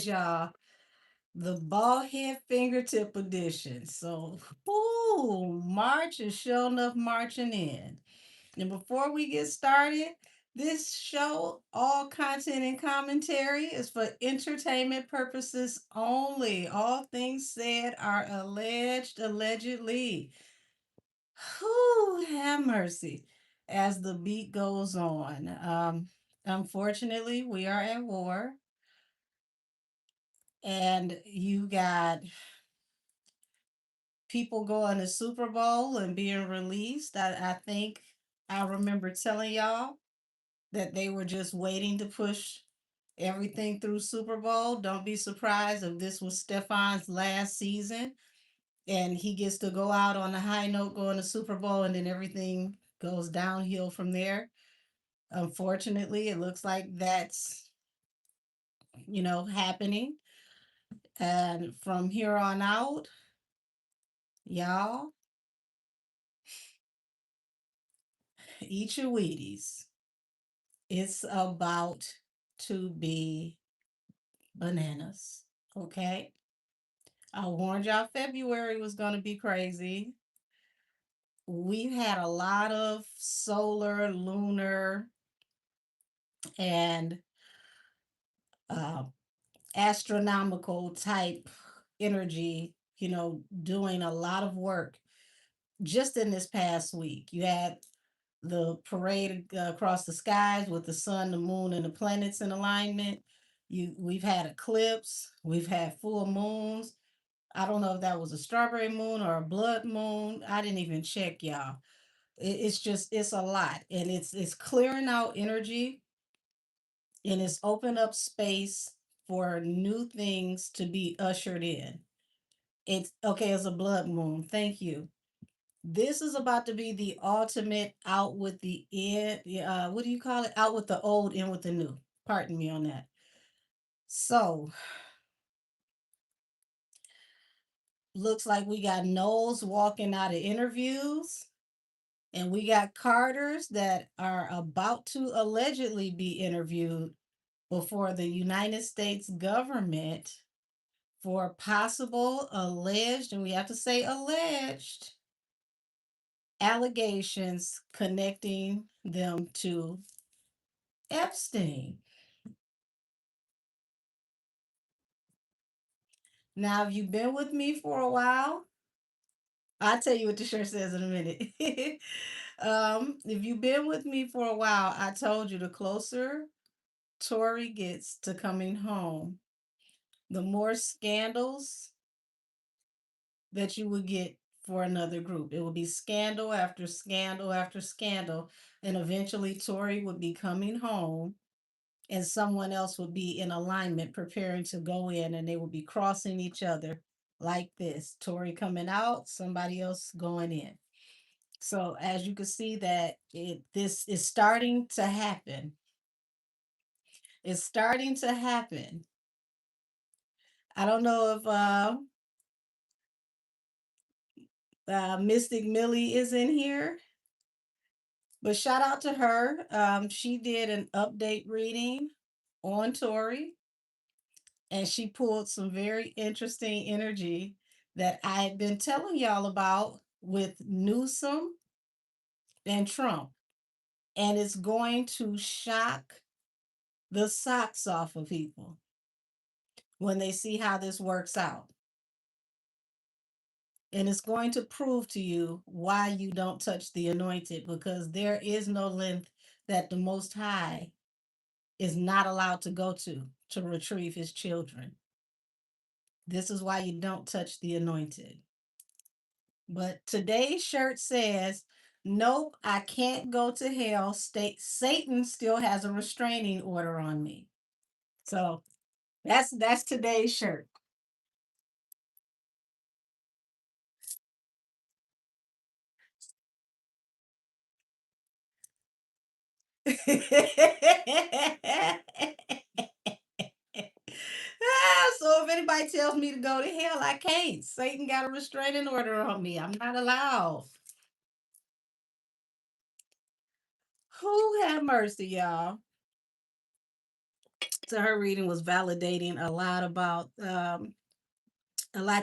y'all. The bald head fingertip edition. So, ooh, March is sure enough marching in. And before we get started, this show, all content and commentary, is for entertainment purposes only. All things said are alleged, allegedly. Whew, have mercy. As the beat goes on. Unfortunately, we are at war, and you got people going to Super Bowl and being released. I think I remember telling y'all that they were just waiting to push everything through Super Bowl. Don't be surprised if this was Stefon's last season and he gets to go out on a high note going to Super Bowl and then everything goes downhill from there. Unfortunately, it looks like that's, happening. And from here on out, y'all, eat your Wheaties. It's about to be bananas. Okay. I warned y'all February was going to be crazy. We've had a lot of solar, lunar, and uh, astronomical type energy, doing a lot of work just in this past week. You had the parade across the skies with the sun, the moon, and the planets in alignment. We've had eclipse, we've had full moons. I don't know if that was a strawberry moon or a blood moon. I didn't even check, y'all. It's a lot, and it's clearing out energy, and it's opened up space for new things to be ushered in. It's okay as a blood moon. Thank you. This is about to be the ultimate out with the in. What do you call it? Out with the old, in with the new. Pardon me on that. So, looks like we got Knowles walking out of interviews, and we got Carters that are about to allegedly be interviewed before the United States government for possible alleged, and we have to say alleged, allegations connecting them to Epstein. Now, if you've been with me for a while, I'll tell you what the shirt says in a minute. If you've been with me for a while, I told you the closer Tori gets to coming home, the more scandals that you would get for another group. It would be scandal after scandal after scandal. And eventually, Tori would be coming home and someone else would be in alignment preparing to go in, and they would be crossing each other like this. Tori coming out, somebody else going in. So as you can see that this is starting to happen. It's starting to happen. I don't know if Mystic Millie is in here, but shout out to her. She did an update reading on Tori, and she pulled some very interesting energy that I had been telling y'all about with Newsom and Trump. And it's going to shock the socks off of people when they see how this works out. And it's going to prove to you why you don't touch the anointed, because there is no length that the Most High is not allowed to go to retrieve his children. This is why you don't touch the anointed. But today's shirt says, nope, I can't go to hell. Satan still has a restraining order on me. So that's today's shirt. So if anybody tells me to go to hell, I can't. Satan got a restraining order on me. I'm not allowed. Who have mercy, y'all? So her reading was validating a lot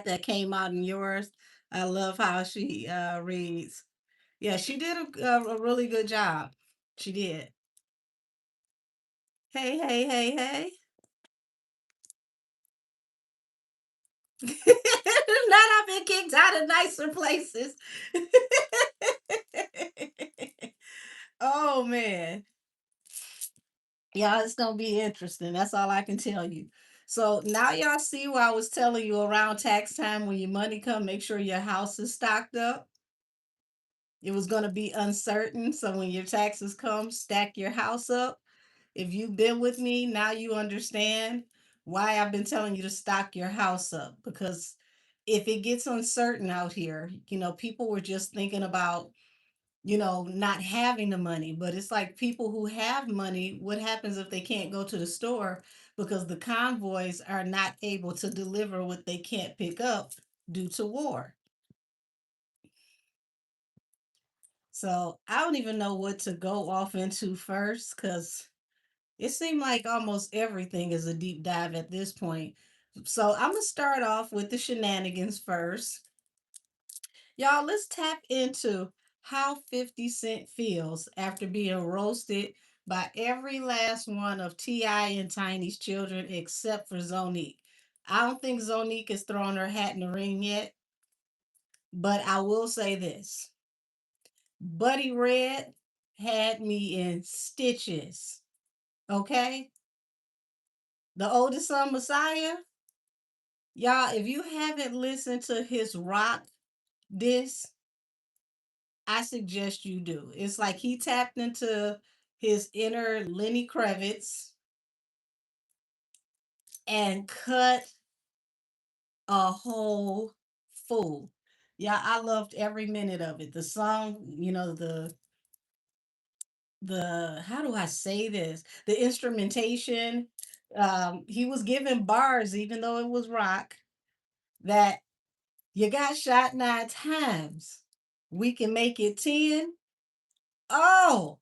that came out in yours. I love how she reads. Yeah, she did a really good job. She did. Hey, hey, hey, hey. Not I've been kicked out of nicer places. Oh man. Y'all, it's gonna be interesting. That's all I can tell you. So now y'all see why I was telling you around tax time when your money come, make sure your house is stocked up. It was gonna be uncertain. So when your taxes come, stack your house up. If you've been with me, now you understand why I've been telling you to stock your house up. Because if it gets uncertain out here, people were just thinking about, not having the money. But it's like people who have money, what happens if they can't go to the store because the convoys are not able to deliver what they can't pick up due to war? So I don't even know what to go off into first because it seemed like almost everything is a deep dive at this point. So I'm going to start off with the shenanigans first. Y'all, let's tap into how 50 Cent feels after being roasted by every last one of T.I. and Tiny's children except for Zonique. I don't think Zonique has thrown her hat in the ring yet, but I will say this. Buddy Red had me in stitches. Okay? The oldest son, Messiah, y'all, if you haven't listened to his rock this, I suggest you do. It's like he tapped into his inner Lenny Kravitz and cut a whole fool. Yeah, I loved every minute of it. The song, the how do I say this? The instrumentation, he was giving bars even though it was rock that you got shot 9 times. We can make it 10. Oh,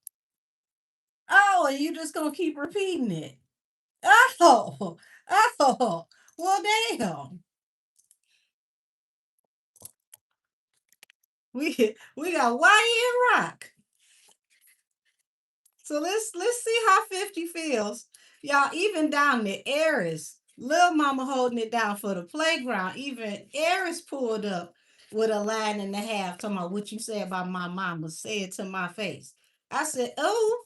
oh, and you just gonna keep repeating it. Oh, oh, well, damn. We got YN Rock. So let's see how 50 feels. Y'all, even down the Aries, Lil Mama holding it down for the playground. Even Aries pulled up with a line and a half talking about what you say about my mama. Say it to my face. I said, oh,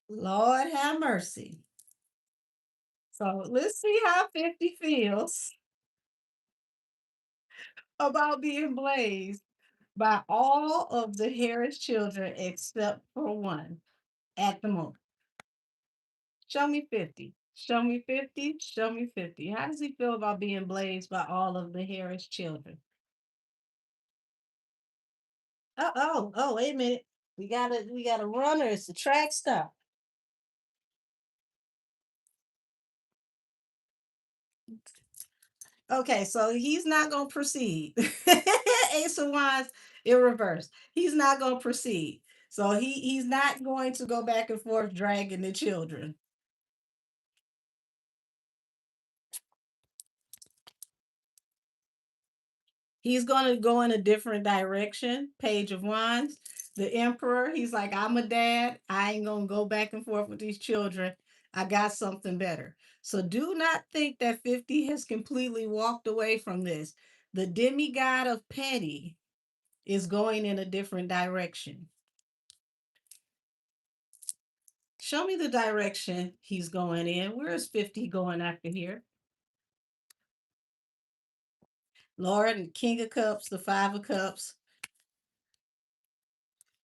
Lord have mercy. So let's see how 50 feels about being blazed by all of the Harris children except for one at the moment. Show me 50. Show me 50. Show me 50. How does he feel about being blazed by all of the Harris children? Oh, wait a minute. We got a runner. It's a track stop. Okay, so he's not gonna proceed. Ace of Wands in reverse. He's not gonna proceed. So he's not going to go back and forth dragging the children. He's going to go in a different direction. Page of Wands. The Emperor, he's like, I'm a dad. I ain't going to go back and forth with these children. I got something better. So do not think that 50 has completely walked away from this. The demigod of petty is going in a different direction. Show me the direction he's going in. Where is 50 going after here? Lord and King of Cups, the Five of Cups.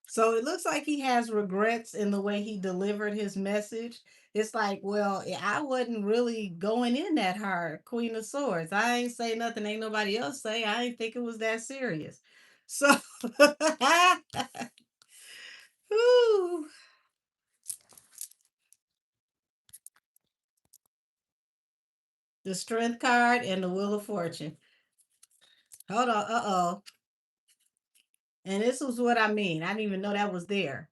So it looks like he has regrets in the way he delivered his message. It's like, well, I wasn't really going in that hard. Queen of Swords. I ain't say nothing. Ain't nobody else say. I ain't think it was that serious. So, whew, the Strength card and the Wheel of Fortune. Hold on. Uh oh. And this was what I mean. I didn't even know that was there.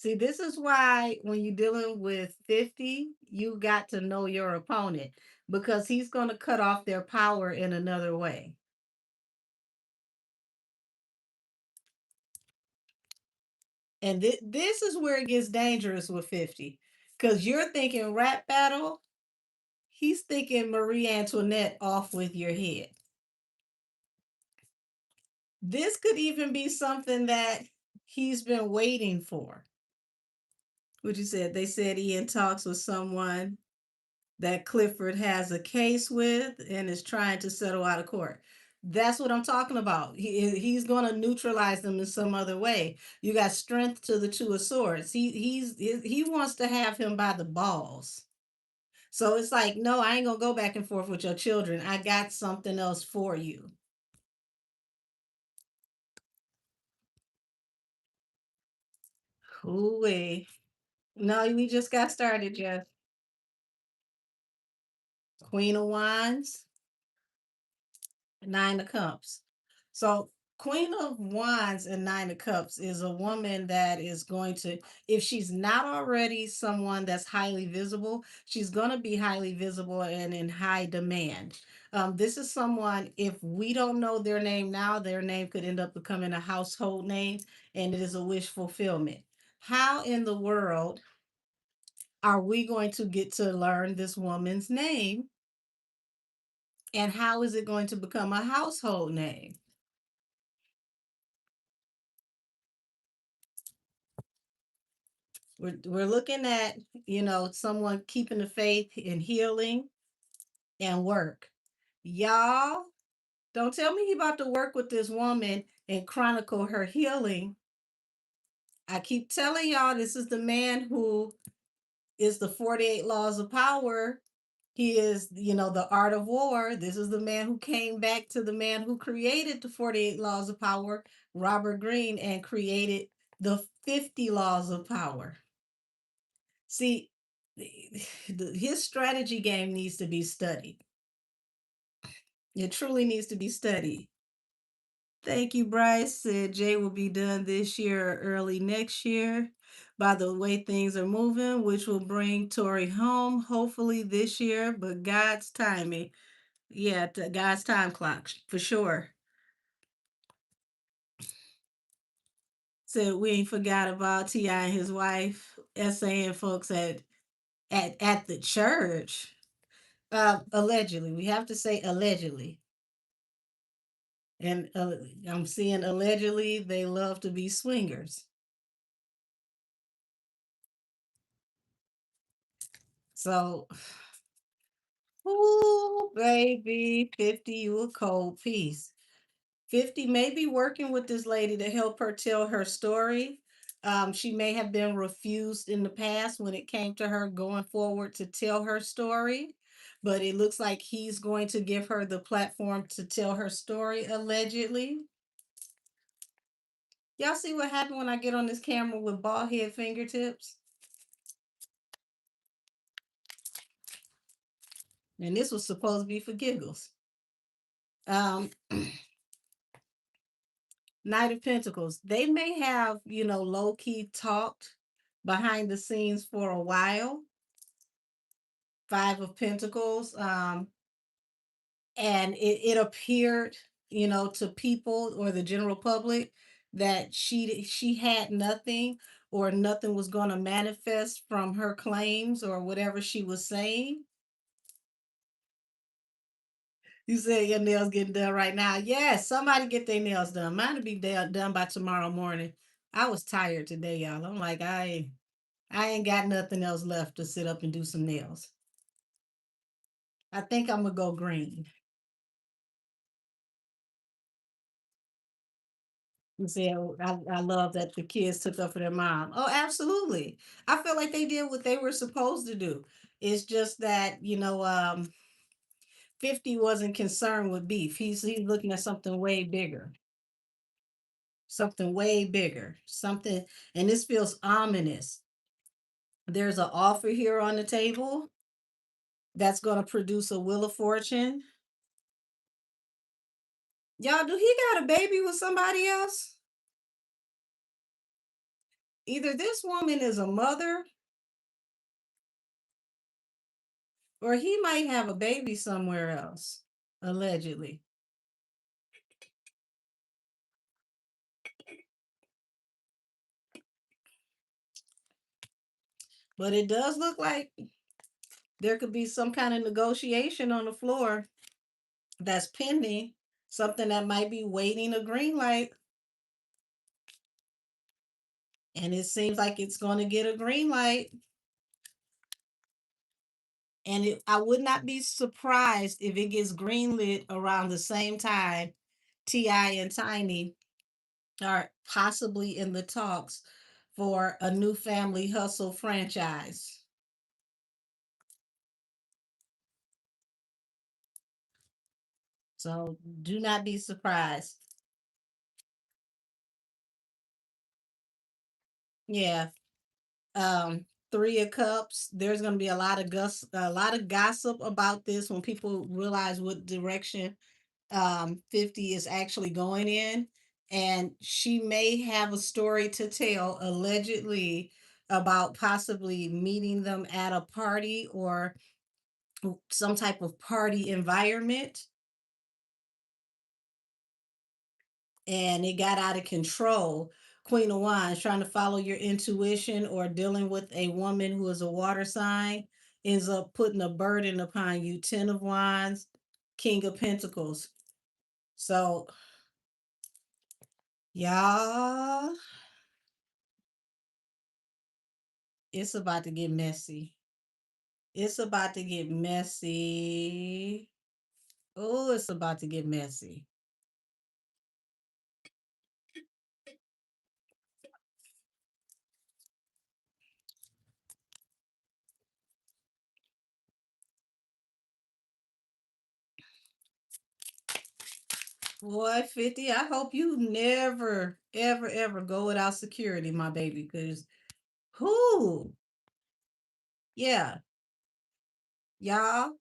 See, this is why when you're dealing with 50, you got to know your opponent because he's going to cut off their power in another way. And this is where it gets dangerous with 50 because you're thinking rap battle, he's thinking Marie Antoinette off with your head. This could even be something that he's been waiting for. What you said? They said he in talks with someone that Clifford has a case with and is trying to settle out of court. That's what I'm talking about. He's going to neutralize them in some other way. You got strength to the two of swords. He wants to have him by the balls. So it's like, no, I ain't gonna go back and forth with your children. I got something else for you. Ooh, no, we just got started, Jeff. Queen of Wands, Nine of Cups. So, Queen of Wands and Nine of Cups is a woman that is going to, if she's not already someone that's highly visible, she's going to be highly visible and in high demand. This is someone, if we don't know their name now, their name could end up becoming a household name, and it is a wish fulfillment. How in the world are we going to get to learn this woman's name? And how is it going to become a household name? We're looking at, someone keeping the faith in healing and work. Y'all, don't tell me he about to work with this woman and chronicle her healing. I keep telling y'all this is the man who is the 48 laws of power. He is, the art of war. This is the man who came back to the man who created the 48 laws of power, Robert Greene, and created the 50 laws of power. See, his strategy game needs to be studied. It truly needs to be studied. Thank you, Bryce. Said Jay will be done this year or early next year. By the way things are moving, which will bring Tori home hopefully this year, but God's timing. Yeah, God's time clock for sure. Said we ain't forgot about T.I. and his wife essaying folks at the church. Allegedly, we have to say allegedly. And I'm seeing allegedly they love to be swingers. So, ooh, baby, 50, you a cold piece. 50 may be working with this lady to help her tell her story. She may have been refused in the past when it came to her going forward to tell her story, but it looks like he's going to give her the platform to tell her story, allegedly. Y'all see what happened when I get on this camera with bald head fingertips? And this was supposed to be for giggles. Um, Knight of Pentacles. They may have, low key talked behind the scenes for a while. Five of Pentacles. And it appeared, to people or the general public that she had nothing or nothing was going to manifest from her claims or whatever she was saying. You said your nails getting done right now. Yes, somebody get their nails done. Mine will be done by tomorrow morning. I was tired today, y'all. I'm like, I ain't got nothing else left to sit up and do some nails. I think I'm gonna go green. You said I love that the kids took up for their mom. Oh, absolutely. I feel like they did what they were supposed to do. It's just that, 50 wasn't concerned with beef. He's looking at something way bigger. Something way bigger. Something, and this feels ominous. There's an offer here on the table that's going to produce a wheel of fortune. Y'all, do he got a baby with somebody else? Either this woman is a mother or he might have a baby somewhere else, allegedly. But it does look like there could be some kind of negotiation on the floor that's pending, something that might be waiting a green light. And it seems like it's going to get a green light. And I would not be surprised if it gets greenlit around the same time T.I. and Tiny are possibly in the talks for a new Family Hustle franchise. So do not be surprised. Yeah. Three of Cups. There's going to be a lot of gossip about this when people realize what direction 50 is actually going in. And she may have a story to tell, allegedly, about possibly meeting them at a party or some type of party environment. And it got out of control. Queen of Wands, trying to follow your intuition or dealing with a woman who is a water sign, ends up putting a burden upon you. 10 of Wands, King of Pentacles. So, y'all, it's about to get messy. It's about to get messy. Oh, it's about to get messy. Boy, 50, I hope you never, ever, ever go without security, my baby, because who? Yeah, y'all,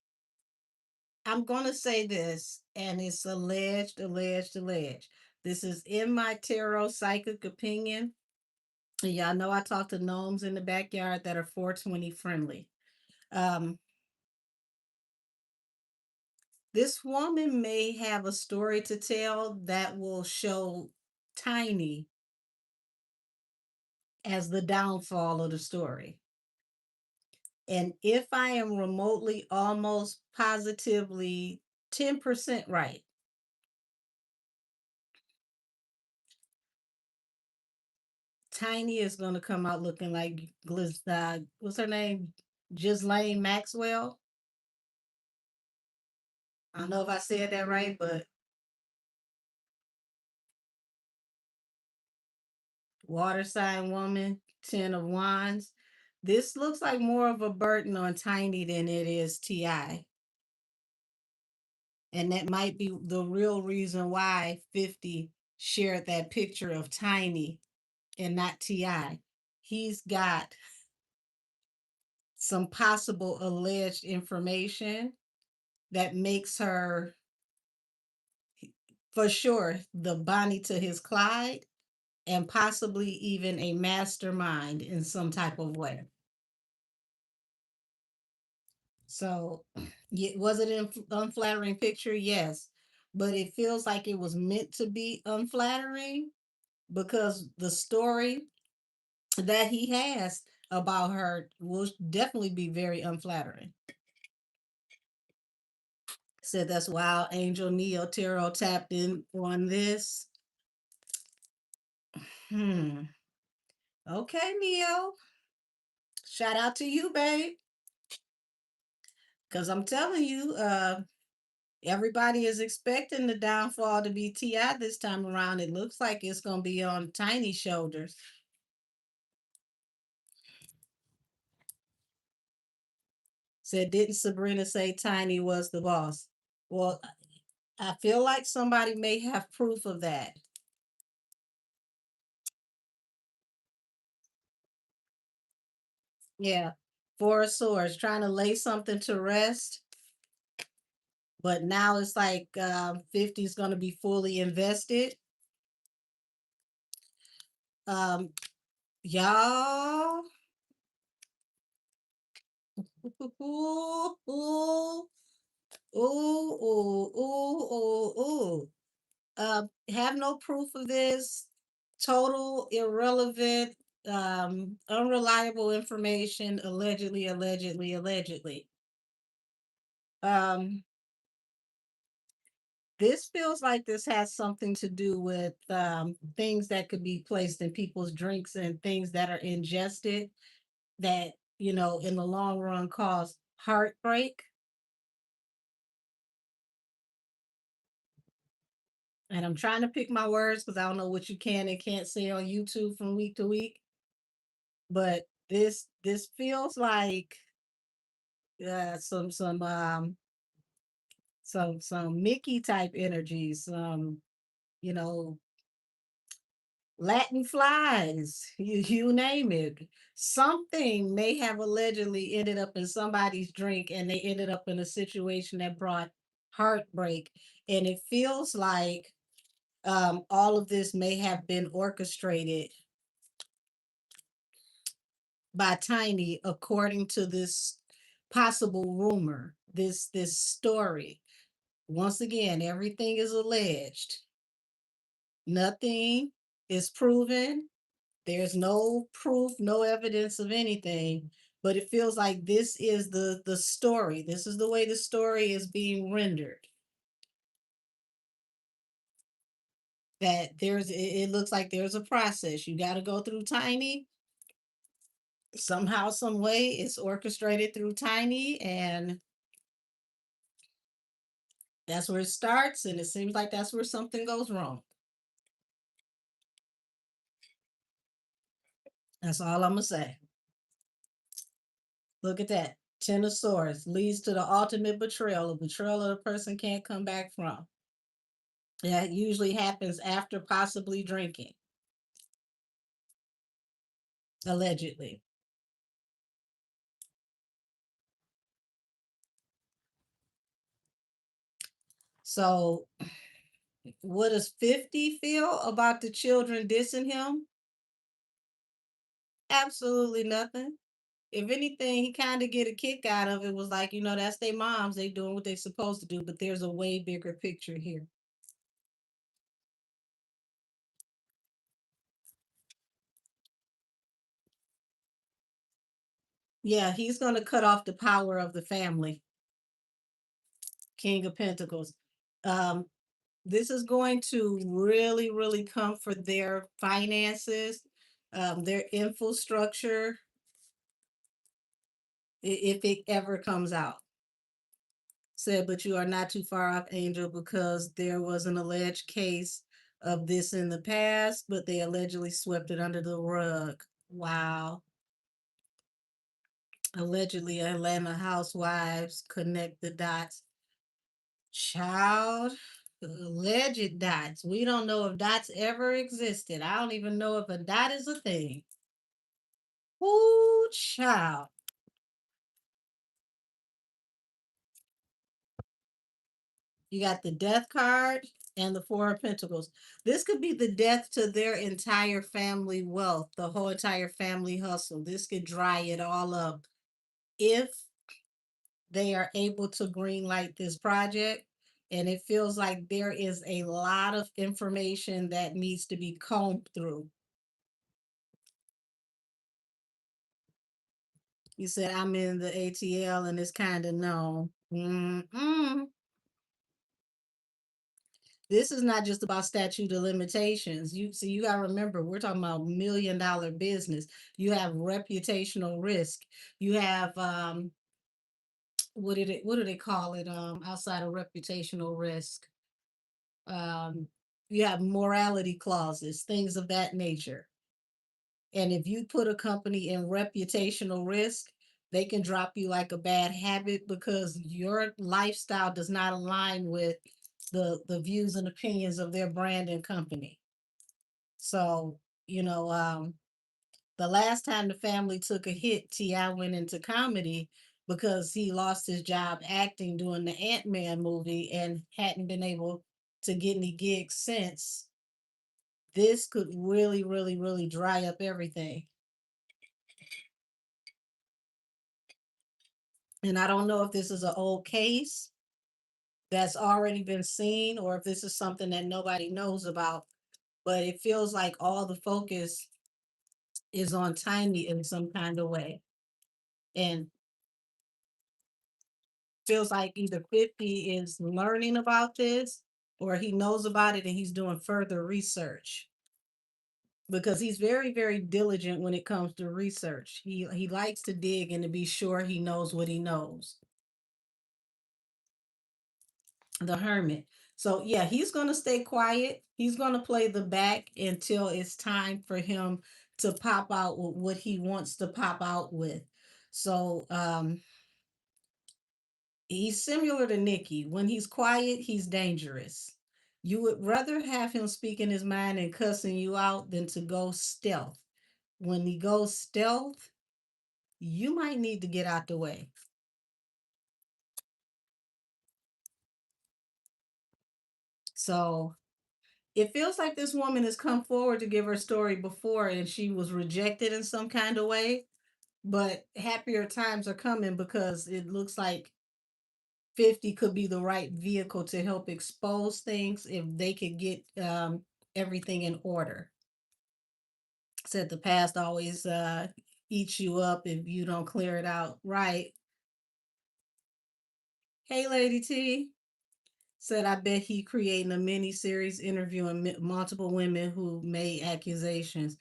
I'm going to say this, and it's alleged, alleged, alleged. This is in my tarot psychic opinion. And y'all know I talk to gnomes in the backyard that are 420 friendly. Um, this woman may have a story to tell that will show Tiny as the downfall of the story. And if I am remotely, almost positively 10% right, Tiny is going to come out looking like what's her name? Ghislaine Maxwell. I don't know if I said that right, but water sign woman, 10 of Wands. This looks like more of a burden on Tiny than it is T.I. And that might be the real reason why 50 shared that picture of Tiny and not T.I. He's got some possible alleged information that makes her, for sure, the Bonnie to his Clyde, and possibly even a mastermind in some type of way. So, was it an unflattering picture? Yes. But it feels like it was meant to be unflattering because the story that he has about her will definitely be very unflattering. Said that's why Angel Neo Tarot tapped in on this. Hmm. Okay, Neo. Shout out to you, babe. Because I'm telling you, everybody is expecting the downfall to be T.I. this time around. It looks like it's going to be on Tiny's shoulders. Said, didn't Sabrina say Tiny was the boss? Well, I feel like somebody may have proof of that. Yeah. Four of Swords, trying to lay something to rest. But now it's like 50 is going to be fully invested. Um, Y'all. Ooh, ooh, ooh, ooh, ooh, ooh, ooh. Have no proof of this. Total irrelevant, unreliable information. Allegedly, allegedly, allegedly. Um, this feels like this has something to do with things that could be placed in people's drinks and things that are ingested that, in the long run cause heartbreak. And I'm trying to pick my words because I don't know what you can and can't say on YouTube from week to week. But this feels like some Mickey type energy, some you know Latin flies, you name it. Something may have allegedly ended up in somebody's drink, and they ended up in a situation that brought heartbreak. And it feels like all of this may have been orchestrated by Tiny, according to this possible rumor, this story. Once again, everything is alleged. Nothing is proven. There's no proof, no evidence of anything, but it feels like this is the story. This is the way the story is being rendered. That it looks like there's a process. You got to go through Tiny. Somehow, some way, it's orchestrated through Tiny, and that's where it starts. And it seems like that's where something goes wrong. That's all I'm gonna say. Look at that. Ten of Swords leads to the ultimate betrayal, a betrayal that a person can't come back from. That usually happens after possibly drinking, allegedly. So, what does 50 feel about the children dissing him? Absolutely nothing. If anything, he kind of get a kick out of it. Was like, that's their moms. They doing what they supposed to do, but there's a way bigger picture here. Yeah, he's going to cut off the power of the family. King of Pentacles. Um, this is going to really, really come for their finances, their infrastructure, if it ever comes out. Said, but you are not too far off, Angel, because there was an alleged case of this in the past, but they allegedly swept it under the rug. Wow. Allegedly, Atlanta housewives connect the dots. Child, alleged dots. We don't know if dots ever existed. I don't even know if a dot is a thing. Ooh, child. You got the death card and the Four of Pentacles. This could be the death to their entire family wealth, the whole entire family hustle. This could dry it all up if they are able to greenlight this project. And it feels like there is a lot of information that needs to be combed through. You said I'm in the ATL and it's kind of known. This is not just about statute of limitations. You see, you gotta remember, we're talking about $1 million business. You have reputational risk. You have what do they call it? Outside of reputational risk. You have morality clauses, things of that nature. And if you put a company in reputational risk, they can drop you like a bad habit because your lifestyle does not align with the views and opinions of their brand and company. So, you know, the last time the family took a hit, T.I. went into comedy because he lost his job acting doing the Ant-Man movie and hadn't been able to get any gigs since. This could really, really, really dry up everything. And I don't know if this is an old case that's already been seen or if this is something that nobody knows about, but it feels like all the focus is on Tiny in some kind of way. And feels like either 50 is learning about this or he knows about it and he's doing further research because he's very, very diligent when it comes to research. He likes to dig and to be sure he knows what he knows. The hermit. So yeah, he's gonna stay quiet. He's gonna play the back until it's time for him to pop out with what he wants to pop out with. So he's similar to Nikki. When he's quiet, he's dangerous. You would rather have him speaking his mind and cussing you out than to go stealth. When he goes stealth, you might need to get out the way. So it feels like this woman has come forward to give her story before and she was rejected in some kind of way. But happier times are coming because it looks like 50 could be the right vehicle to help expose things if they could get everything in order. Said the past always eats you up if you don't clear it out right. Hey, Lady T. Said I bet he creating a mini series interviewing multiple women who made accusations.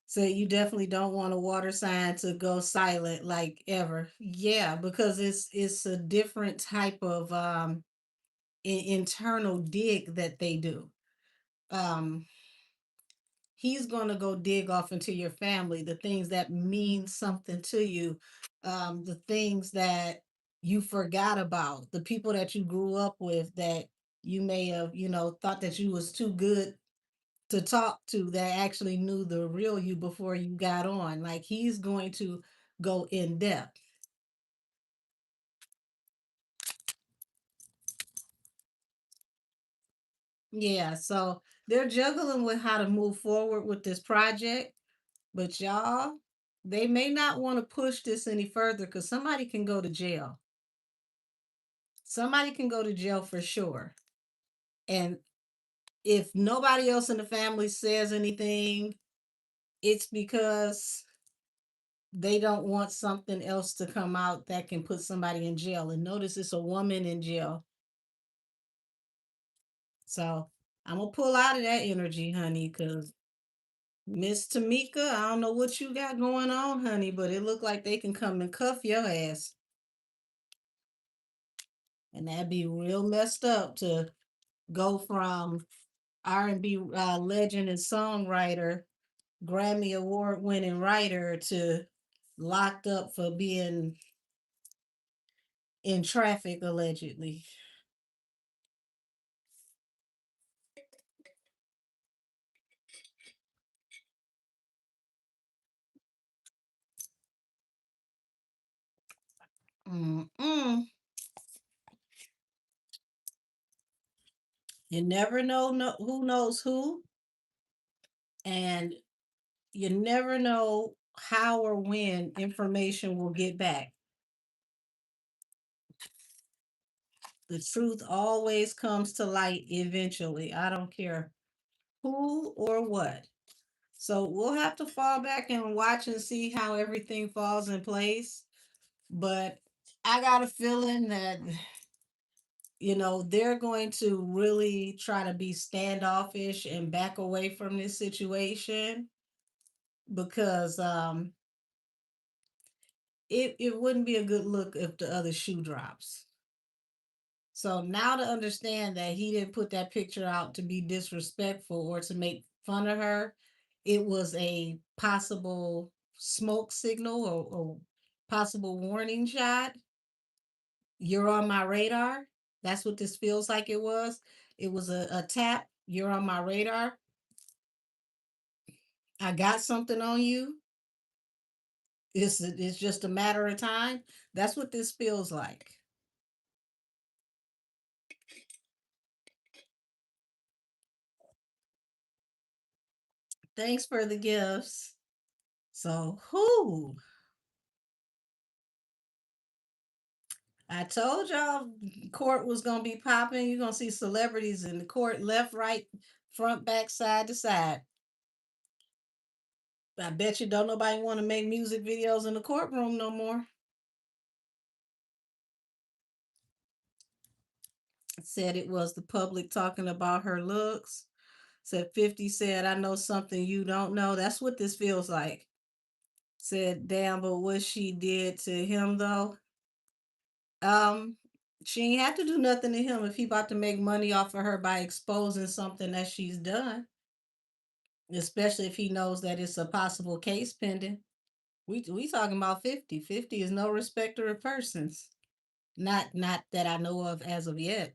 So you definitely don't want a water sign to go silent like ever. Yeah, because it's a different type of internal dig that they do. Um he's going to go dig off into your family, the things that mean something to you, the things that you forgot about, the people that you grew up with that you may have, thought that you was too good to talk to that actually knew the real you before you got on. Like he's going to go in depth. Yeah, so they're juggling with how to move forward with this project, but y'all, they may not want to push this any further because somebody can go to jail. Somebody can go to jail for sure. And if nobody else in the family says anything, it's because they don't want something else to come out that can put somebody in jail. And notice it's a woman in jail. So I'm gonna pull out of that energy, honey, because Miss Tamika, I don't know what you got going on, honey, but it looked like they can come and cuff your ass. And that'd be real messed up to go from R&B legend and songwriter, Grammy award winning writer to locked up for being in traffic allegedly. Mm-mm. You never know who knows who, and you never know how or when information will get back. The truth always comes to light eventually. I don't care who or what. So we'll have to fall back and watch and see how everything falls in place. But I got a feeling that, they're going to really try to be standoffish and back away from this situation because it wouldn't be a good look if the other shoe drops. So now to understand that he didn't put that picture out to be disrespectful or to make fun of her, it was a possible smoke signal or possible warning shot. You're on my radar. That's what this feels like it was. It was a tap. You're on my radar. I got something on you. It's just a matter of time. That's what this feels like. Thanks for the gifts. So who? I told y'all court was gonna be popping. You're gonna see celebrities in the court, left, right, front, back, side to side. I bet you don't nobody want to make music videos in the courtroom no more. Said it was the public talking about her looks. Said 50 said, I know something you don't know. That's what this feels like. Said, damn, but what she did to him though. Um, she ain't have to do nothing to him if he about to make money off of her by exposing something that she's done, especially if he knows that it's a possible case pending. We talking about 50. 50 is no respecter of persons. Not that I know of as of yet.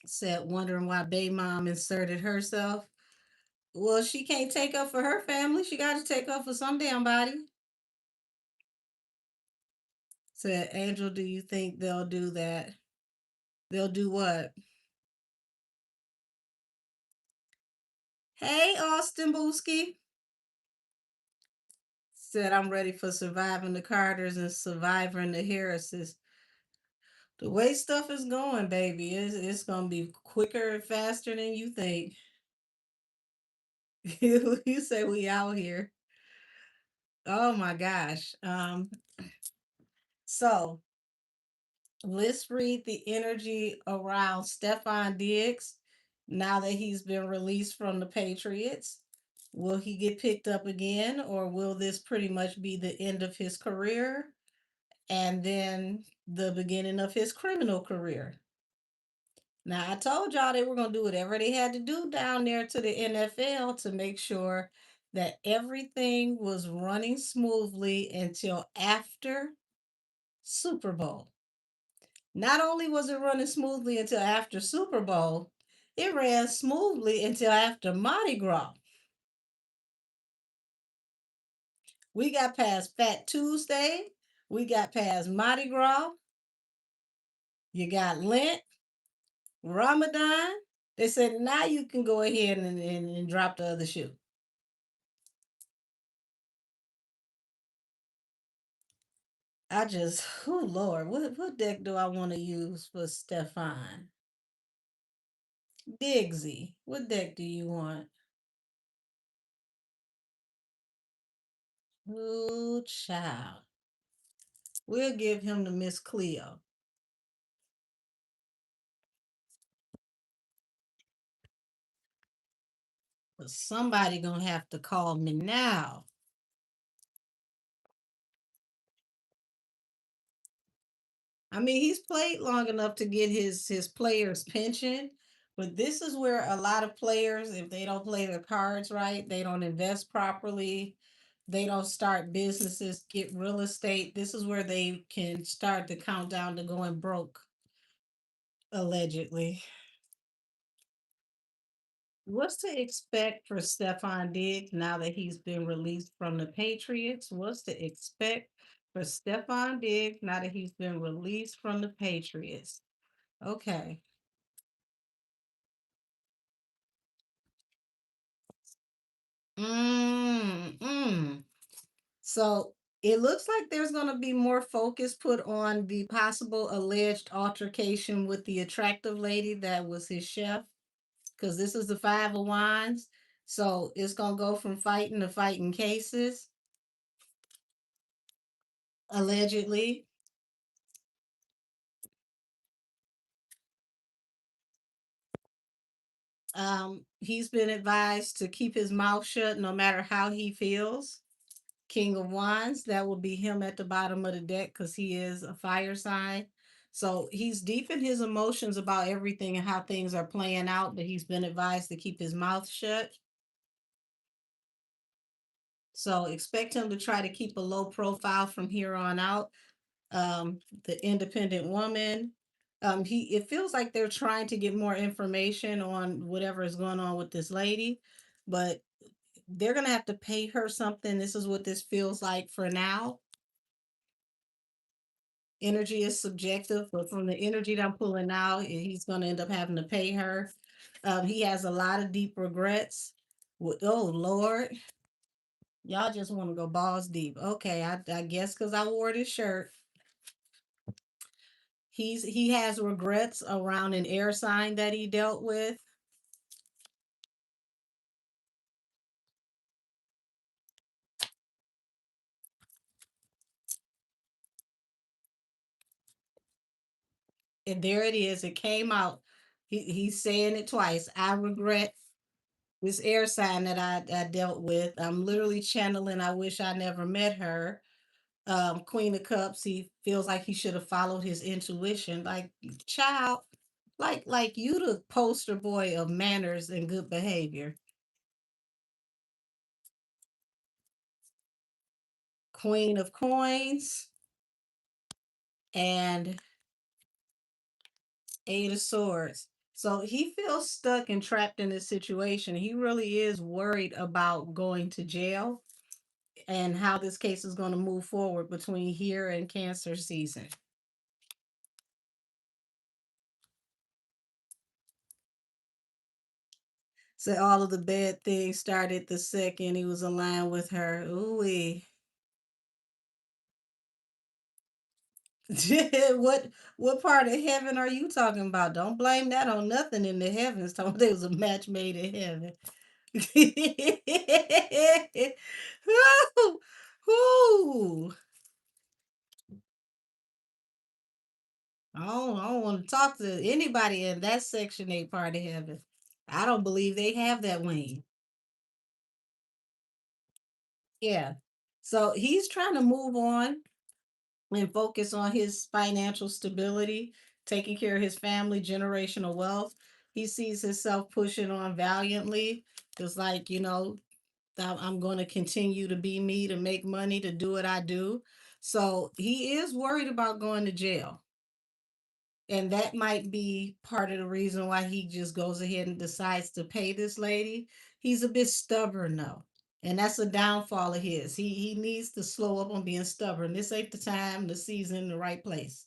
Said wondering why Bay Mom inserted herself. Well, she can't take up for her family. She got to take up for some damn body. Said Angel, do you think they'll do that? They'll do what? Hey, Austin Booski. Said I'm ready for surviving the Carters and surviving the Harrises. The way stuff is going, baby, it's gonna be quicker and faster than you think. You say we out here. Oh my gosh. So let's read the energy around Stefon Diggs now that he's been released from the Patriots. Will he get picked up again, or will this pretty much be the end of his career and then the beginning of his criminal career? Now, I told y'all they were going to do whatever they had to do down there to the NFL to make sure that everything was running smoothly until after Super Bowl. Not only was it running smoothly until after Super Bowl, it ran smoothly until after Mardi Gras. We got past Fat Tuesday. We got past Mardi Gras. You got Lent, Ramadan. They said now you can go ahead and drop the other shoe. I just, oh Lord, what deck do I want to use for Stefan? Diggsy, what deck do you want? Oh, child. We'll give him the Miss Cleo. But somebody gonna have to call me now. I mean, he's played long enough to get his players' pension, but this is where a lot of players, if they don't play their cards right, they don't invest properly, they don't start businesses, get real estate. This is where they can start the countdown to going broke, allegedly. What's to expect for Stefon Diggs now that he's been released from the Patriots? What's to expect for Stefon Diggs now that he's been released from the Patriots? Okay. Mm. So it looks like there's going to be more focus put on the possible alleged altercation with the attractive lady that was his chef, because this is the Five of Wands. So it's going to go from fighting to fighting cases, allegedly. He's been advised to keep his mouth shut no matter how he feels. King of Wands, that will be him at the bottom of the deck because he is a fire sign. So he's deep in his emotions about everything and how things are playing out, but he's been advised to keep his mouth shut. So expect him to try to keep a low profile from here on out. The independent woman. It feels like they're trying to get more information on whatever is going on with this lady, but they're gonna have to pay her something. This is what this feels like for now. Energy is subjective, but from the energy that I'm pulling out, he's gonna end up having to pay her. He has a lot of deep regrets. Oh Lord, y'all just want to go balls deep. Okay, I guess because I wore this shirt. He has regrets around an air sign that he dealt with. And there it is. It came out. He's saying it twice. I regret this air sign that I dealt with. I'm literally channeling. I wish I never met her. Queen of Cups. He feels like he should have followed his intuition. Like, child, like you the poster boy of manners and good behavior. Queen of Coins and Eight of Swords. So he feels stuck and trapped in this situation. He really is worried about going to jail and how this case is going to move forward between here and Cancer season. So all of the bad things started the second he was aligned with her. Ooh. what what part of heaven are you talking about? Don't blame that on nothing in the heavens. Told there was a match made in heaven. Woo! Woo! I don't want to talk to anybody in that section 8 part of heaven. I don't believe they have that wing. Yeah. So he's trying to move on and focus on his financial stability, taking care of his family, generational wealth. He sees himself pushing on valiantly. Just like, I'm going to continue to be me, to make money, to do what I do. So he is worried about going to jail. And that might be part of the reason why he just goes ahead and decides to pay this lady. He's a bit stubborn though. And that's a downfall of his. He needs to slow up on being stubborn. This ain't the time, the season, the right place.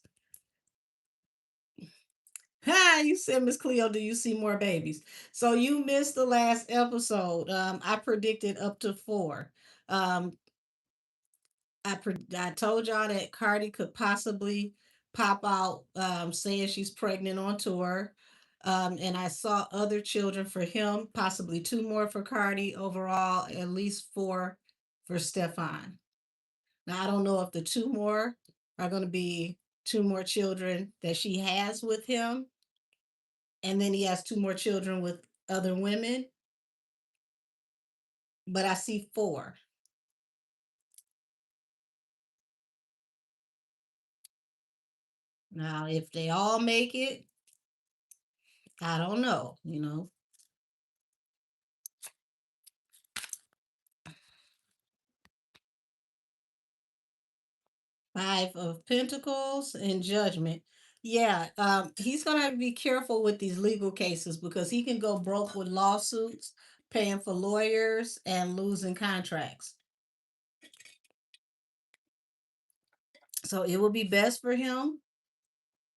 Hi, you said, Miss Cleo, do you see more babies? So you missed the last episode. I predicted up to 4. Um, I told y'all that Cardi could possibly pop out saying she's pregnant on tour. And I saw other children for him, possibly 2 more for Cardi, overall, at least 4 for Stefon. Now, I don't know if the 2 more are going to be 2 more children that she has with him, and then he has 2 more children with other women, but I see 4. Now, if they all make it, I don't know. 5 of Pentacles and Judgment. Yeah, he's gonna have to be careful with these legal cases because he can go broke with lawsuits, paying for lawyers, and losing contracts. So it would be best for him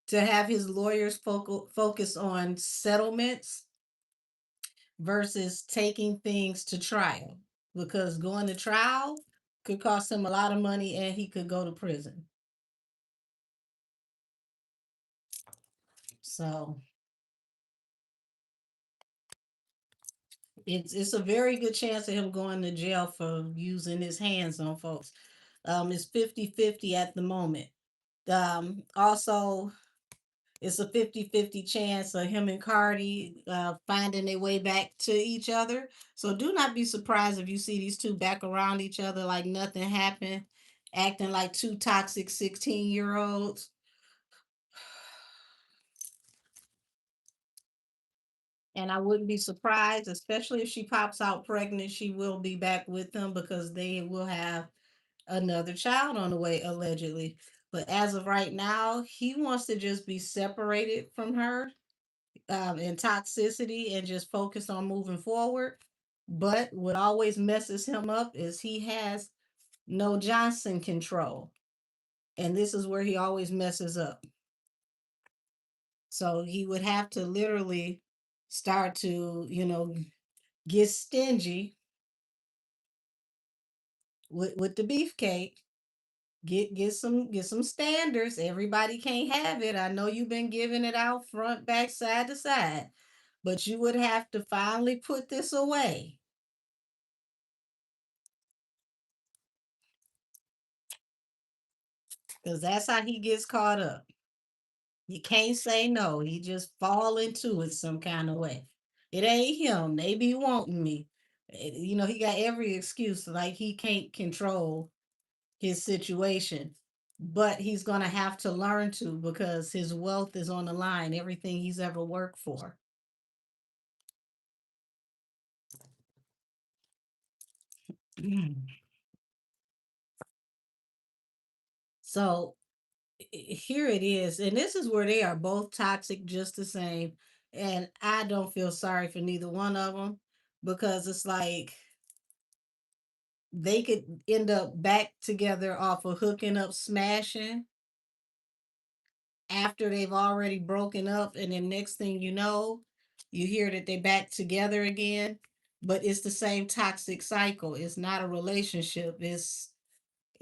to have his lawyers focus on settlements versus taking things to trial, because going to trial could cost him a lot of money and he could go to prison. So it's a very good chance of him going to jail for using his hands on folks. It's 50-50 at the moment. Also, it's a 50-50 chance of him and Cardi finding their way back to each other. So do not be surprised if you see these two back around each other like nothing happened, acting like 2 toxic 16-year-olds. And I wouldn't be surprised, especially if she pops out pregnant, she will be back with them because they will have another child on the way, allegedly. But as of right now, he wants to just be separated from her in toxicity and just focus on moving forward. But what always messes him up is he has no Johnson control. And this is where he always messes up. So he would have to literally start to, get stingy with the beefcake, Get some standards. Everybody can't have it. I know you've been giving it out front, back, side to side, but you would have to finally put this away because that's how he gets caught up. You can't say no. He just fall into it some kind of way. It ain't him. They be wanting me. He got every excuse like he can't control his situation. But he's going to have to learn to because his wealth is on the line, everything he's ever worked for. So here it is. And this is where they are both toxic just the same. And I don't feel sorry for neither one of them because it's like they could end up back together off of hooking up, smashing after they've already broken up. And then next thing you know, you hear that they back together again. But it's the same toxic cycle. It's not a relationship. It's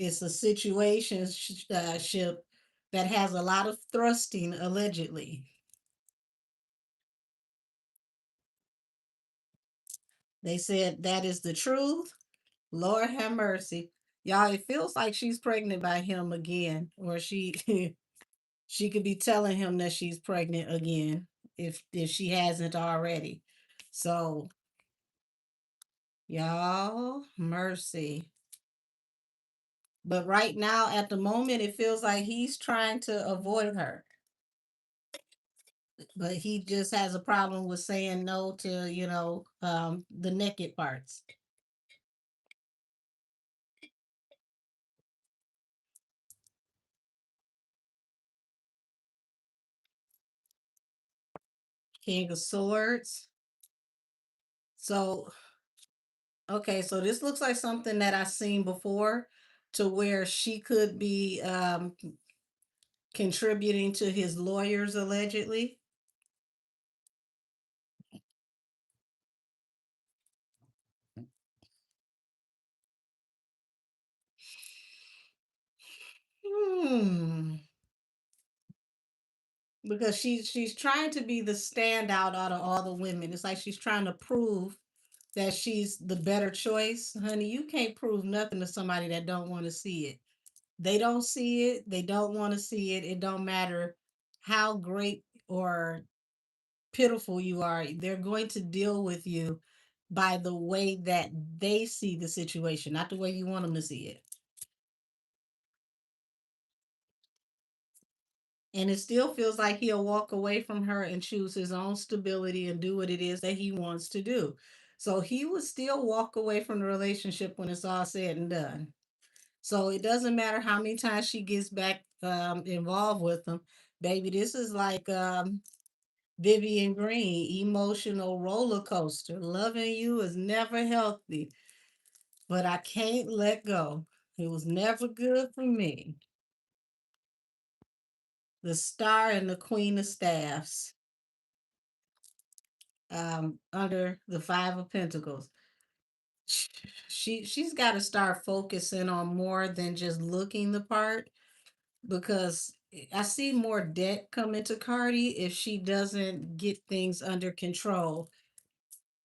a situation ship that has a lot of thrusting allegedly. They said that is the truth. Lord have mercy. Y'all, it feels like she's pregnant by him again, or she she could be telling him that she's pregnant again if she hasn't already. So, y'all, mercy. But right now, at the moment, it feels like he's trying to avoid her. But he just has a problem with saying no to, the naked parts. King of Swords. So, okay, so this looks like something that I've seen before to where she could be contributing to his lawyers allegedly. Hmm. Because she's trying to be the standout out of all the women. It's like she's trying to prove that she's the better choice. Honey, you can't prove nothing to somebody that don't want to see it. They don't see it, they don't want to see it. It don't matter how great or pitiful you are. They're going to deal with you by the way that they see the situation, not the way you want them to see it. And it still feels like he'll walk away from her and choose his own stability and do what it is that he wants to do. So he would still walk away from the relationship when it's all said and done. So it doesn't matter how many times she gets back involved with him. Baby, this is like Vivian Green, emotional roller coaster. Loving you is never healthy, but I can't let go. It was never good for me. The Star and the Queen of Staffs, under the Five of Pentacles. She's got to start focusing on more than just looking the part because I see more debt coming to Cardi if she doesn't get things under control,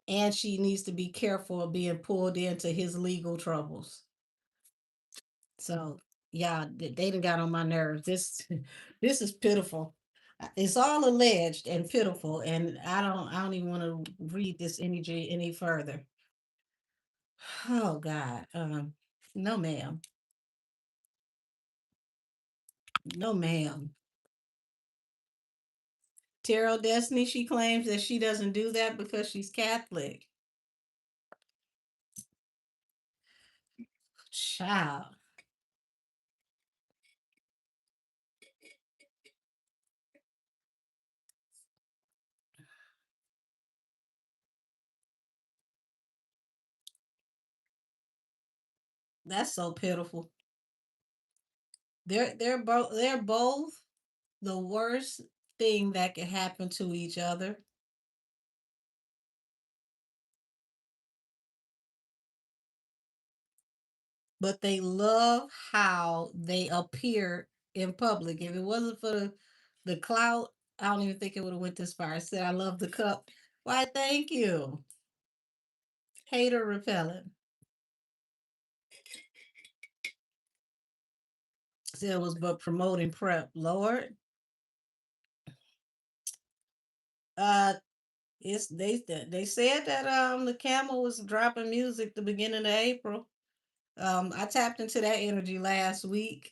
and she needs to be careful of being pulled into his legal troubles. So yeah, they done got on my nerves. This this is pitiful. It's all alleged and pitiful, and I don't even want to read this energy any further. Oh God, no ma'am, no ma'am. Tarot Destiny, she claims that she doesn't do that because she's Catholic. Child, that's so pitiful. They're both the worst thing that could happen to each other. but they love how they appear in public. If it wasn't for the clout, I don't even think it would have went this far. I said I love the cup. Why, thank you. Hater repellent. Said it was but promoting prep. Lord. Uh it's they said that the camel was dropping music the beginning of April. I tapped into that energy last week.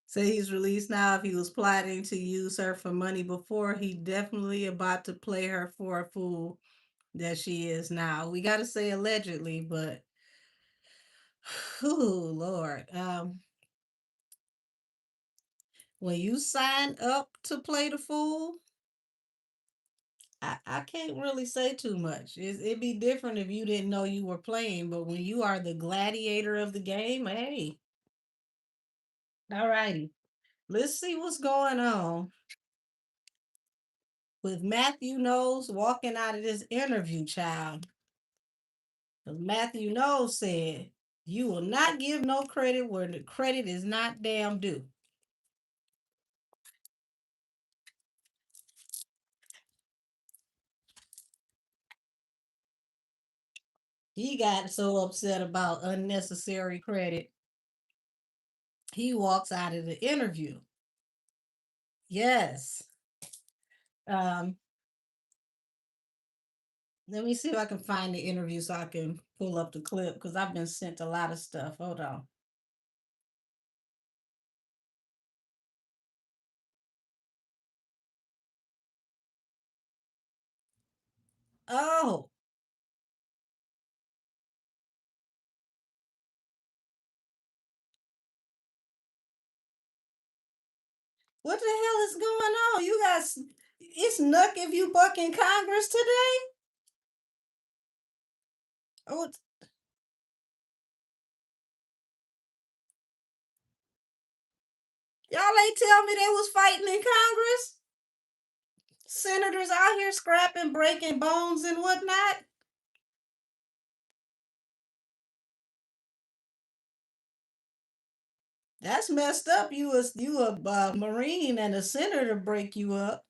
So he's released now. If he was plotting to use her for money before, he definitely about to play her for a fool that she is now. We got to say allegedly, but oh Lord, when you sign up to play the fool, I can't really say too much. It'd be different if you didn't know you were playing, but when you are the gladiator of the game, hey, all righty. Let's see what's going on with Matthew Knowles walking out of this interview, child. Matthew Knowles said, "You will not give no credit where the credit is not damn due." He got so upset about unnecessary credit, he walks out of the interview. Yes. Um, Let me see if I can find the interview so I can pull up the clip because I've been sent a lot of stuff. Hold on. Oh, what the hell is going on? You guys, it's nuck if you buck in Congress today. Oh, y'all ain't tell me they was fighting in Congress. Senators out here scrapping, breaking bones and whatnot. That's messed up. You a Marine and a senator break you up.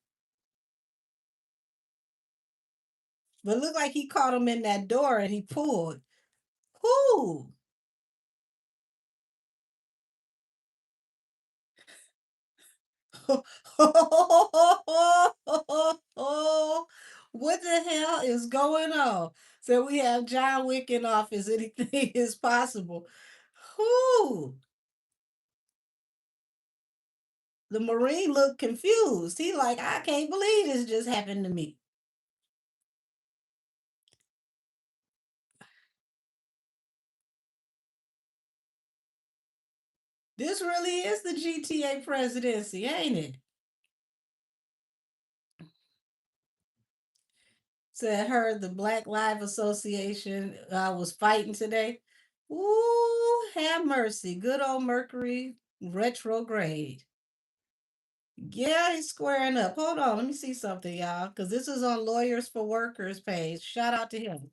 But look like he caught him in that door and he pulled. Who? What the hell is going on? So we have John Wick in office. Anything is possible. Who? The Marine looked confused. He like, I can't believe this just happened to me. This really is the GTA presidency, ain't it? Said heard the Black Lives Association was fighting today. Ooh, have mercy. Good old Mercury retrograde. Yeah, he's squaring up. Hold on, let me see something, y'all, because this is on Lawyers for Workers page. Shout out to him.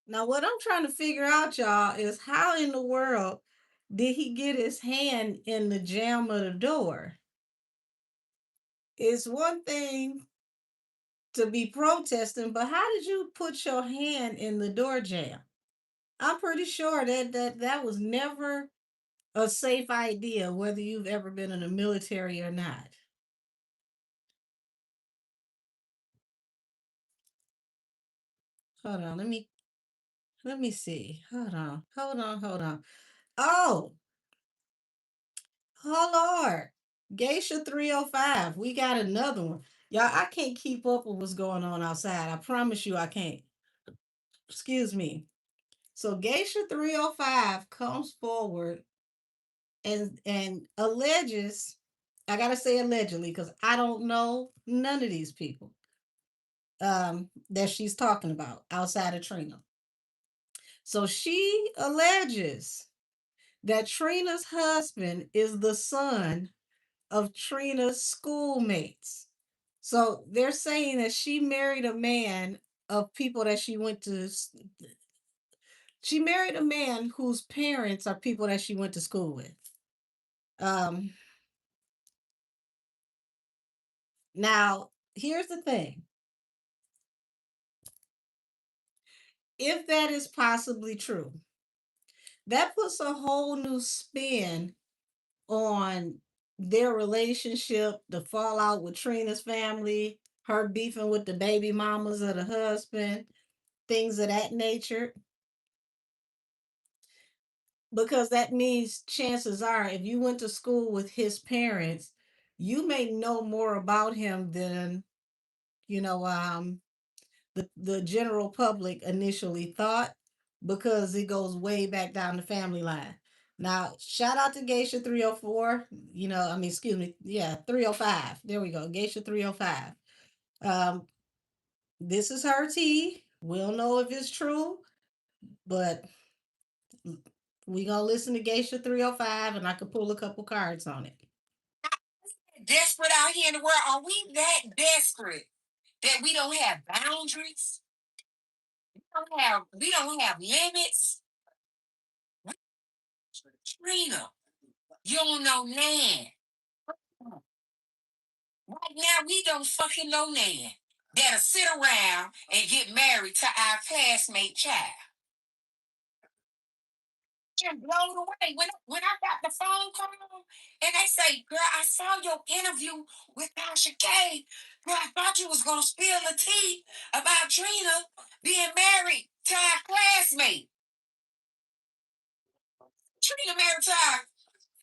Now, what I'm trying to figure out, y'all, is how in the world did he get his hand in the jamb of the door? It's one thing to be protesting, but how did you put your hand in the door jamb? I'm pretty sure that was never a safe idea whether you've ever been in the military or not. Hold on, let me see. Hold on. Oh, oh Lord. Geisha 305. We got another one. Y'all, I can't keep up with what's going on outside. I promise you I can't. Excuse me. So Geisha 305 comes forward and alleges, I gotta say allegedly, because I don't know none of these people that she's talking about outside of Trina. So she alleges that Trina's husband is the son of Trina's schoolmates. So they're saying that she married a man of people that she married a man whose parents are people that she went to school with. Um, Now, here's the thing. If that is possibly true, that puts a whole new spin on their relationship, the fallout with Trina's family, her beefing with the baby mamas of the husband, things of that nature. Because that means chances are, if you went to school with his parents, you may know more about him than, you know, the general public initially thought, because it goes way back down the family line. Now, shout out to Geisha 304. Excuse me, yeah, 305. There we go, Geisha 305. Um, this is her tea. We'll know if it's true, but we gonna listen to Geisha 305, and I could pull a couple cards on it. Desperate out here in the world. Are we that desperate that we don't have boundaries? We don't have limits. Trina, you don't know nan. Right now, we don't fucking know nan that'll sit around and get married to our classmate child. I'm blown away when I got the phone call and they say, "Girl, I saw your interview with Tasha K. Girl, I thought you was gonna spill the tea about Trina being married to our classmate. Trina married to our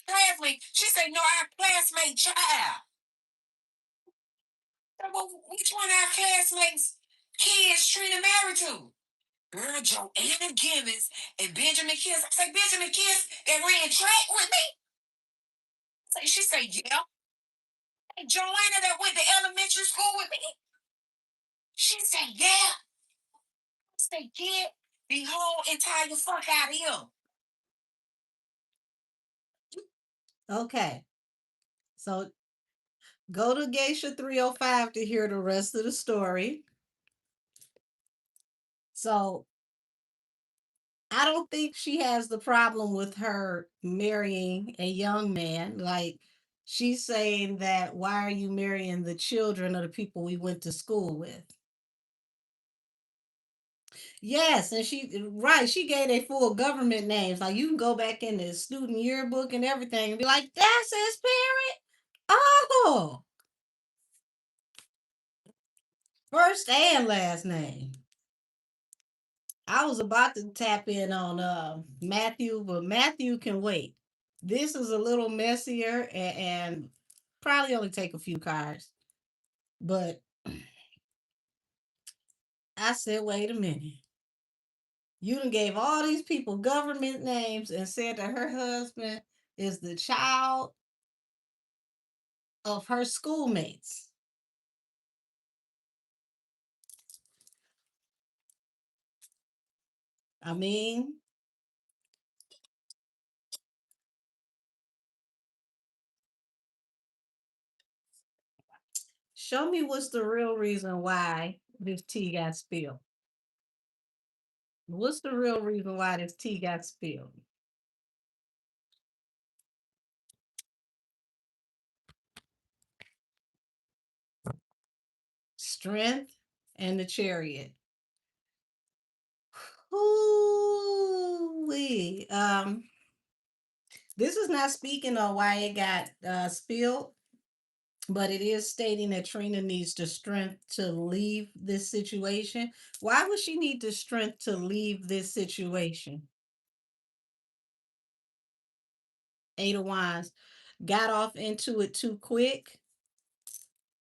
classmate." She said, "No, our classmate child." Well, which one of our classmates' kids Trina married to? Girl, Joanna Gibbons and Benjamin Kiss. I say, Benjamin Kiss that ran track with me? She said, yeah. And Joanna that went to elementary school with me? She said, yeah. I said, get the whole entire fuck out of here. Okay. So go to Geisha 305 to hear the rest of the story. So I don't think she has the problem with her marrying a young man. Like, she's saying that, why are you marrying the children of the people we went to school with? Yes, and she gave a full government names. Like, you can go back in the student yearbook and everything and be like, that's his parent. Oh, first and last name. I was about to tap in on Matthew, but Matthew can wait. This is a little messier, and probably only take a few cards. But I said, wait a minute. You done gave all these people government names and said that her husband is the child of her schoolmates. I mean, show me what's the real reason why this tea got spilled. What's the real reason why this tea got spilled? Strength and the chariot. Ooh, This is not speaking on why it got spilled, but it is stating that Trina needs the strength to leave this situation. Why would she need the strength to leave this situation? Eight of Wands got off into it too quick.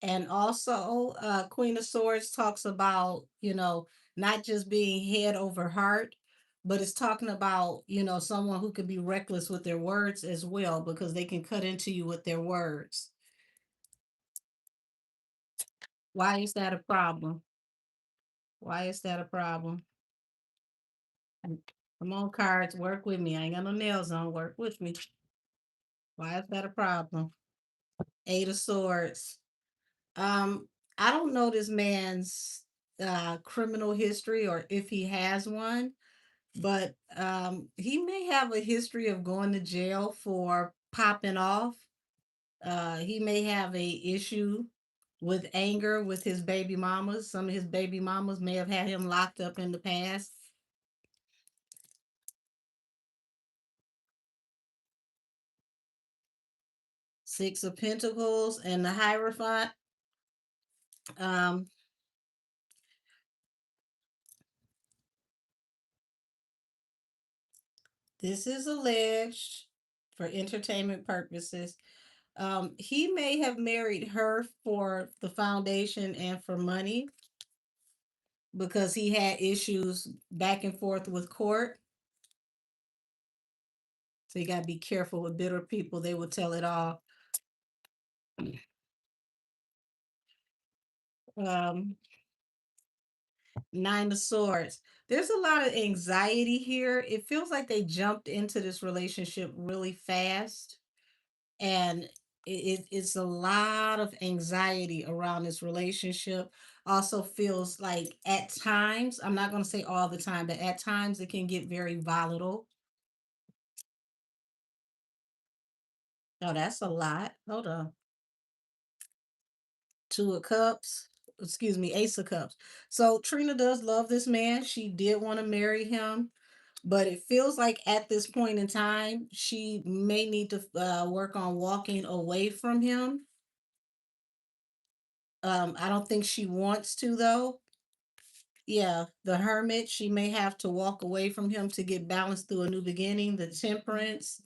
And also, Queen of Swords talks about, not just being head over heart, but it's talking about, someone who could be reckless with their words as well, because they can cut into you with their words. Why is that a problem? Why is that a problem? Come on, cards, work with me. I ain't got no nails on, work with me. Why is that a problem? Eight of Swords. Um, I don't know this man's criminal history or if he has one, but he may have a history of going to jail for popping off. He may have a issue with anger with his baby mamas. Some of his baby mamas may have had him locked up in the past. Six of Pentacles and the Hierophant. Um, this is alleged for entertainment purposes. He may have married her for the foundation and for money because he had issues back and forth with court. So you got to be careful with bitter people. They will tell it all. Um, Nine of Swords. There's a lot of anxiety here. It feels like they jumped into this relationship really fast. And it's a lot of anxiety around this relationship. Also feels like at times, I'm not going to say all the time, but at times it can get very volatile. Oh, that's a lot. Hold on. Two of Cups. Excuse me, Ace of Cups. So Trina does love this man. She did want to marry him, but it feels like at this point in time, she may need to work on walking away from him. I don't think she wants to though. Yeah, the Hermit. She may have to walk away from him to get balanced through a new beginning. The Temperance,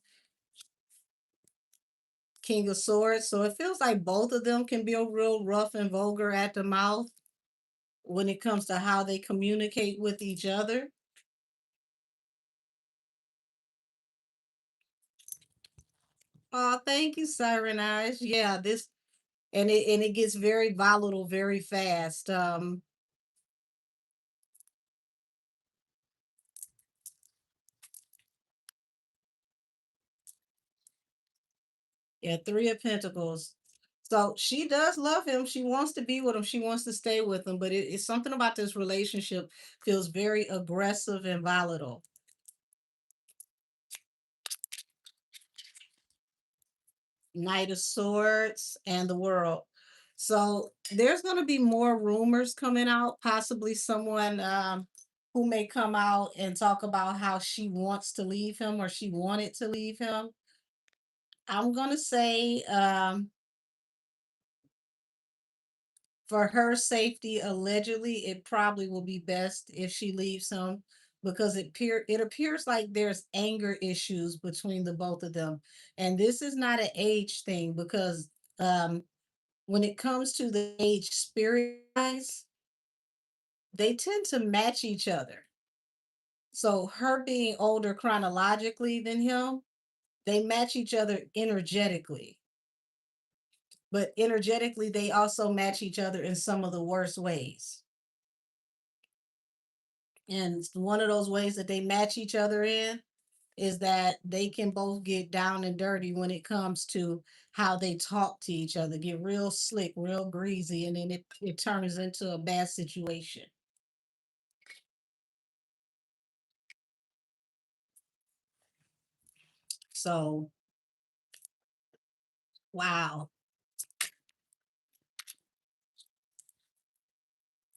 King of Swords. So it feels like both of them can be a real rough and vulgar at the mouth when it comes to how they communicate with each other. Oh, thank you, Siren Eyes. Yeah, this and it gets very volatile very fast. Yeah, Three of Pentacles. So she does love him. She wants to be with him. She wants to stay with him. But it's something about this relationship feels very aggressive and volatile. Knight of Swords and the World. So there's going to be more rumors coming out. Possibly someone who may come out and talk about how she wants to leave him or she wanted to leave him. I'm going to say for her safety, allegedly, it probably will be best if she leaves him because it appears like there's anger issues between the both of them, and this is not an age thing because when it comes to the age spirit guys, they tend to match each other. So her being older chronologically than him, they match each other energetically, but energetically they also match each other in some of the worst ways. And one of those ways that they match each other in is that they can both get down and dirty when it comes to how they talk to each other, get real slick, real greasy, and then it turns into a bad situation. So, wow.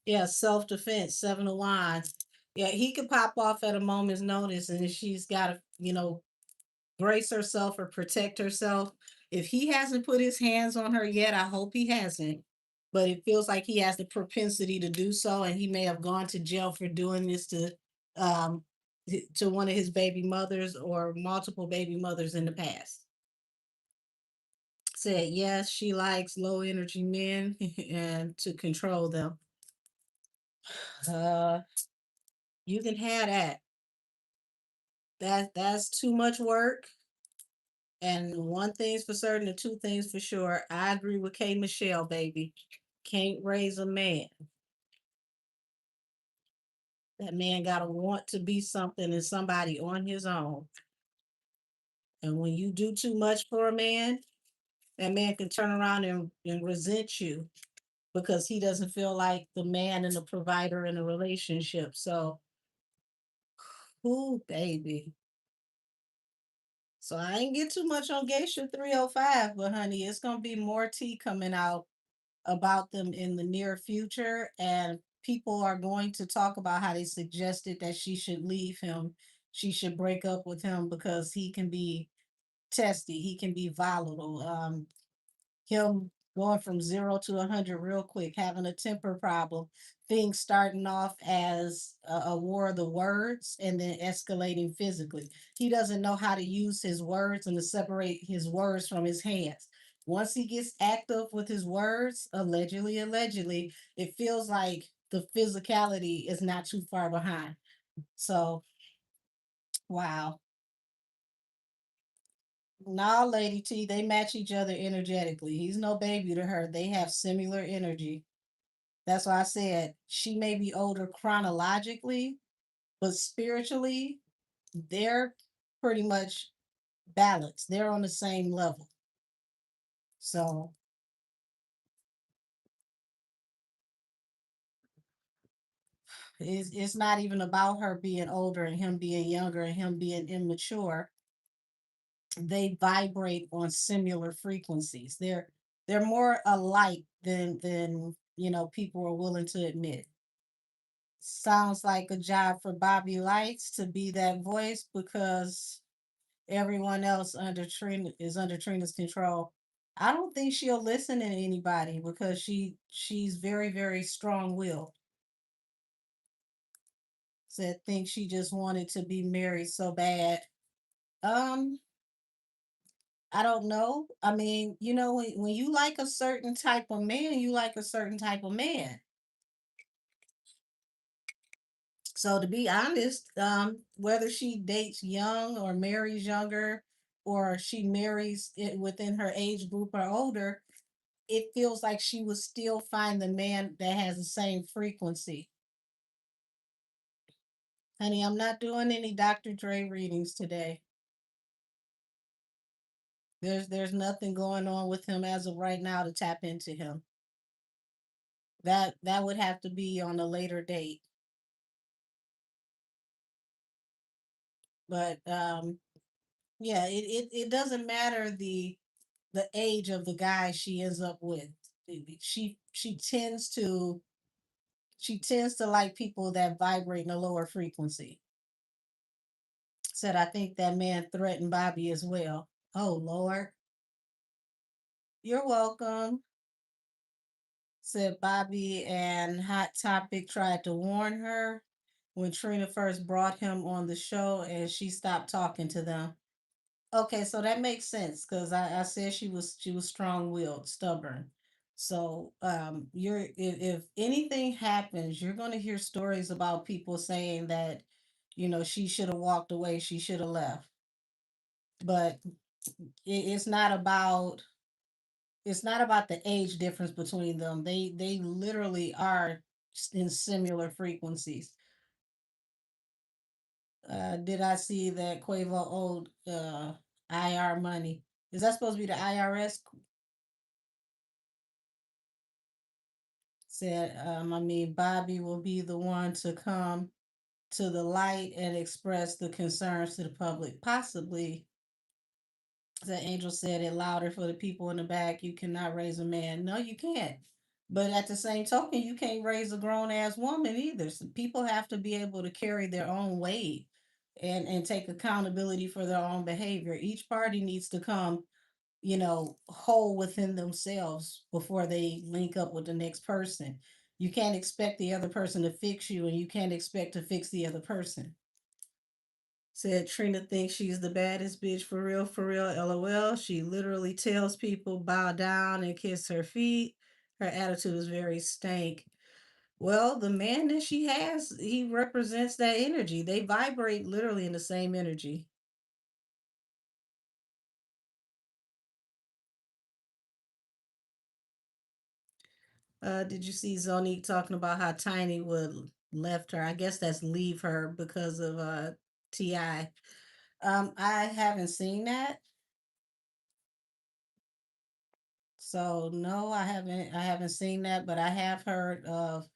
Yeah, self defense, Seven of Wands. Yeah, he could pop off at a moment's notice, and if she's got to, brace herself or protect herself. If he hasn't put his hands on her yet, I hope he hasn't. But it feels like he has the propensity to do so, and he may have gone to jail for doing this um to one of his baby mothers or multiple baby mothers in the past. Said yes, she likes low energy men and to control them. Uh, you can have that. That's too much work. And one thing's for certain, and two things for sure. I agree with K Michelle, baby. Can't raise a man. That man gotta want to be something and somebody on his own. And when you do too much for a man, that man can turn around and resent you because he doesn't feel like the man and the provider in a relationship. So, who, baby? So I ain't get too much on Geisha 305, but honey, it's gonna be more tea coming out about them in the near future, and people are going to talk about how they suggested that she should leave him. She should break up with him because he can be testy, he can be volatile. Him going from 0 to 100 real quick, having a temper problem, things starting off as a war of the words and then escalating physically. He doesn't know how to use his words and to separate his words from his hands. Once he gets active with his words, allegedly, it feels like the physicality is not too far behind. So, wow. Nah, Lady T, they match each other energetically. He's no baby to her. They have similar energy. That's why I said she may be older chronologically, but spiritually, they're pretty much balanced. They're on the same level. So it's not even about her being older and him being younger and him being immature. They vibrate on similar frequencies. They're more alike than people are willing to admit. Sounds like a job for Bobby Lights to be that voice because everyone else under Trina is under Trina's control. I don't think she'll listen to anybody because she's very strong willed. Said think she just wanted to be married so bad. Um, I don't know. I mean, when you like a certain type of man, you like a certain type of man. So to be honest, whether she dates young or marries younger, or she marries it within her age group or older, it feels like she would still find the man that has the same frequency. Honey, I'm not doing any Dr. Dre readings today. There's nothing going on with him as of right now to tap into him. That would have to be on a later date. But yeah, it doesn't matter the age of the guy she ends up with. She tends to like people that vibrate in a lower frequency. Said I think that man threatened Bobby as well. Oh Lord. You're welcome. Said Bobby and Hot Topic tried to warn her when Trina first brought him on the show and she stopped talking to them. Okay, so that makes sense because I said she was strong willed, stubborn. So if anything happens, you're gonna hear stories about people saying that, she should have walked away, she should have left. But it's not about the age difference between them. They literally are in similar frequencies. Did I see that Quavo owed IR money? Is that supposed to be the IRS? Said, I mean, Bobby will be the one to come to the light and express the concerns to the public. Possibly, the angel said it louder for the people in the back. You cannot raise a man. No, you can't. But at the same token, you can't raise a grown ass woman either. So people have to be able to carry their own weight. and take accountability for their own behavior. Each party needs to come, whole within themselves before they link up with the next person. You can't expect the other person to fix you, and you can't expect to fix the other person. Said Trina thinks she's the baddest bitch for real, lol. She literally tells people bow down and kiss her feet. Her attitude is very stank. Well, the man that she has, he represents that energy. They vibrate literally in the same energy. Did you see Zonique talking about how Tiny would left her? I guess that's leave her because of Ti. I haven't seen that, so no, I haven't seen that, but I have heard of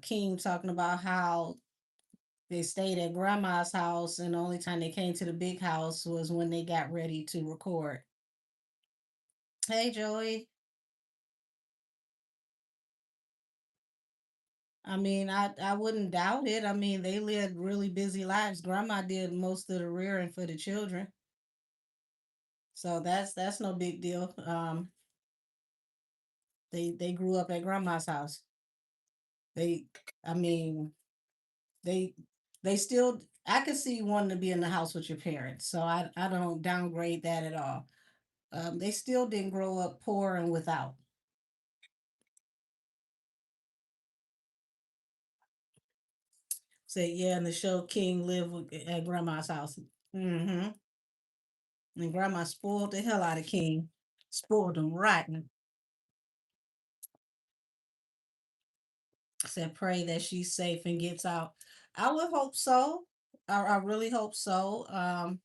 King talking about how they stayed at grandma's house, and the only time they came to the big house was when they got ready to record. Hey, Joey. I mean, I wouldn't doubt it. I mean, they lived really busy lives. Grandma did most of the rearing for the children, so that's no big deal. They grew up at grandma's house. They, I mean, they they still. I could see wanting to be in the house with your parents, so I don't downgrade that at all. They still didn't grow up poor and without. Say yeah, in the show King lived at grandma's house. Mm-hmm. And grandma spoiled the hell out of King, spoiled him rotten. Said pray that she's safe and gets out. I would hope so. I really hope so.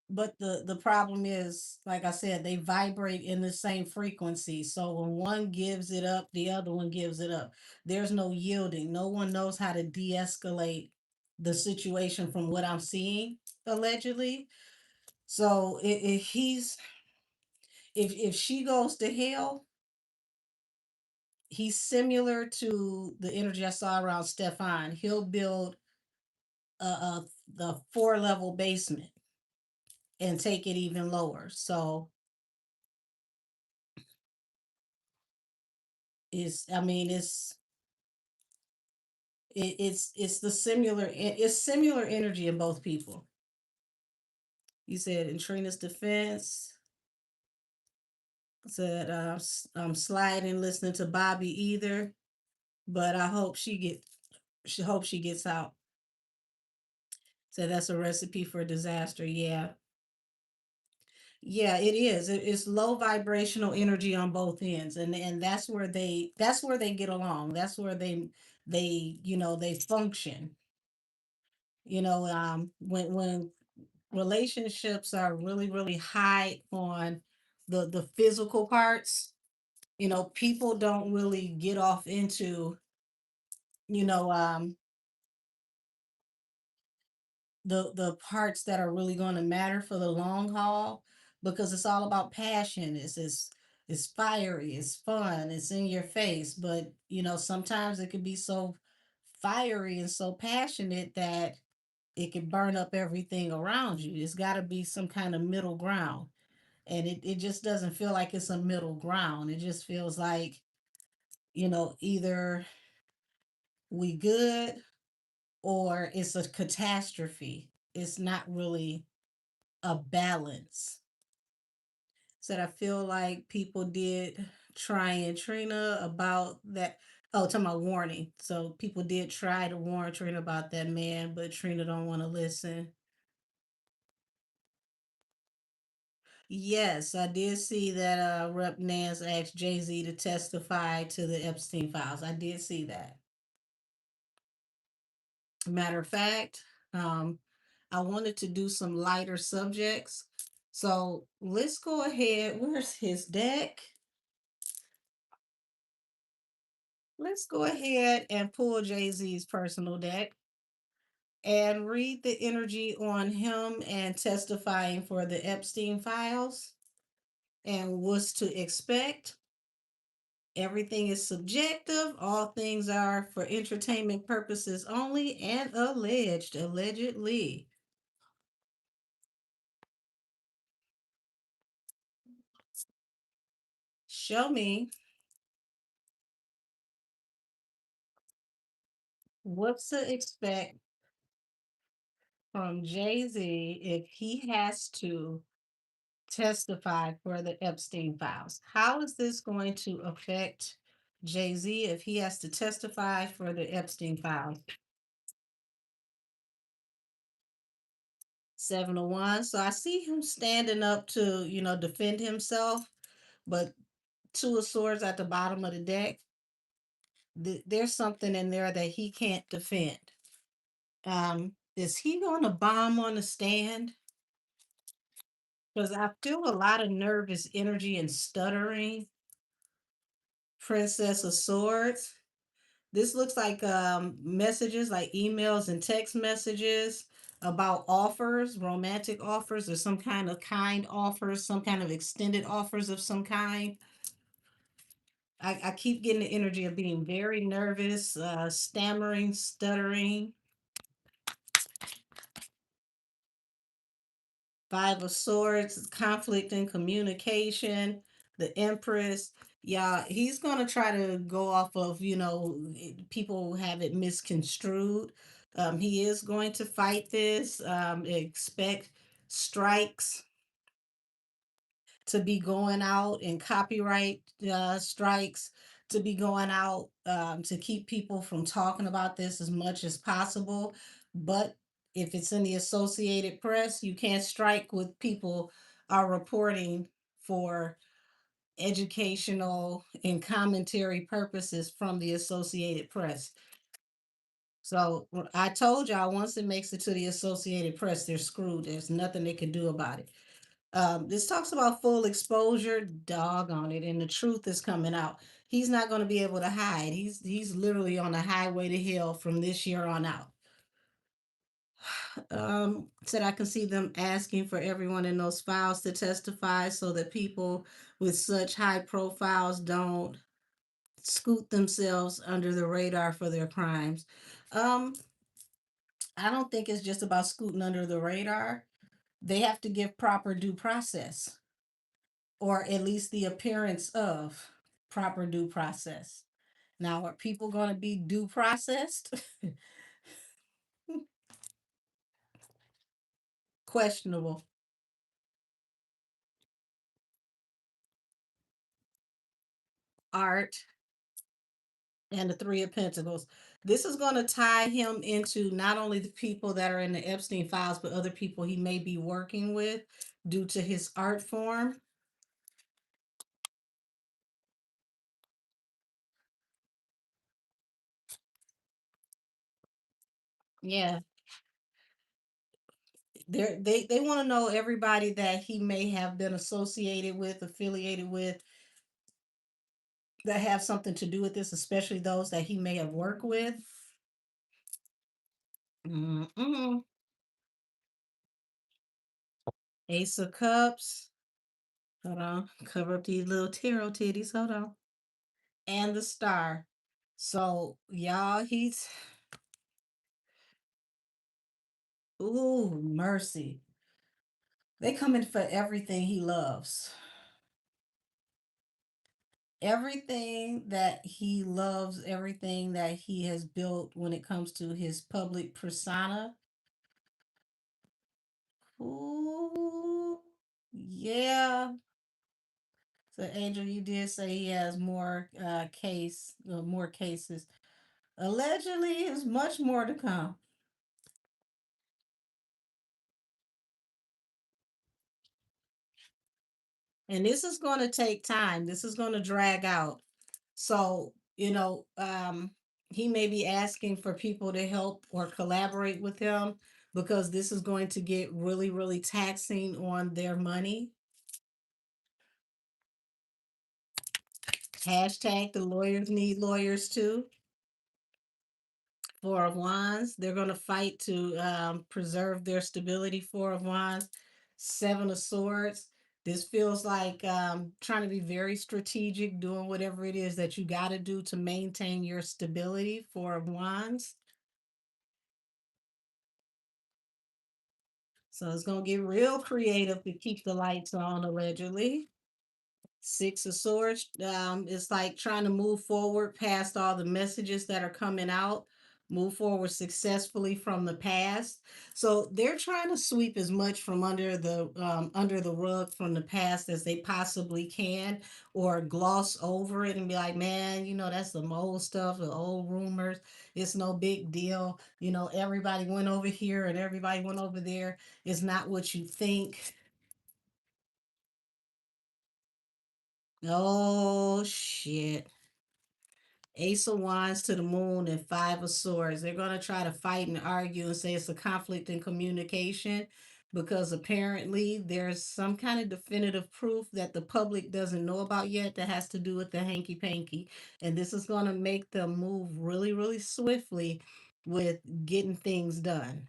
But the problem is, like I said, they vibrate in the same frequency. So when one gives it up, the other one gives it up. There's no yielding. No one knows how to de-escalate the situation from what I'm seeing allegedly. So if she goes to hell, he's similar to the energy I saw around Stefan. He'll build a the 4 level basement and take it even lower. So I mean it's the it's similar energy in both people. You said in Trina's defense, said I'm sliding listening to Bobby either, but I hope she gets out. So that's a recipe for disaster. Yeah. Yeah, it is. It's low vibrational energy on both ends, and that's where they get along. That's where they function. When relationships are really really high on the physical parts, people don't really get off into you know the parts that are really going to matter for the long haul, because it's all about passion. It's fiery, it's fun, it's in your face, but sometimes it can be so fiery and so passionate that it can burn up everything around you. It's got to be some kind of middle ground, and it just doesn't feel like it's a middle ground. It just feels like either we good or it's a catastrophe. It's not really a balance. Said I feel like people did try and Trina about that. Oh, talking about warning. So people did try to warn Trina about that man, but Trina don't want to listen. Yes, I did see that Rep Nance asked Jay-Z to testify to the Epstein files. I did see that. Matter of fact, I wanted to do some lighter subjects. So let's go ahead. Where's his deck? Let's go ahead and pull Jay Z's personal deck and read the energy on him and testifying for the Epstein files and what's to expect Everything is subjective. All things are for entertainment purposes only and alleged, allegedly. Show me what's to expect from Jay-Z if he has to testify for the Epstein files. How is this going to affect Jay-Z if he has to testify for the Epstein files? 701. So I see him standing up to, defend himself, but two of swords at the bottom of the deck. There's something in there that he can't defend. Is he going to bomb on the stand? Because I feel a lot of nervous energy and stuttering. Princess of Swords. This looks like messages, like emails and text messages about offers, romantic offers, or some kind offers, some kind of extended offers of some kind. I keep getting the energy of being very nervous, stammering, stuttering. Five of Swords, conflict and communication, the Empress. Yeah, he's going to try to go off of, people have it misconstrued. He is going to fight this. Expect strikes to be going out and copyright strikes to be going out to keep people from talking about this as much as possible. But if it's in the Associated Press, you can't strike what people are reporting for educational and commentary purposes from the Associated Press. So I told y'all once it makes it to the Associated Press, they're screwed. There's nothing they can do about it. This talks about full exposure, dog on it, and the truth is coming out. He's not going to be able to hide. He's literally on the highway to hell from this year on out. Said I can see them asking for everyone in those files to testify so that people with such high profiles don't scoot themselves under the radar for their crimes. Um, I don't think it's just about scooting under the radar. They have to give proper due process, or at least the appearance of proper due process. Now, are people going to be due processed? Questionable. Art and the Three of Pentacles. This is going to tie him into not only the people that are in the Epstein files, but other people he may be working with due to his art form. Yeah, they want to know everybody that he may have been associated with, affiliated with, that have something to do with this, especially those that he may have worked with. Mm-mm. Ace of Cups. Hold on. Cover up these little tarot titties. Hold on. And the Star. So, y'all, he's. Ooh, mercy. They coming for everything he loves. Everything that he loves, everything that he has built when it comes to his public persona. Ooh, yeah. So, Angel, you did say he has more cases. Allegedly, is much more to come. And this is going to take time. This is going to drag out. So, he may be asking for people to help or collaborate with him because this is going to get really, really taxing on their money. Hashtag the lawyers need lawyers too. Four of Wands. They're going to fight to preserve their stability. Four of Wands. Seven of Swords. This feels like trying to be very strategic, doing whatever it is that you got to do to maintain your stability. Four of Wands. So it's going to get real creative to keep the lights on, allegedly. Six of Swords. It's like trying to move forward past all the messages that are coming out, move forward successfully from the past. So they're trying to sweep as much from under the rug from the past as they possibly can, or gloss over it and be like, man, that's some old stuff, the old rumors. It's no big deal. Everybody went over here and everybody went over there. It's not what you think. Oh shit. Ace of Wands to the Moon and Five of Swords. They're going to try to fight and argue and say it's a conflict in communication because apparently there's some kind of definitive proof that the public doesn't know about yet that has to do with the hanky panky. And this is going to make them move really, really swiftly with getting things done.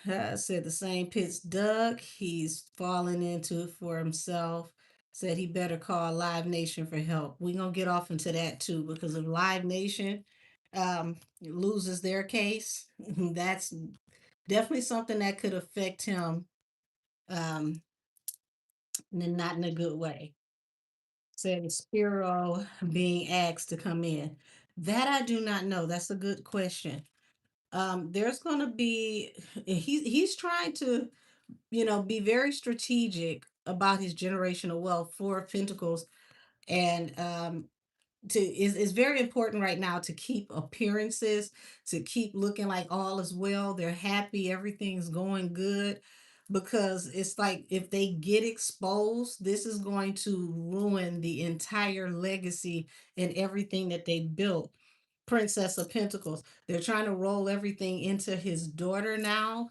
Said the same pit's dug. He's falling into it for himself. Said he better call Live Nation for help. We're gonna get off into that too, because if Live Nation loses their case, that's definitely something that could affect him, um, not in a good way. Said Spiro being asked to come in. That I do not know. That's a good question. There's gonna be he's trying to be very strategic about his generational wealth. Four of Pentacles, and is very important right now to keep appearances, to keep looking like all is well. They're happy, everything's going good, because it's like if they get exposed, this is going to ruin the entire legacy and everything that they built. Princess of Pentacles. They're trying to roll everything into his daughter now,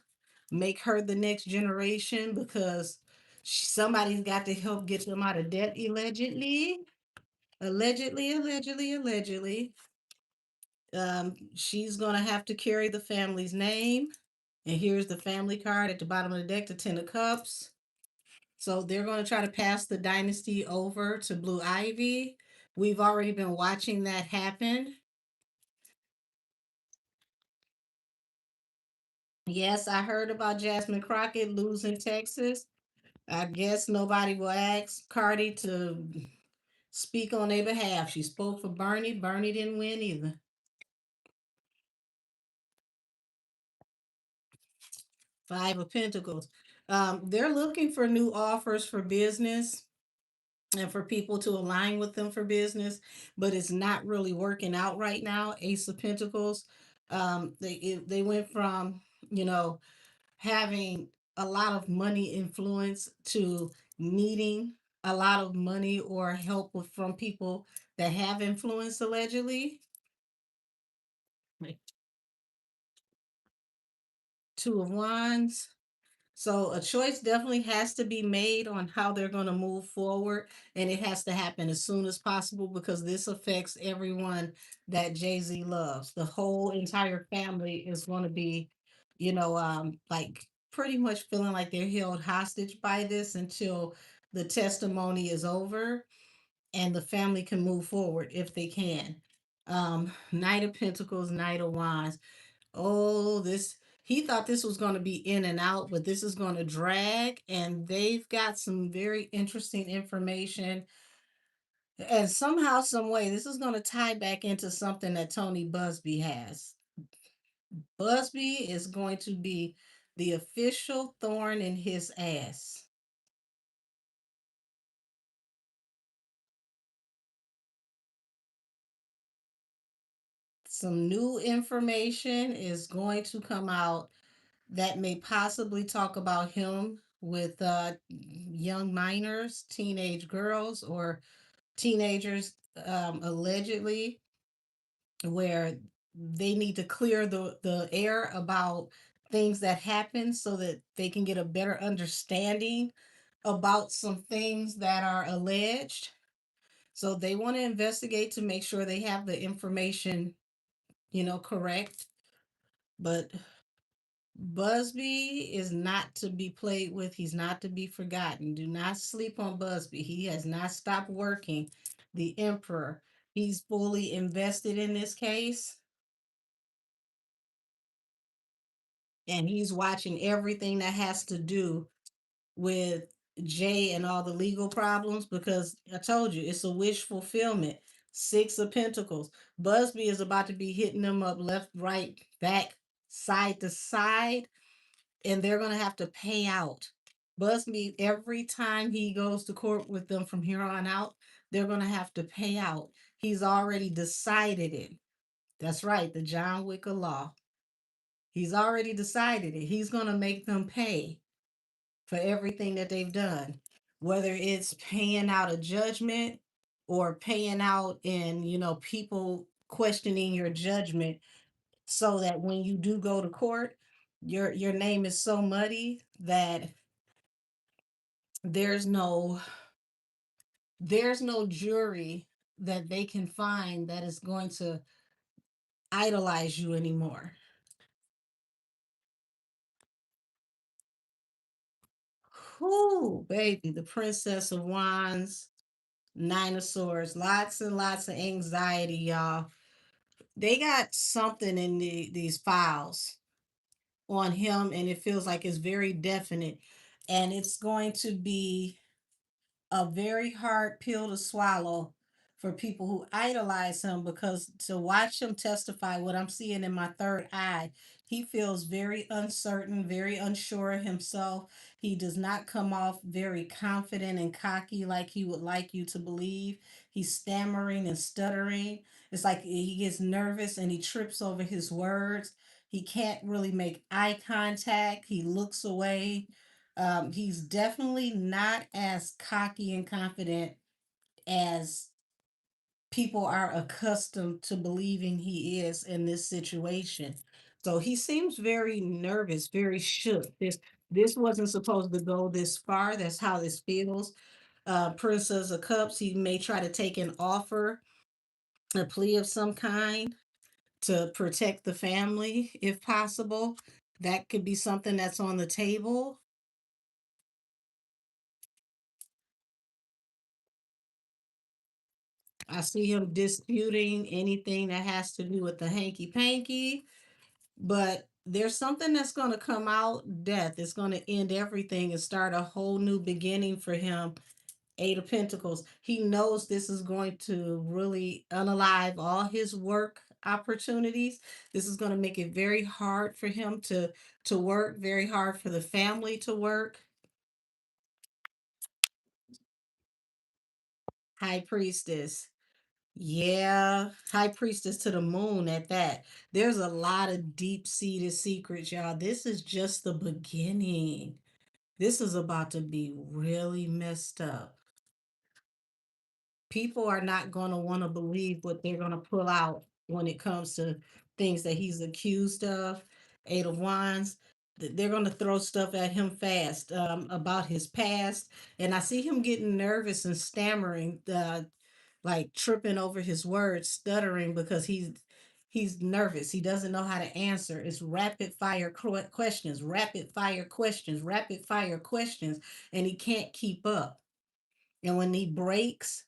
make her the next generation because somebody's got to help get them out of debt, allegedly. Allegedly. She's going to have to carry the family's name. And here's the family card at the bottom of the deck, the Ten of Cups. So they're going to try to pass the dynasty over to Blue Ivy. We've already been watching that happen. Yes, I heard about Jasmine Crockett losing Texas. I guess nobody will ask Cardi to speak on their behalf. She spoke for Bernie. Bernie didn't win either. Five of Pentacles. They're looking for new offers for business and for people to align with them for business, but it's not really working out right now. Ace of Pentacles. They went from you know having a lot of money influence to needing a lot of money or help from people that have influence, allegedly. Like Two of Wands. So a choice definitely has to be made on how they're going to move forward, and it has to happen as soon as possible because this affects everyone that Jay-Z loves. The whole entire family is going to be, like pretty much feeling like they're held hostage by this until the testimony is over and the family can move forward if they can. Knight of Pentacles, Knight of Wands. Oh, this he thought this was going to be in and out, but this is going to drag, and they've got some very interesting information. And somehow, some way, this is going to tie back into something that Tony Busby has. Busby is going to be the official thorn in his ass. Some new information is going to come out that may possibly talk about him with young minors, teenage girls, or teenagers, allegedly, where they need to clear the air about things that happen so that they can get a better understanding about some things that are alleged. So they want to investigate to make sure they have the information, correct. But Busby is not to be played with. He's not to be forgotten. Do not sleep on Busby. He has not stopped working. The Emperor. He's fully invested in this case, and he's watching everything that has to do with Jay and all the legal problems because I told you it's a wish fulfillment. Six of Pentacles. Busby is about to be hitting them up left, right, back, side to side, and they're going to have to pay out. Busby, every time he goes to court with them from here on out, they're going to have to pay out. He's already decided it. That's right, the John Wick of law. He's already decided it. He's going to make them pay for everything that they've done, whether it's paying out a judgment or paying out in, people questioning your judgment so that when you do go to court, your name is so muddy that there's no there's no jury that they can find that is going to idolize you anymore. Whoo, baby, the Princess of Wands, Nine of Swords, lots and lots of anxiety, y'all. They got something in these files on him, and it feels like it's very definite, and it's going to be a very hard pill to swallow for people who idolize him, because to watch him testify, what I'm seeing in my third eye, he feels very uncertain, very unsure of himself. He does not come off very confident and cocky like he would like you to believe. He's stammering and stuttering. It's like he gets nervous and he trips over his words. He can't really make eye contact. He looks away. He's definitely not as cocky and confident as people are accustomed to believing he is in this situation. So he seems very nervous, very shook. This wasn't supposed to go this far. That's how this feels. Princess of Cups, he may try to take an offer, a plea of some kind to protect the family if possible. That could be something that's on the table. I see him disputing anything that has to do with the hanky panky, but there's something that's going to come out. Death is going to end everything and start a whole new beginning for him. Eight of Pentacles. He knows this is going to really unalive all his work opportunities. This is going to make it very hard for him to work, very hard for the family to work. High Priestess. Yeah, High Priestess to the moon at that. There's a lot of deep-seated secrets, y'all. This is just the beginning. This is about to be really messed up. People are not going to want to believe what they're going to pull out when it comes to things that he's accused of. Eight of Wands. They're going to throw stuff at him fast about his past. And I see him getting nervous and stammering. Like tripping over his words, stuttering because he's nervous. He doesn't know how to answer. It's rapid fire questions, rapid fire questions, rapid fire questions, and he can't keep up. And when he breaks,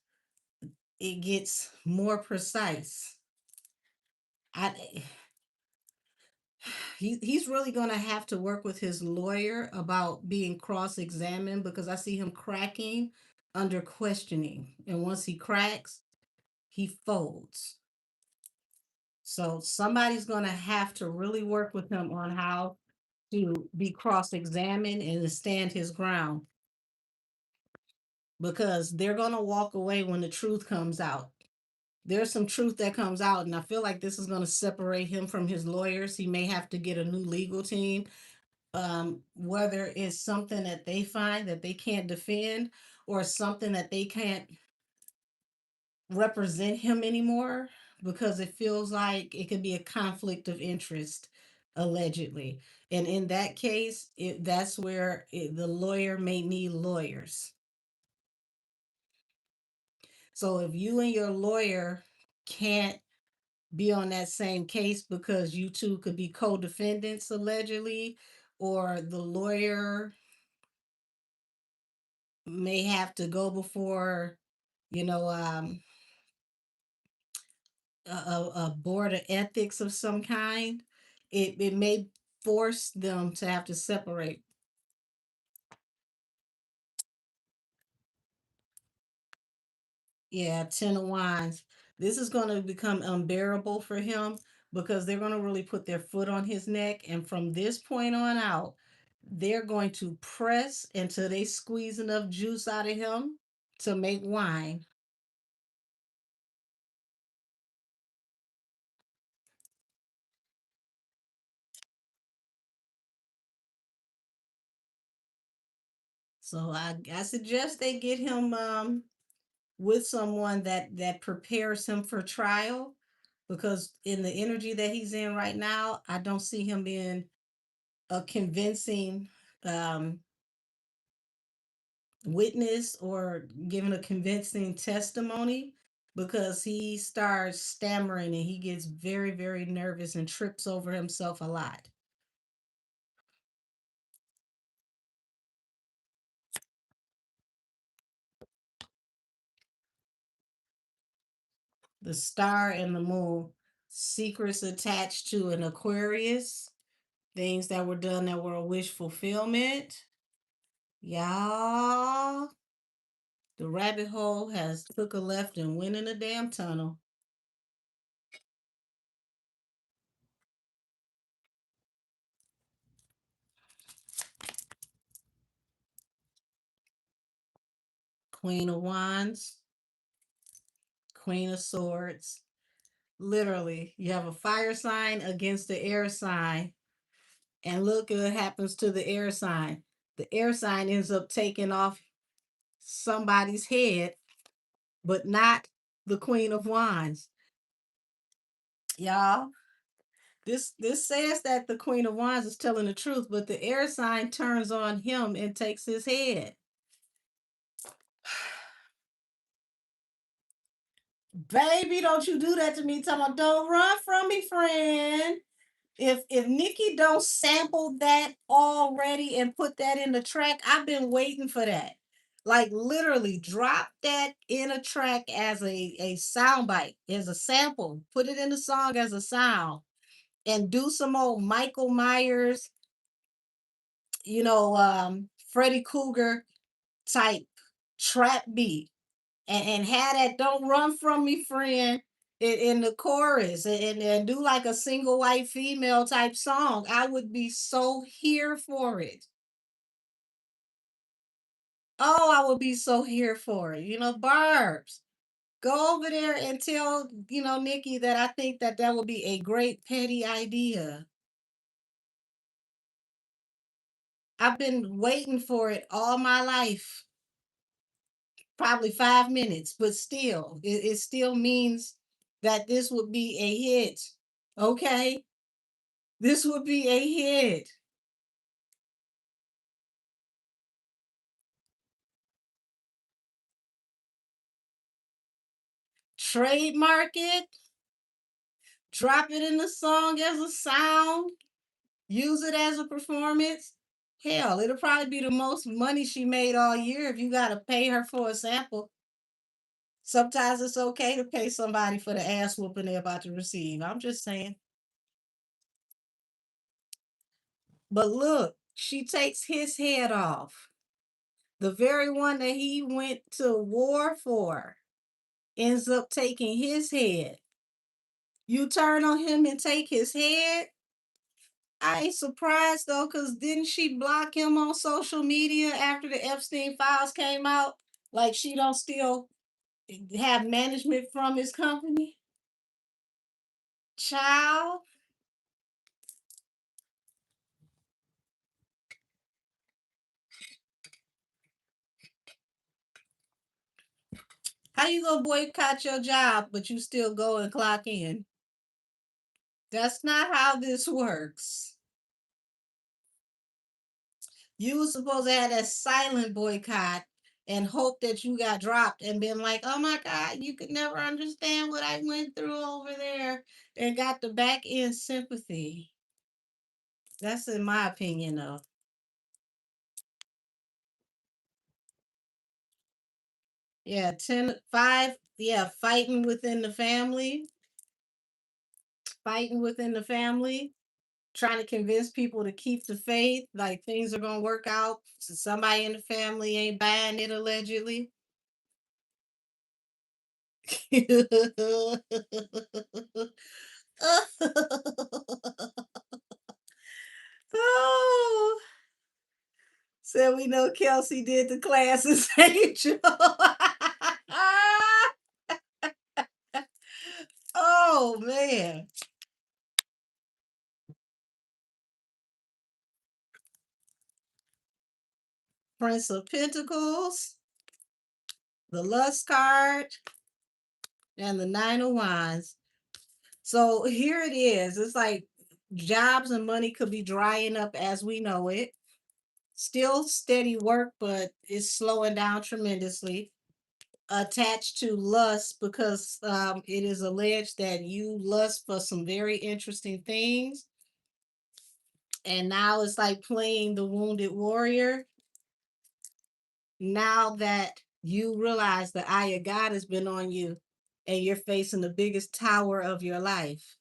it gets more precise. I he's really going to have to work with his lawyer about being cross-examined, because I see him cracking under questioning. And once he cracks, he folds. So somebody's going to have to really work with him on how to be cross-examined and to stand his ground, because they're going to walk away when the truth comes out. There's some truth that comes out, and I feel like this is going to separate him from his lawyers. He may have to get a new legal team, whether it's something that they find that they can't defend, or something that they can't represent him anymore, because it feels like it could be a conflict of interest, allegedly. And in that case, that's where the lawyer may need lawyers. So if you and your lawyer can't be on that same case because you two could be co-defendants allegedly, or the lawyer may have to go before, you know, a board of ethics of some kind. It may force them to have to separate. Yeah, 10 of wands. This is going to become unbearable for him because they're going to really put their foot on his neck, and from this point on out, they're going to press until they squeeze enough juice out of him to make wine. So I suggest they get him with someone that prepares him for trial, because in the energy that he's in right now, I don't see him being a convincing um witness or giving a convincing testimony, because he starts stammering and he gets very, very nervous and trips over himself a lot. The star and the moon, secrets attached to an Aquarius, things that were done that were a wish fulfillment. Y'all, the rabbit hole has took a left and went in a damn tunnel. Queen of Wands, Queen of Swords. Literally, you have a fire sign against the air sign, and look what happens to the air sign. The air sign ends up taking off somebody's head, but not the Queen of Wands. Y'all, this says that the Queen of Wands is telling the truth, but the air sign turns on him and takes his head. Baby, don't you do that to me. Tell me, don't run from me, friend. If Nikki don't sample that already and put that in the track, I've been waiting for that. Like literally drop that in a track as a sound bite, as a sample. Put it in the song as a sound, and do some old Michael Myers, Freddy Cougar type trap beat, and had that "Don't Run From Me, Friend" in the chorus, and do like a single white female type song. I would be so here for it. Oh, I would be so here for it. Barbs, go over there and tell, Nikki, that I think that that would be a great petty idea. I've been waiting for it all my life, probably 5 minutes, but still, it still means that this would be a hit. Okay? This would be a hit. Trademark it, drop it in the song as a sound, use it as a performance. Hell, it'll probably be the most money she made all year if you got to pay her for a sample. Sometimes it's okay to pay somebody for the ass whooping they're about to receive. I'm just saying. But look, she takes his head off. The very one that he went to war for ends up taking his head. You turn on him and take his head. I ain't surprised though, because didn't she block him on social media after the Epstein files came out? Like she don't still have management from his company? Child, how you gonna boycott your job, but you still go and clock in? That's not how this works. You were supposed to have that silent boycott and hope that you got dropped and been like, oh my God, you could never understand what I went through over there. and got the back end sympathy. That's in my opinion, though. Yeah, 10, 5. Yeah, fighting within the family, trying to convince people to keep the faith, like things are gonna work out. So somebody in the family ain't buying it allegedly. Oh, so we know Kelsey did the classes, Angel. Oh man, Prince of Pentacles, the Lust card, and the Nine of Wands. So here it is. It's like jobs and money could be drying up as we know it. Still steady work, but it's slowing down tremendously. Attached to lust because it is alleged that you lust for some very interesting things. And now it's like playing the wounded warrior. Now that you realize the eye of God has been on you and you're facing the biggest tower of your life.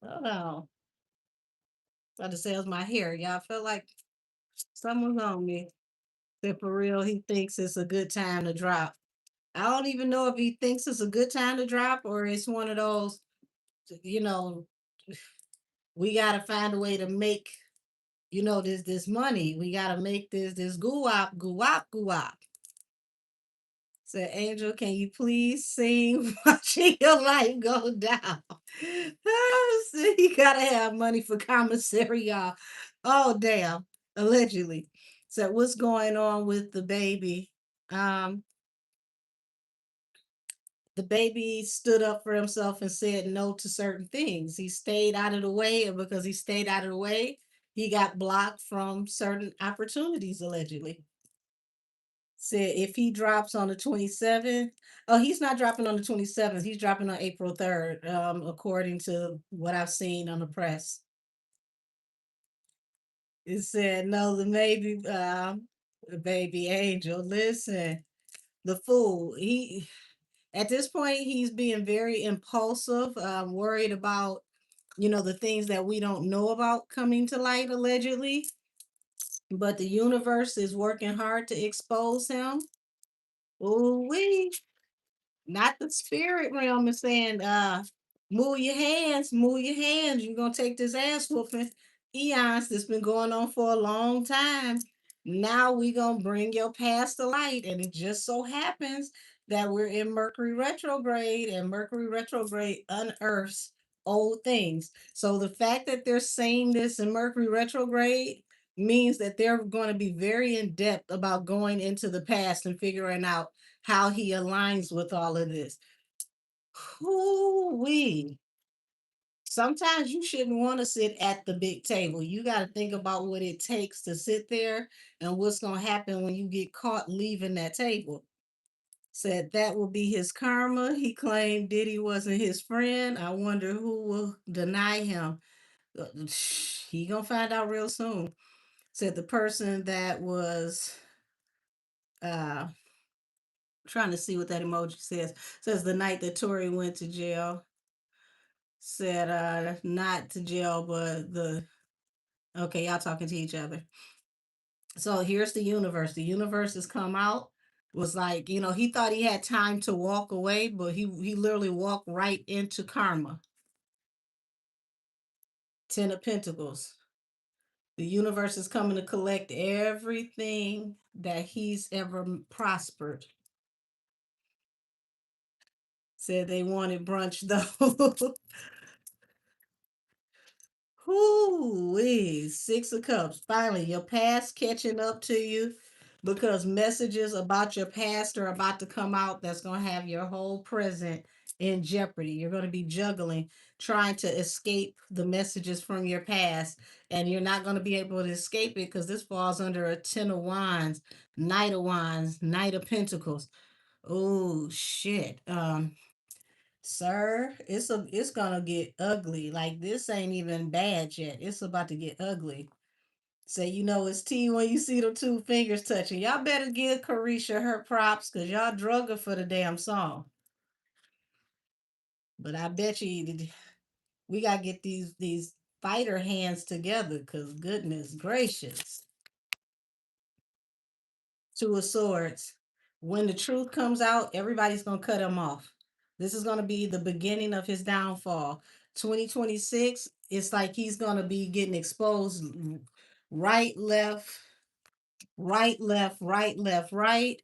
Oh no. About to say it was my hair. Y'all felt like someone's on me. That for real, he thinks it's a good time to drop. I don't even know if he thinks it's a good time to drop or it's one of those, you know, we gotta find a way to make, this money. We gotta make this goo-wop, goo-wop, goo-wop. So Angel, can you please sing watching your life go down? So you gotta have money for commissary, y'all. Oh damn. Allegedly. So what's going on with the baby? Um, the baby stood up for himself and said no to certain things. He stayed out of the way, and because he stayed out of the way, he got blocked from certain opportunities, allegedly. Said if he drops on the 27th, oh, he's not dropping on the 27th, he's dropping on April 3rd, according to what I've seen on the press. It said, no, the baby angel, listen, the fool, at this point, he's being very impulsive, worried about, the things that we don't know about coming to light, allegedly. But the universe is working hard to expose him. Ooh, we not the spirit realm is saying, move your hands. You're gonna take this ass whooping eons that's been going on for a long time. Now we gonna bring your past to light. And it just so happens that we're in Mercury retrograde, and Mercury retrograde unearths old things. So the fact that they're saying this in Mercury retrograde means that they're going to be very in depth about going into the past and figuring out how he aligns with all of this. Whoo-wee. Sometimes you shouldn't want to sit at the big table. You got to think about what it takes to sit there and what's going to happen when you get caught leaving that table. Said that will be his karma. He claimed Diddy wasn't his friend. I wonder who will deny him. He gonna find out real soon. Said the person that was uh trying to see what that emoji says the night that Tori went to jail. Said not to jail, but the okay, y'all talking to each other. So here's the universe. The universe has come out. Was like, he thought he had time to walk away, but he literally walked right into karma. Ten of Pentacles. The universe is coming to collect everything that he's ever prospered. Said they wanted brunch though. Whoo, 6 of Cups. Finally, your past catching up to you because messages about your past are about to come out that's going to have your whole present in jeopardy. You're going to be juggling, trying to escape the messages from your past, and you're not going to be able to escape it because this falls under a Ten of Wands, Knight of Wands, Knight of Pentacles. Oh shit. Sir, it's gonna get ugly. Like this ain't even bad yet. It's about to get ugly. Say you know it's tea when you see the two fingers touching. Y'all better give Carisha her props because y'all drug her for the damn song. But I bet you we gotta get these fighter hands together because goodness gracious. Two of Swords. When the truth comes out, everybody's gonna cut him off. This is gonna be the beginning of his downfall. 2026, it's like he's gonna be getting exposed right, left, right, left, right, left, right.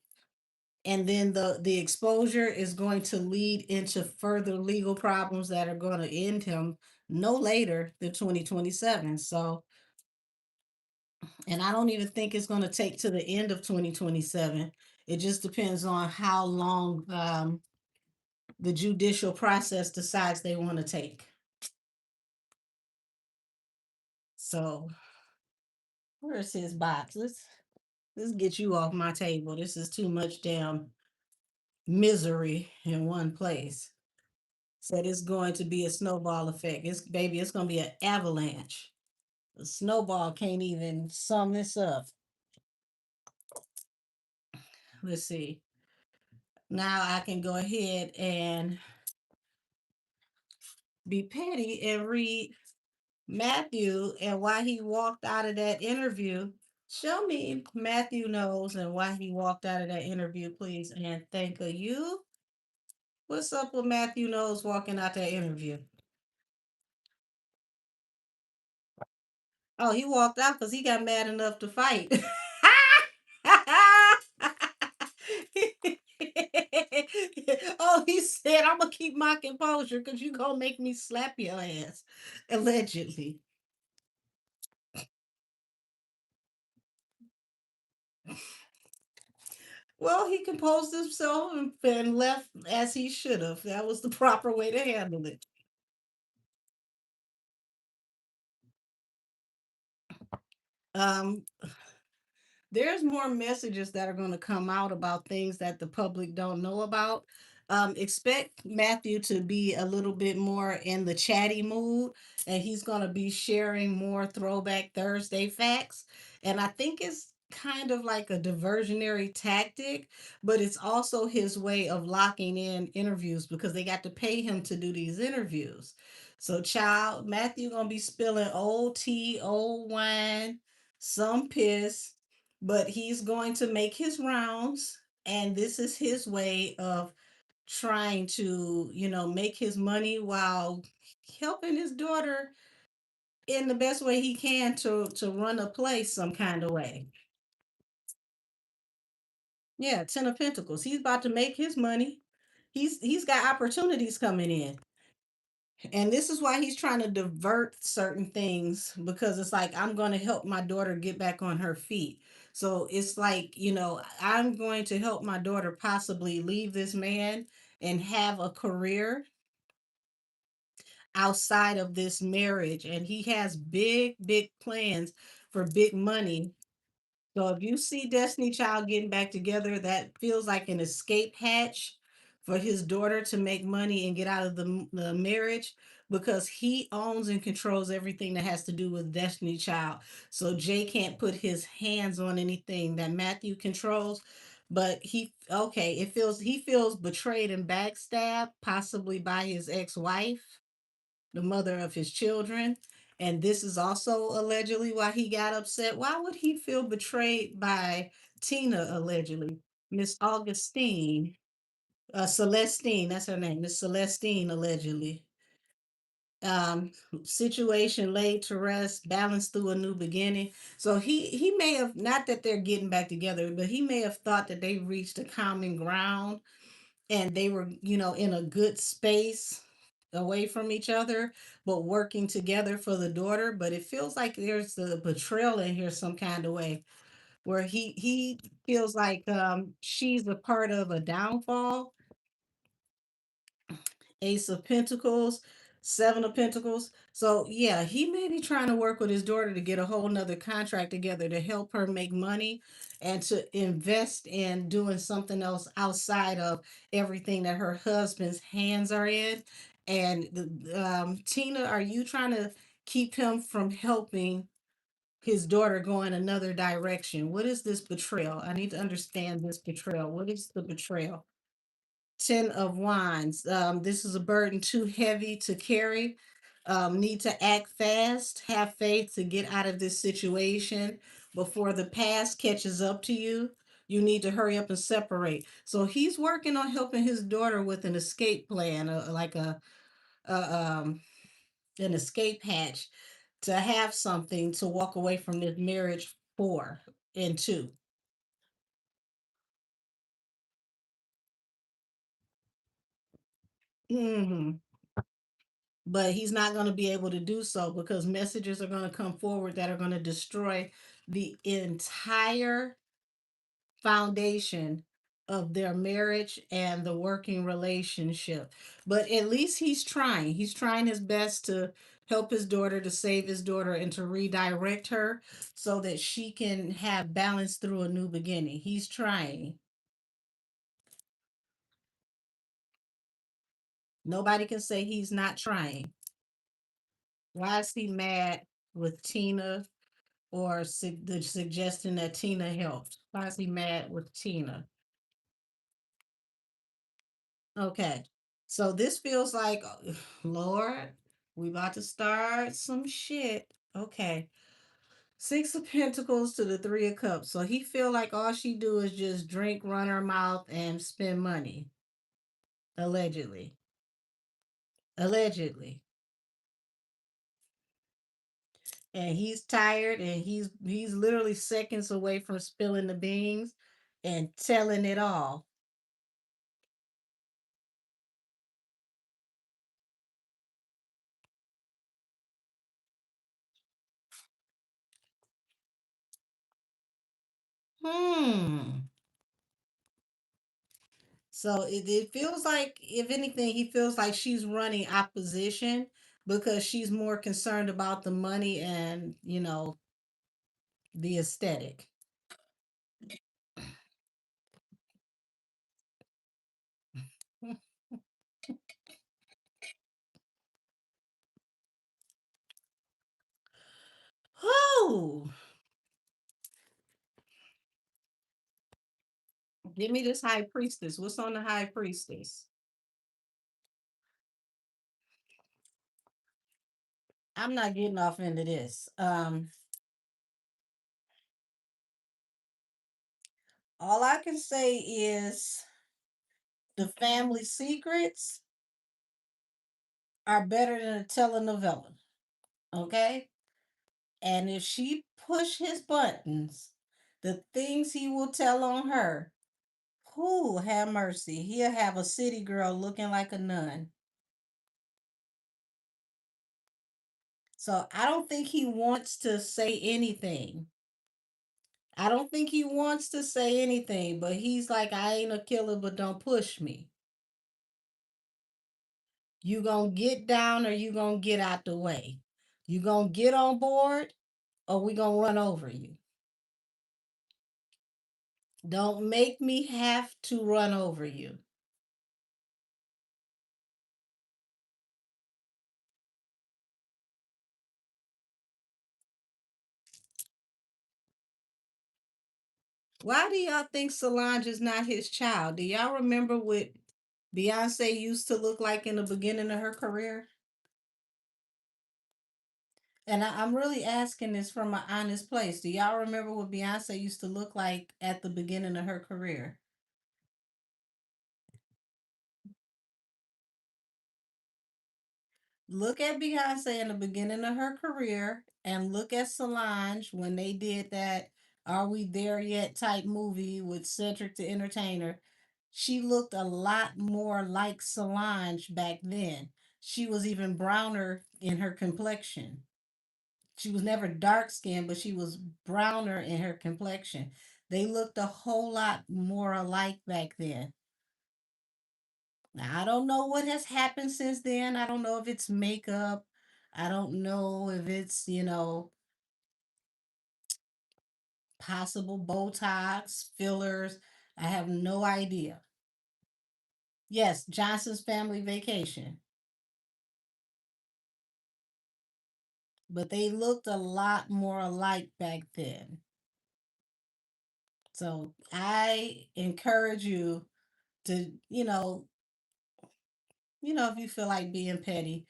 And then the exposure is going to lead into further legal problems that are going to end him no later than 2027. So, and I don't even think it's going to take to the end of 2027. It just depends on how long the judicial process decides they want to take. So, where's his box? Let's get you off my table. This is too much damn misery in one place. Said it's going to be a snowball effect. It's gonna be an avalanche. The snowball can't even sum this up. Let's see. Now I can go ahead and be petty and read Matthew and why he walked out of that interview. Show me Matthew Knowles and why he walked out of that interview, please. And thank you. What's up with Matthew Knowles walking out that interview? Oh, he walked out because he got mad enough to fight. Oh, he said, I'm gonna keep my composure because you gonna make me slap your ass. Allegedly. Well, he composed himself and left as he should have. That was the proper way to handle it. Um, there's more messages that are going to come out about things that the public don't know about. Expect Matthew to be a little bit more in the chatty mood, and he's going to be sharing more Throwback Thursday facts. And I think it's kind of like a diversionary tactic, but it's also his way of locking in interviews because they got to pay him to do these interviews. So, child, Matthew gonna be spilling old tea, old wine, some piss, but he's going to make his rounds, and this is his way of trying to make his money while helping his daughter in the best way he can to run a place some kind of way. Yeah, 10 of Pentacles, he's about to make his money. He's got opportunities coming in. And this is why he's trying to divert certain things because it's like, I'm going to help my daughter get back on her feet. So it's like, I'm going to help my daughter possibly leave this man and have a career outside of this marriage. And he has big, big plans for big money. So if you see Destiny Child getting back together, that feels like an escape hatch for his daughter to make money and get out of the marriage because he owns and controls everything that has to do with Destiny Child. So Jay can't put his hands on anything that Matthew controls. But he feels betrayed and backstabbed, possibly by his ex-wife, the mother of his children. And this is also allegedly why he got upset. Why would he feel betrayed by Tina, allegedly? Miss Augustine, Celestine, that's her name, Miss Celestine, allegedly. Um, Situation laid to rest, balanced through a new beginning. So he may have, not that they're getting back together, but he may have thought that they reached a common ground and they were, in a good space away from each other, but working together for the daughter. But it feels like there's a betrayal in here some kind of way where he feels like she's a part of a downfall Ace of Pentacles, Seven of Pentacles. So yeah, he may be trying to work with his daughter to get a whole nother contract together to help her make money and to invest in doing something else outside of everything that her husband's hands are in. And Tina, are you trying to keep him from helping his daughter go in another direction? What is this betrayal? I need to understand this betrayal. What is the betrayal? Ten of Wands. This is a burden too heavy to carry. Need to act fast, have faith to get out of this situation before the past catches up to you. You need to hurry up and separate. So he's working on helping his daughter with an escape plan, like a an escape hatch to have something to walk away from this marriage for and two. Hmm. But he's not going to be able to do so because messages are going to come forward that are going to destroy the entire foundation of their marriage and the working relationship. But at least he's trying. He's trying his best to help his daughter, to save his daughter, and to redirect her so that she can have balance through a new beginning. He's trying. Nobody can say he's not trying. Why is he mad with Tina or the suggestion that Tina helped? Why is he mad with Tina? Okay. So this feels like, Lord, we about to start some shit. Okay. Six of Pentacles to the Three of Cups. So he feel like all she do is just drink, run her mouth, and spend money. Allegedly. Allegedly. And he's tired and he's literally seconds away from spilling the beans and telling it all. Hmm. So it feels like, if anything, he feels like she's running opposition because she's more concerned about the money and, the aesthetic. Oh, give me this high priestess. What's on the high priestess? I'm not getting off into this. All I can say is the family secrets are better than a telenovela. Okay? And if she push his buttons, the things he will tell on her, who have mercy, he'll have a city girl looking like a nun. So I don't think he wants to say anything. I don't think he wants to say anything, but he's like, I ain't a killer, but don't push me. You gonna get down or you gonna get out the way. You gonna get on board or we gonna run over you. Don't make me have to run over you. Why do y'all think Solange is not his child? Do y'all remember what Beyonce used to look like in the beginning of her career? And I'm really asking this from an honest place. Do y'all remember what Beyonce used to look like at the beginning of her career? Look at Beyonce in the beginning of her career and look at Solange when they did that Are We There Yet type movie with Cedric the Entertainer. She looked a lot more like Solange back then. She was even browner in her complexion. She was never dark skinned, but she was browner in her complexion. They looked a whole lot more alike back then. Now, I don't know what has happened since then. I don't know if it's makeup. I don't know if it's, possible Botox, fillers. I have no idea. Yes, Johnson's Family Vacation. But they looked a lot more alike back then. So I encourage you to, if you feel like being petty,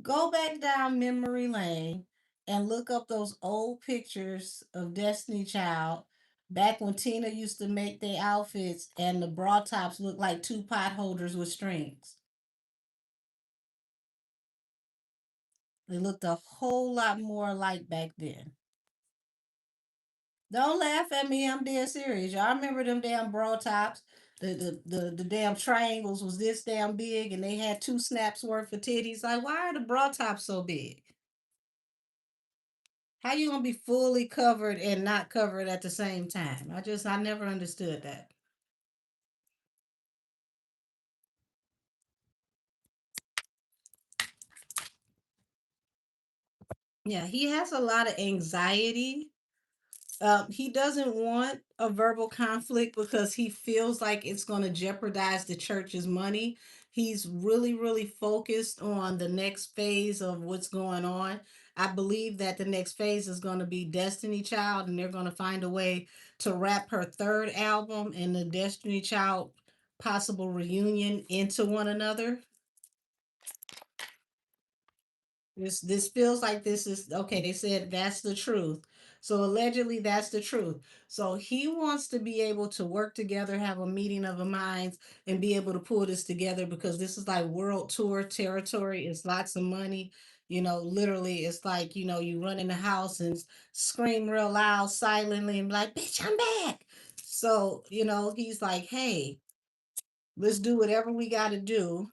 go back down memory lane and look up those old pictures of Destiny Child back when Tina used to make their outfits and the bra tops looked like two pot holders with strings. They looked a whole lot more alike back then. Don't laugh at me, I'm dead serious. Y'all remember them damn bra tops? The damn triangles was this damn big and they had two snaps worth of titties. Like, why are the bra tops so big? How you gonna be fully covered and not covered at the same time? I never understood that. Yeah, he has a lot of anxiety. He doesn't want a verbal conflict because he feels like it's going to jeopardize the church's money. He's really, really focused on the next phase of what's going on. I believe that the next phase is going to be Destiny Child, and they're going to find a way to wrap her third album and the Destiny Child possible reunion into one another. This feels like this is okay. They said that's the truth. So allegedly that's the truth. So he wants to be able to work together, have a meeting of the minds, and be able to pull this together because this is like world tour territory. It's lots of money. Literally, it's like, you run in the house and scream real loud, silently, and be like, bitch, I'm back. So, he's like, hey, let's do whatever we got to do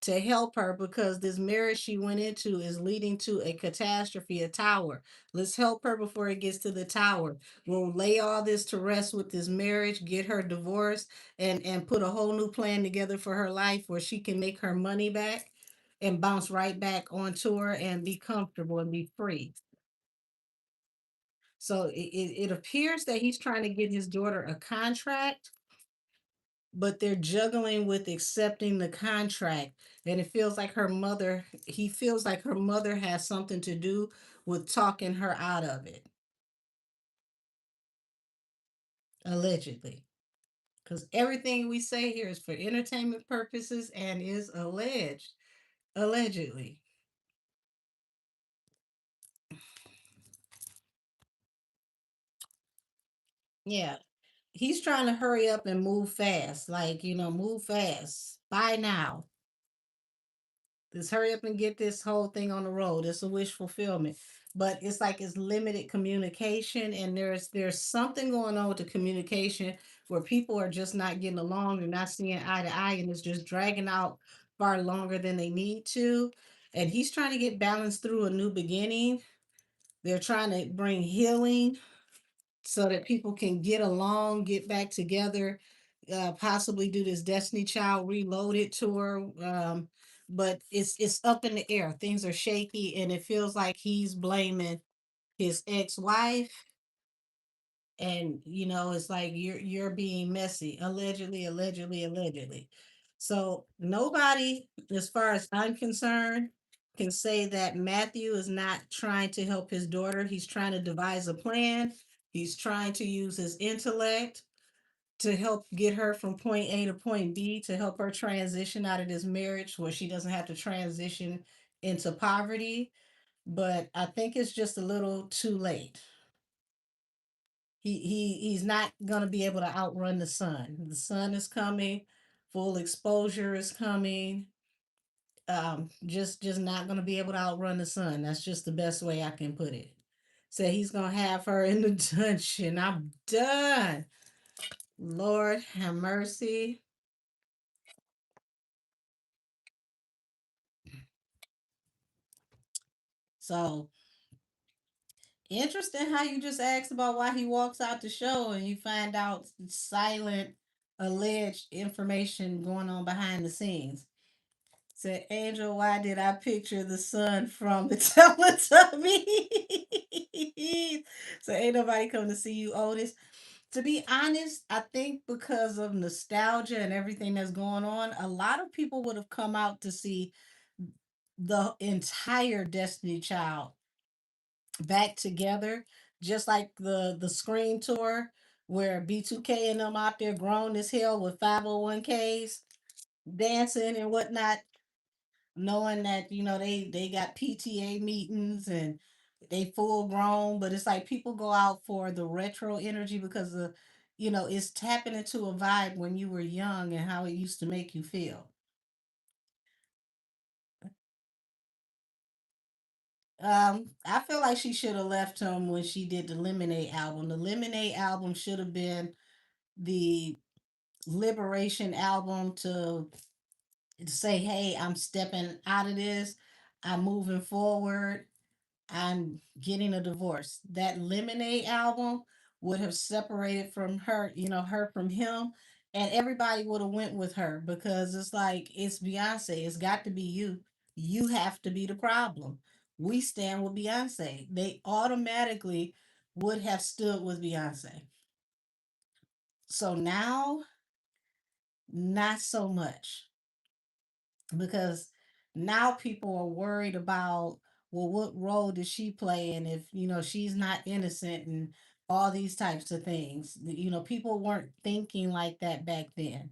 to help her because this marriage she went into is leading to a catastrophe, a tower. Let's help her before it gets to the tower. We'll lay all this to rest with this marriage, get her divorced, and put a whole new plan together for her life where she can make her money back and bounce right back on tour and be comfortable and be free. So it appears that he's trying to get his daughter a contract, but they're juggling with accepting the contract. And it feels like he feels like her mother has something to do with talking her out of it, allegedly. Because everything we say here is for entertainment purposes and is alleged. Allegedly. Yeah. He's trying to hurry up and move fast. Like, move fast. Buy now. Let's hurry up and get this whole thing on the road. It's a wish fulfillment. But it's like it's limited communication, and there's something going on with the communication where people are just not getting along. They're not seeing eye to eye, and it's just dragging out far longer than they need to. And he's trying to get balance through a new beginning. They're trying to bring healing so that people can get along, get back together, possibly do this Destiny Child Reloaded tour. But it's up in the air. Things are shaky, and it feels like he's blaming his ex-wife. And it's like you're being messy, allegedly, allegedly, allegedly. So nobody, as far as I'm concerned, can say that Matthew is not trying to help his daughter. He's trying to devise a plan. He's trying to use his intellect to help get her from point A to point B, to help her transition out of this marriage where she doesn't have to transition into poverty. But I think it's just a little too late. He's not gonna be able to outrun the sun. The sun is coming, full exposure is coming. Just not gonna be able to outrun the sun. That's just the best way I can put it. So he's gonna have her in the dungeon. I'm done. Lord have mercy. So interesting how you just asked about why he walks out the show and you find out it's silent alleged information going on behind the scenes. Said, Angel, why did I picture the sun from the Teletubbies? So ain't nobody come to see you, Otis. To be honest, I think because of nostalgia and everything that's going on, a lot of people would have come out to see the entire Destiny Child back together, just like the Scream tour where B2K and them out there grown as hell with 501ks dancing and whatnot, knowing that they got PTA meetings and they full grown, but it's like people go out for the retro energy because of it's tapping into a vibe when you were young and how it used to make you feel. I feel like she should have left him when she did the Lemonade album. The Lemonade album should have been the liberation album to say, hey, I'm stepping out of this, I'm moving forward, I'm getting a divorce. That Lemonade album would have separated from her, her from him, and everybody would have went with her because it's like it's Beyonce. It's got to be you. You have to be the problem. We stand with Beyonce. They automatically would have stood with Beyonce. So now, not so much because now people are worried about, well, what role does she play, and if she's not innocent and all these types of things. People weren't thinking like that back then.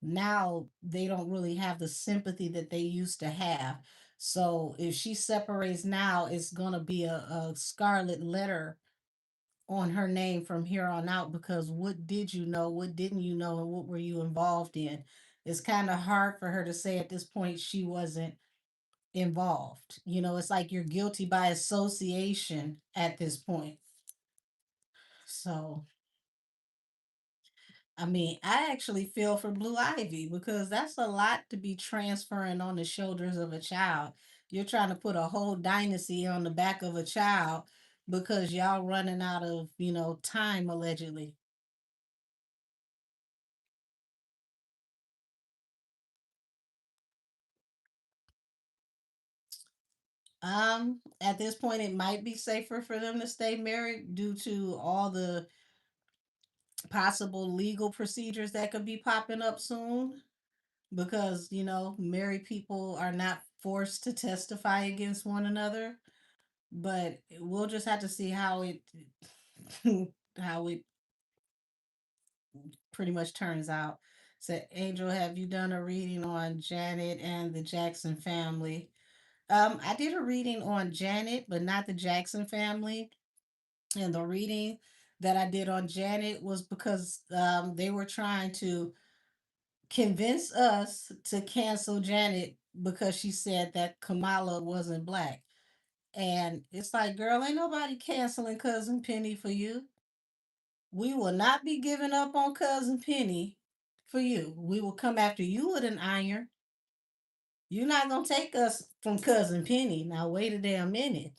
Now they don't really have the sympathy that they used to have. So if she separates now, it's going to be a scarlet letter on her name from here on out, because what did you know, what didn't you know, and what were you involved in? It's kind of hard for her to say at this point she wasn't involved. It's like you're guilty by association at this point. So, I mean, I actually feel for Blue Ivy because that's a lot to be transferring on the shoulders of a child. You're trying to put a whole dynasty on the back of a child because y'all running out of, time allegedly. At this point, it might be safer for them to stay married due to all the possible legal procedures that could be popping up soon. Because, married people are not forced to testify against one another. But we'll just have to see how it how it pretty much turns out. So, Angel, have you done a reading on Janet and the Jackson family? I did a reading on Janet, but not the Jackson family. And the reading that I did on Janet was because they were trying to convince us to cancel Janet because she said that Kamala wasn't black. And it's like, girl, ain't nobody canceling Cousin Penny for you. We will not be giving up on Cousin Penny for you. We will come after you with an iron. You're not going to take us from Cousin Penny. Now, wait a damn minute.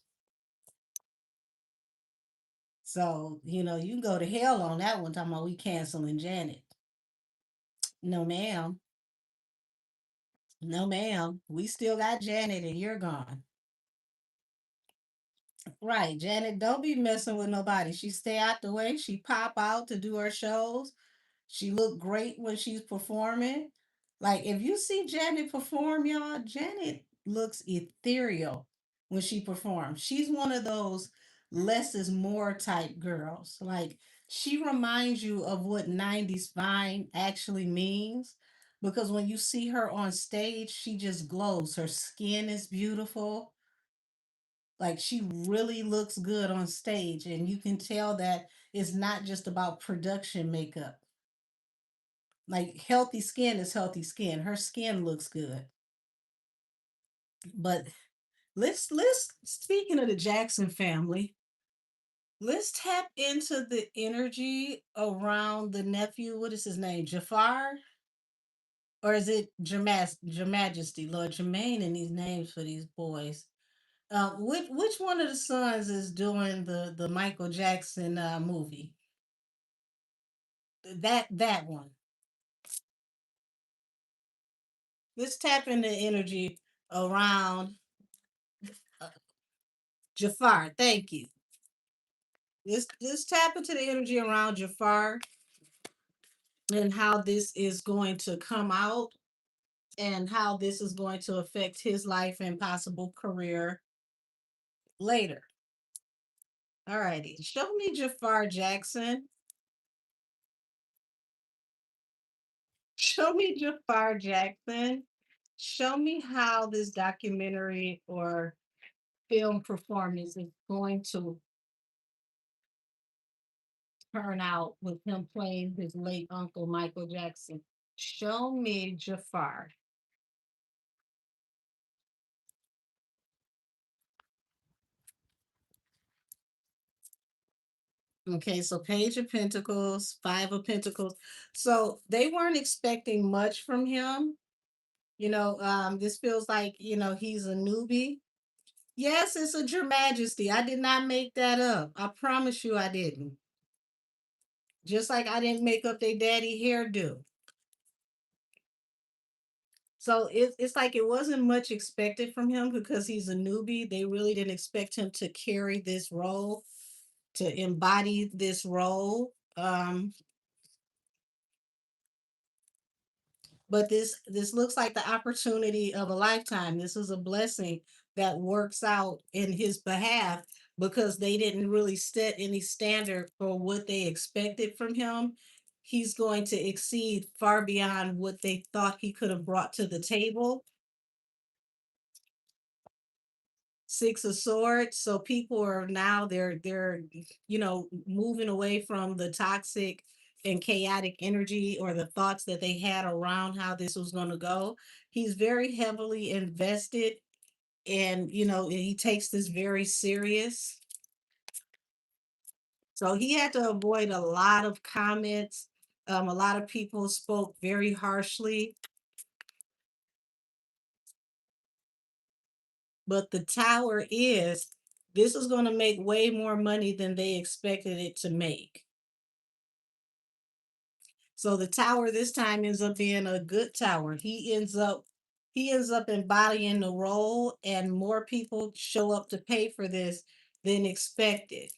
So, you can go to hell on that one, talking about we canceling Janet. No, ma'am. No, ma'am. We still got Janet and you're gone. Right. Janet, don't be messing with nobody. She stay out the way. She pop out to do her shows. She look great when she's performing. Like if you see Janet perform, y'all, Janet looks ethereal when she performs. She's one of those less is more type girls. Like she reminds you of what 90s fine actually means. Because when you see her on stage, she just glows. Her skin is beautiful. Like she really looks good on stage, and you can tell that it's not just about production makeup. Like healthy skin is healthy skin. Her skin looks good. But let's speaking of the Jackson family, let's tap into the energy around the nephew. What is his name? Jafar? Or is it Your Majesty? Lord Jermaine and these names for these boys. Which one of the sons is doing the Michael Jackson movie? That one. let's tap into energy around uh, Jafar. Thank you. Let's tap into the energy around Jafar and how this is going to come out and how this is going to affect his life and possible career later. All righty. Show me Jafar Jackson. Show me Jafar Jackson. Show me how this documentary or film performance is going to turn out with him playing his late uncle Michael Jackson. Show me Jafar. Okay, so Page of Pentacles, Five of Pentacles. So they weren't expecting much from him. This feels like, he's a newbie. Yes, it's a Your Majesty. I did not make that up. I promise you I didn't. Just like I didn't make up their daddy hairdo. So it's like it wasn't much expected from him because he's a newbie. They really didn't expect him to carry this role, to embody this role. But this looks like the opportunity of a lifetime. This is a blessing that works out in his behalf because they didn't really set any standard for what they expected from him. He's going to exceed far beyond what they thought he could have brought to the table. Six of Swords. So people are now they're moving away from the toxic and chaotic energy or the thoughts that they had around how this was going to go. He's very heavily invested and he takes this very serious. So he had to avoid a lot of comments. A lot of people spoke very harshly, but the tower is this is going to make way more money than they expected it to make. So the tower this time ends up being a good tower. He ends up embodying the role and more people show up to pay for this than expected.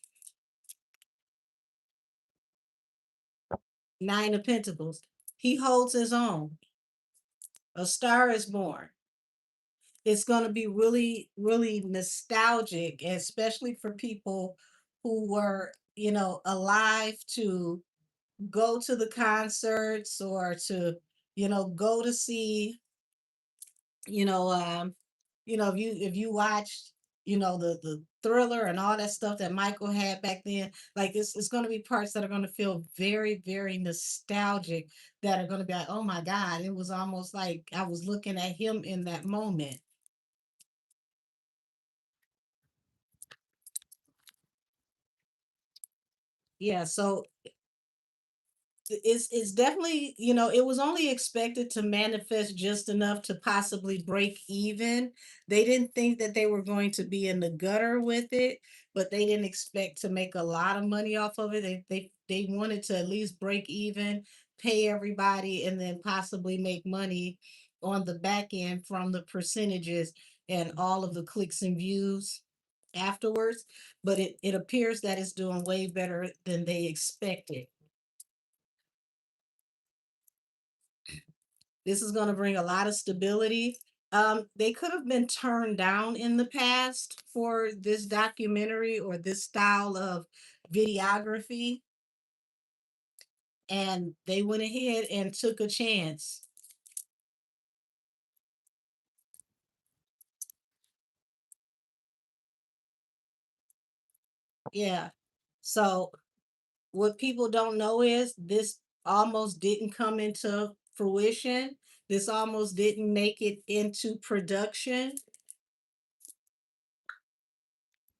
Nine of Pentacles. He holds his own. A star is born. It's going to be really, really nostalgic, especially for people who were, alive to go to the concerts or to, go to see, you know, um, if you watched, the Thriller and all that stuff that Michael had back then, like it's going to be parts that are going to feel very, very nostalgic. That are going to be like, oh my God, it was almost like I was looking at him in that moment. Yeah, so it's definitely, it was only expected to manifest just enough to possibly break even. They didn't think that they were going to be in the gutter with it, but they didn't expect to make a lot of money off of it. They wanted to at least break even, pay everybody, and then possibly make money on the back end from the percentages and all of the clicks and views afterwards. But it appears that it's doing way better than they expected. This is going to bring a lot of stability. They could have been turned down in the past for this documentary or this style of videography, and they went ahead and took a chance. Yeah. So, what people don't know is this almost didn't come into fruition. This almost didn't make it into production.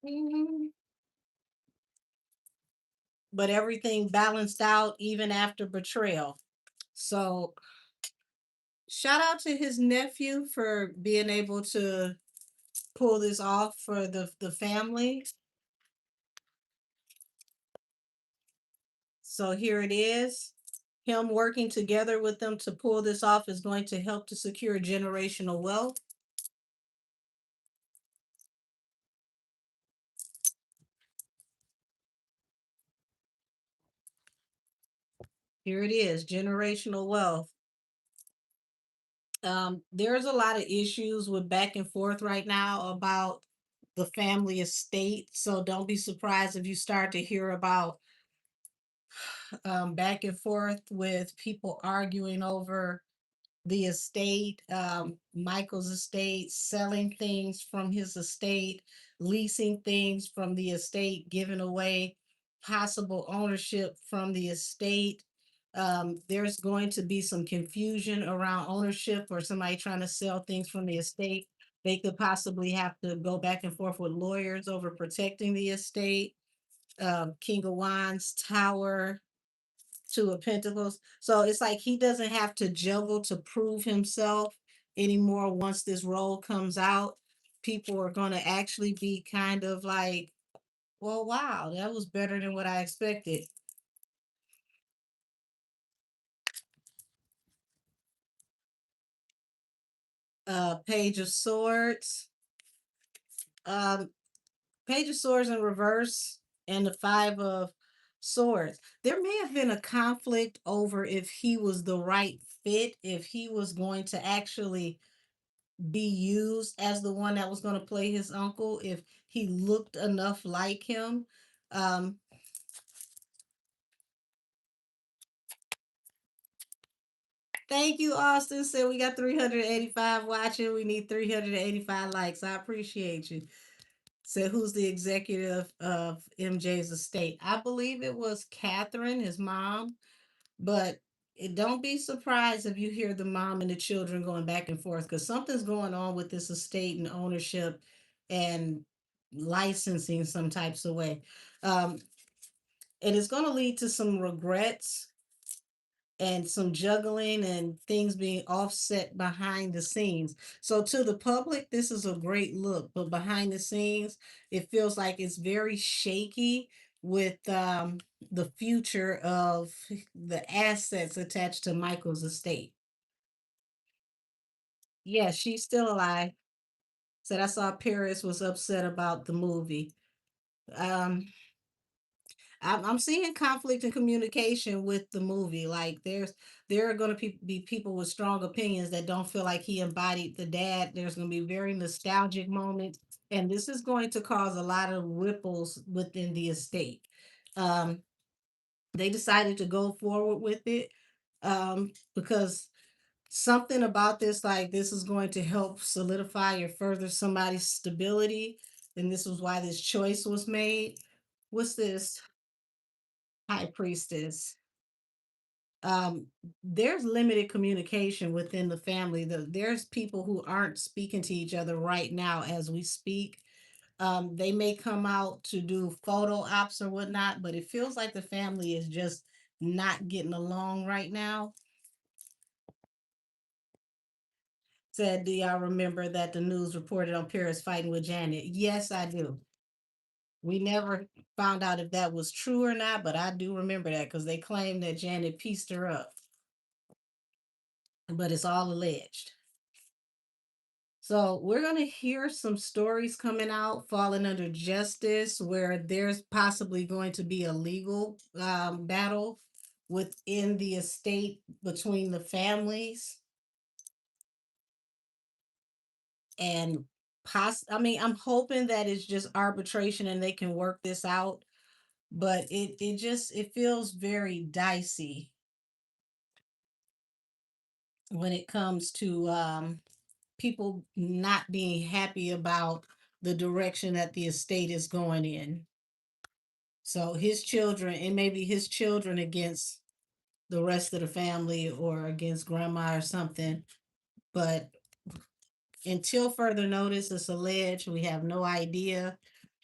Mhm. But everything balanced out even after betrayal. So, shout out to his nephew for being able to pull this off for the family. So here it is. him working together with them to pull this off is going to help to secure generational wealth. Here it is, generational wealth. There's a lot of issues with back and forth right now about the family estate. So don't be surprised if you start to hear about back and forth with people arguing over the estate, Michael's estate, selling things from his estate, leasing things from the estate, giving away possible ownership from the estate. There's going to be some confusion around ownership or somebody trying to sell things from the estate. They could possibly have to go back and forth with lawyers over protecting the estate. King of Wands, Tower, Two of Pentacles. So it's like he doesn't have to juggle to prove himself anymore once this role comes out. People are going to actually be kind of like, well, wow, that was better than what I expected. Page of Swords. Um, Page of Swords in reverse and the Five of Swords. There may have been a conflict over if he was the right fit, if he was going to actually be used as the one that was going to play his uncle, if he looked enough like him. Um, Thank you, Austin. Said we got 385 watching. We need 385 likes. I appreciate you. Said who's the executive of MJ's estate? I believe it was Catherine, his mom. But it don't be surprised if you hear the mom and the children going back and forth because something's going on with this estate and ownership and licensing some types of way. Um, and it's going to lead to some regrets and some juggling and things being offset behind the scenes. So to the public, this is a great look, but behind the scenes, it feels like it's very shaky with the future of the assets attached to Michael's estate. Yeah, she's still alive. Said I saw Paris was upset about the movie. Um, I'm seeing conflict in communication with the movie. Like there are going to be people with strong opinions that don't feel like he embodied the dad. There's going to be very nostalgic moments, and this is going to cause a lot of ripples within the estate. Um, they decided to go forward with it because something about this, like this is going to help solidify or further somebody's stability, and this was why this choice was made. What's this? High priestess. um there's limited communication within the family. There's people who aren't speaking to each other right now as we speak. They may come out to do photo ops or whatnot, but it feels like the family is just not getting along right now. Said, do y'all remember that the news reported on Paris fighting with Janet? Yes, I do. We never found out if that was true or not, but I do remember that because they claimed that Janet pieced her up, but it's all alleged. So we're going to hear some stories coming out falling under justice where there's possibly going to be a legal battle within the estate between the families and I mean, I'm hoping that it's just arbitration and they can work this out, but it feels very dicey when it comes to people not being happy about the direction that the estate is going in. So his children, it may be his children against the rest of the family or against grandma or something. But until further notice, it's alleged. We have no idea.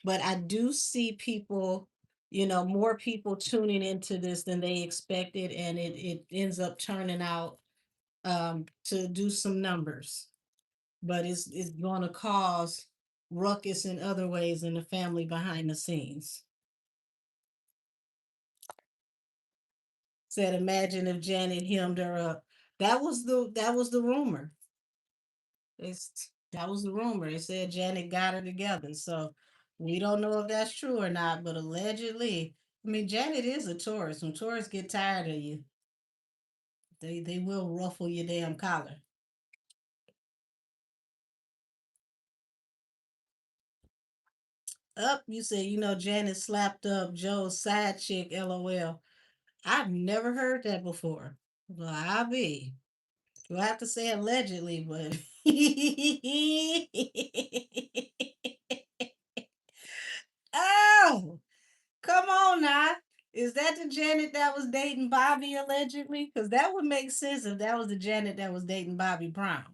But I do see people, more people tuning into this than they expected, and it ends up turning out to do some numbers. But it's going to cause ruckus in other ways in the family behind the scenes. Said, imagine if Janet hemmed her up. That was the rumor. That was the rumor. They said Janet got her together. So we don't know if that's true or not, but allegedly, I mean, Janet is a Taurus. When Taurus get tired of you, they will ruffle your damn collar. Up, you say, Janet slapped up Joe's side chick, LOL. I've never heard that before. Well, I'll be. You'll have to say allegedly, but oh, come on now. Is that the Janet that was dating Bobby allegedly? Because that would make sense if that was the Janet that was dating Bobby Brown.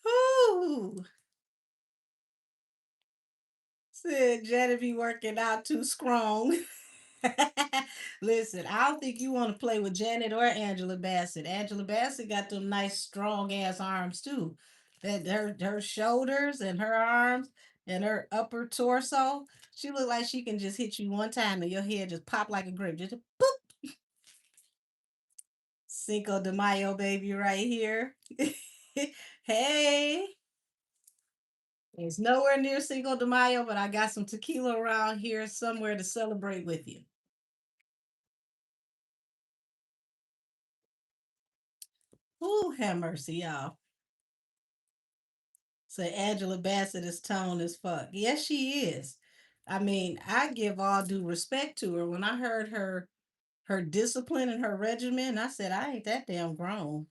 Ooh. Said Janet be working out too strong. Listen, I don't think you want to play with Janet or Angela Bassett. Angela Bassett got them nice strong ass arms too. That her shoulders and her arms and her upper torso. She look like she can just hit you one time and your head just pop like a grape. Just boop. Cinco de Mayo baby right here. Hey. It's nowhere near Cinco de Mayo, but I got some tequila around here somewhere to celebrate with you. Ooh, have mercy, y'all. So Angela Bassett is tone as fuck. Yes, she is. I mean, I give all due respect to her. When I heard her discipline and her regimen, I said, I ain't that damn grown.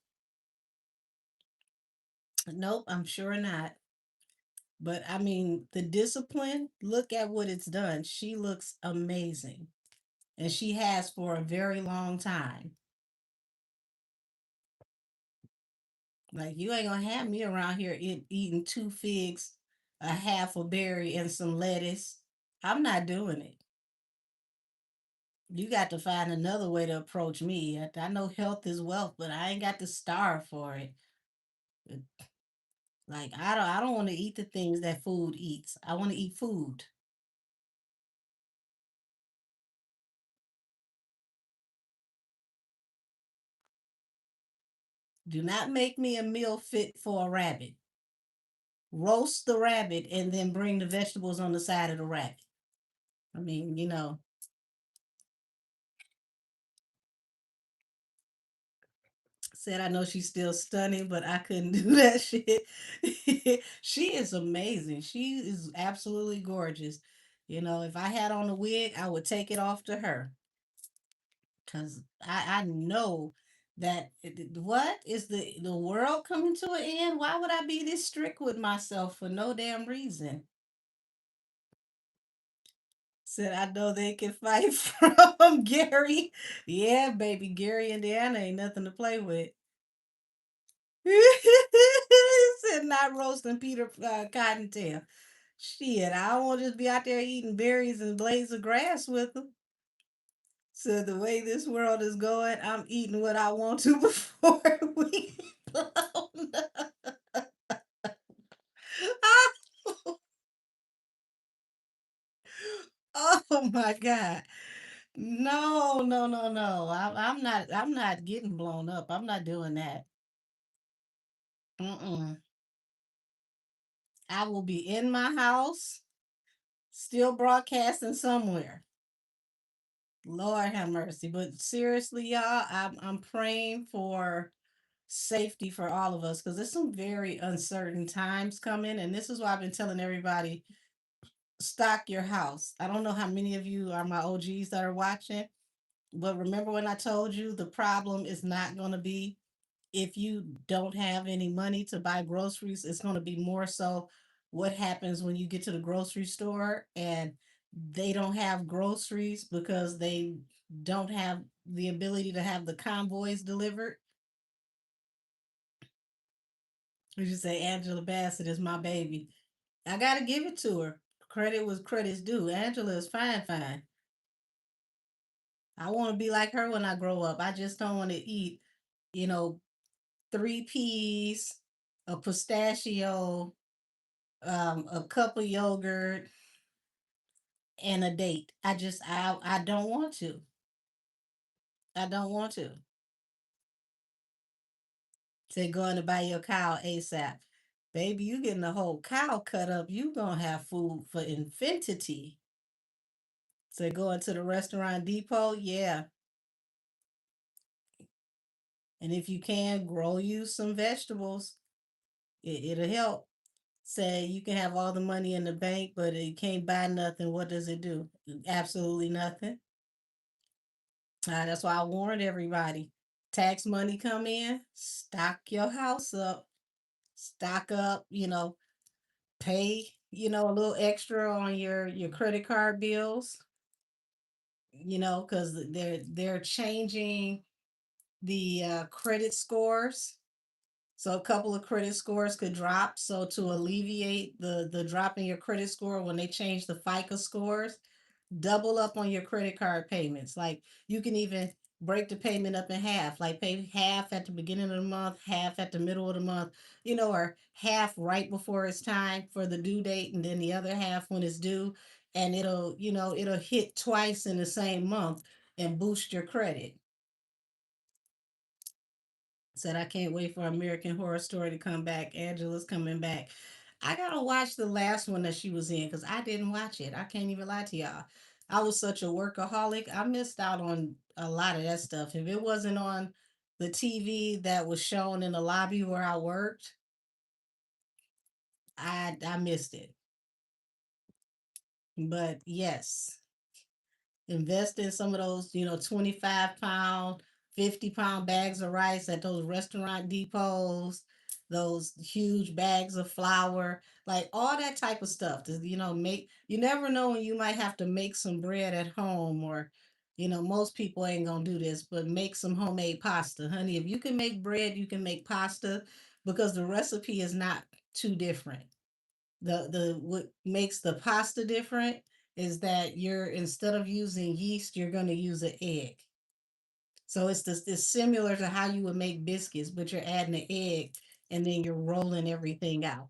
Nope, I'm sure not. But I mean, the discipline, look at what it's done. She looks amazing. And she has for a very long time. Like you ain't gonna have me around here eating two figs, a half a berry, and some lettuce. I'm not doing it. You got to find another way to approach me. I know health is wealth, but I ain't got to starve for it. Like I don't want to eat the things that food eats. I want to eat food. Do not make me a meal fit for a rabbit. Roast the rabbit and then bring the vegetables on the side of the rabbit. I mean, said I know she's still stunning, but I couldn't do that shit. She is amazing. She is absolutely gorgeous. If I had on a wig, I would take it off to her. Cause I know that what is the world coming to an end? Why would I be this strict with myself for no damn reason? Said I know they can fight from Gary. Yeah, baby, Gary, Indiana ain't nothing to play with. Said not roasting Peter Cottontail. Shit, I don't want to just be out there eating berries and blades of grass with them. So the way this world is going, I'm eating what I want to before we blown up. Oh my God. No, no, no, no. I'm not getting blown up. I'm not doing that. Mm-mm. I will be in my house, still broadcasting somewhere. Lord have mercy. But seriously, y'all, I'm praying for safety for all of us because there's some very uncertain times coming. And this is why I've been telling everybody stock your house. I don't know how many of you are my OGs that are watching, but remember when I told you the problem is not going to be if you don't have any money to buy groceries, it's going to be more so what happens when you get to the grocery store and they don't have groceries because they don't have the ability to have the convoys delivered. We just say Angela Bassett is my baby. I got to give it to her. Credit was credit's due. Angela is fine, fine. I want to be like her when I grow up. I just don't want to eat, you know, three peas, a pistachio, a cup of yogurt. and a date. I don't want to. I don't want to. Say going to buy your cow ASAP. Baby, you getting the whole cow cut up. You gonna have food for infinity. So going to the restaurant depot, yeah. And if you can, grow you some vegetables. It'll help. Say you can have all the money in the bank, but you can't buy nothing. What does it do? Absolutely nothing. That's why I warned everybody. Tax money come in, stock your house up, stock up, pay, a little extra on your credit card bills, because they're changing the credit scores. So a couple of credit scores could drop. So to alleviate the drop in your credit score when they change the FICO scores, double up on your credit card payments. Like you can even break the payment up in half, like pay half at the beginning of the month, half at the middle of the month, or half right before it's time for the due date, and then the other half when it's due. And it'll hit twice in the same month and boost your credit. Said I can't wait for American Horror Story to come back. Angela's coming back. I gotta watch the last one that she was in because I didn't watch it. I can't even lie to y'all. I was such a workaholic. I missed out on a lot of that stuff. If it wasn't on the TV that was shown in the lobby where I worked, I missed it. But yes, invest in some of those, 25-pound, 50-pound bags of rice at those restaurant depots, those huge bags of flour, like all that type of stuff. To, you never know when you might have to make some bread at home, or, most people ain't gonna do this, but make some homemade pasta. Honey, if you can make bread, you can make pasta because the recipe is not too different. The what makes the pasta different is that you're, instead of using yeast, you're going to use an egg. So it's similar to how you would make biscuits, but you're adding an egg and then you're rolling everything out.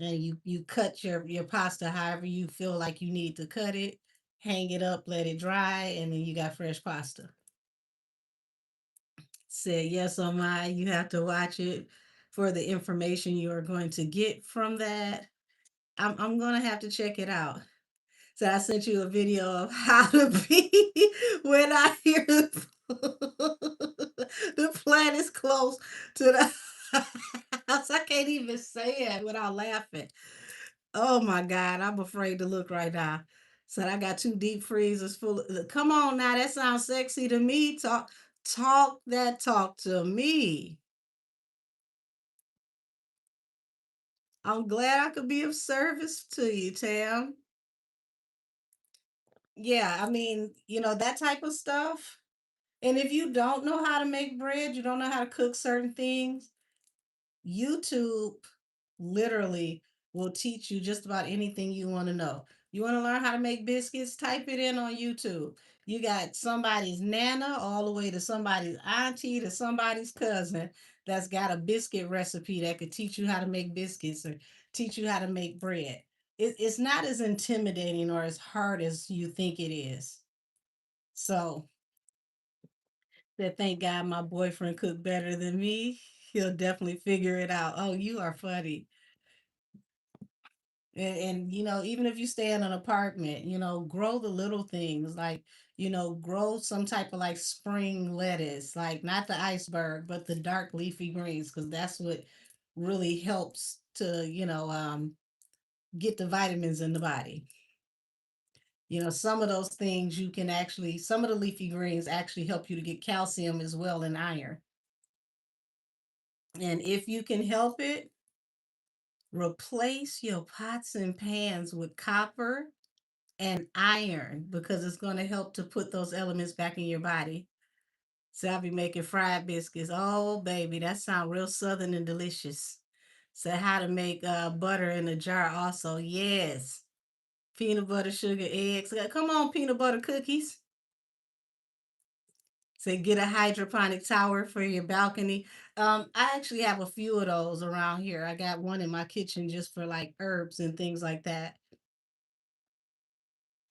And you cut your pasta however you feel like you need to cut it, hang it up, let it dry, and then you got fresh pasta. Said yes on my, you have to watch it for the information you are going to get from that. I'm gonna have to check it out. So I sent you a video of how to be when I hear the plant is close to the house. I can't even say it without laughing. Oh my God, I'm afraid to look right now. So I got two deep freezers full of, come on now, that sounds sexy to me. Talk to me. I'm glad I could be of service to you, Tam. Yeah, I mean, that type of stuff. And if you don't know how to make bread, you don't know how to cook certain things, YouTube literally will teach you just about anything you want to know. You want to learn how to make biscuits? Type it in on YouTube. You got somebody's nana all the way to somebody's auntie to somebody's cousin that's got a biscuit recipe that could teach you how to make biscuits or teach you how to make bread. It's not as intimidating or as hard as you think it is. So that thank God my boyfriend cooked better than me. He'll definitely figure it out. Oh, you are funny. And even if you stay in an apartment, grow the little things like, grow some type of like spring lettuce, like not the iceberg, but the dark leafy greens, because that's what really helps to, get the vitamins in the body. Some of those things you can actually, some of the leafy greens actually help you to get calcium as well and iron. And if you can help it, replace your pots and pans with copper and iron because it's going to help to put those elements back in your body. So I'll be making fried biscuits. Oh, baby, that sounds real southern and delicious. So how to make butter in a jar also. Yes. Peanut butter, sugar, eggs. Come on, peanut butter cookies. So get a hydroponic tower for your balcony. I actually have a few of those around here. I got one in my kitchen just for like herbs and things like that.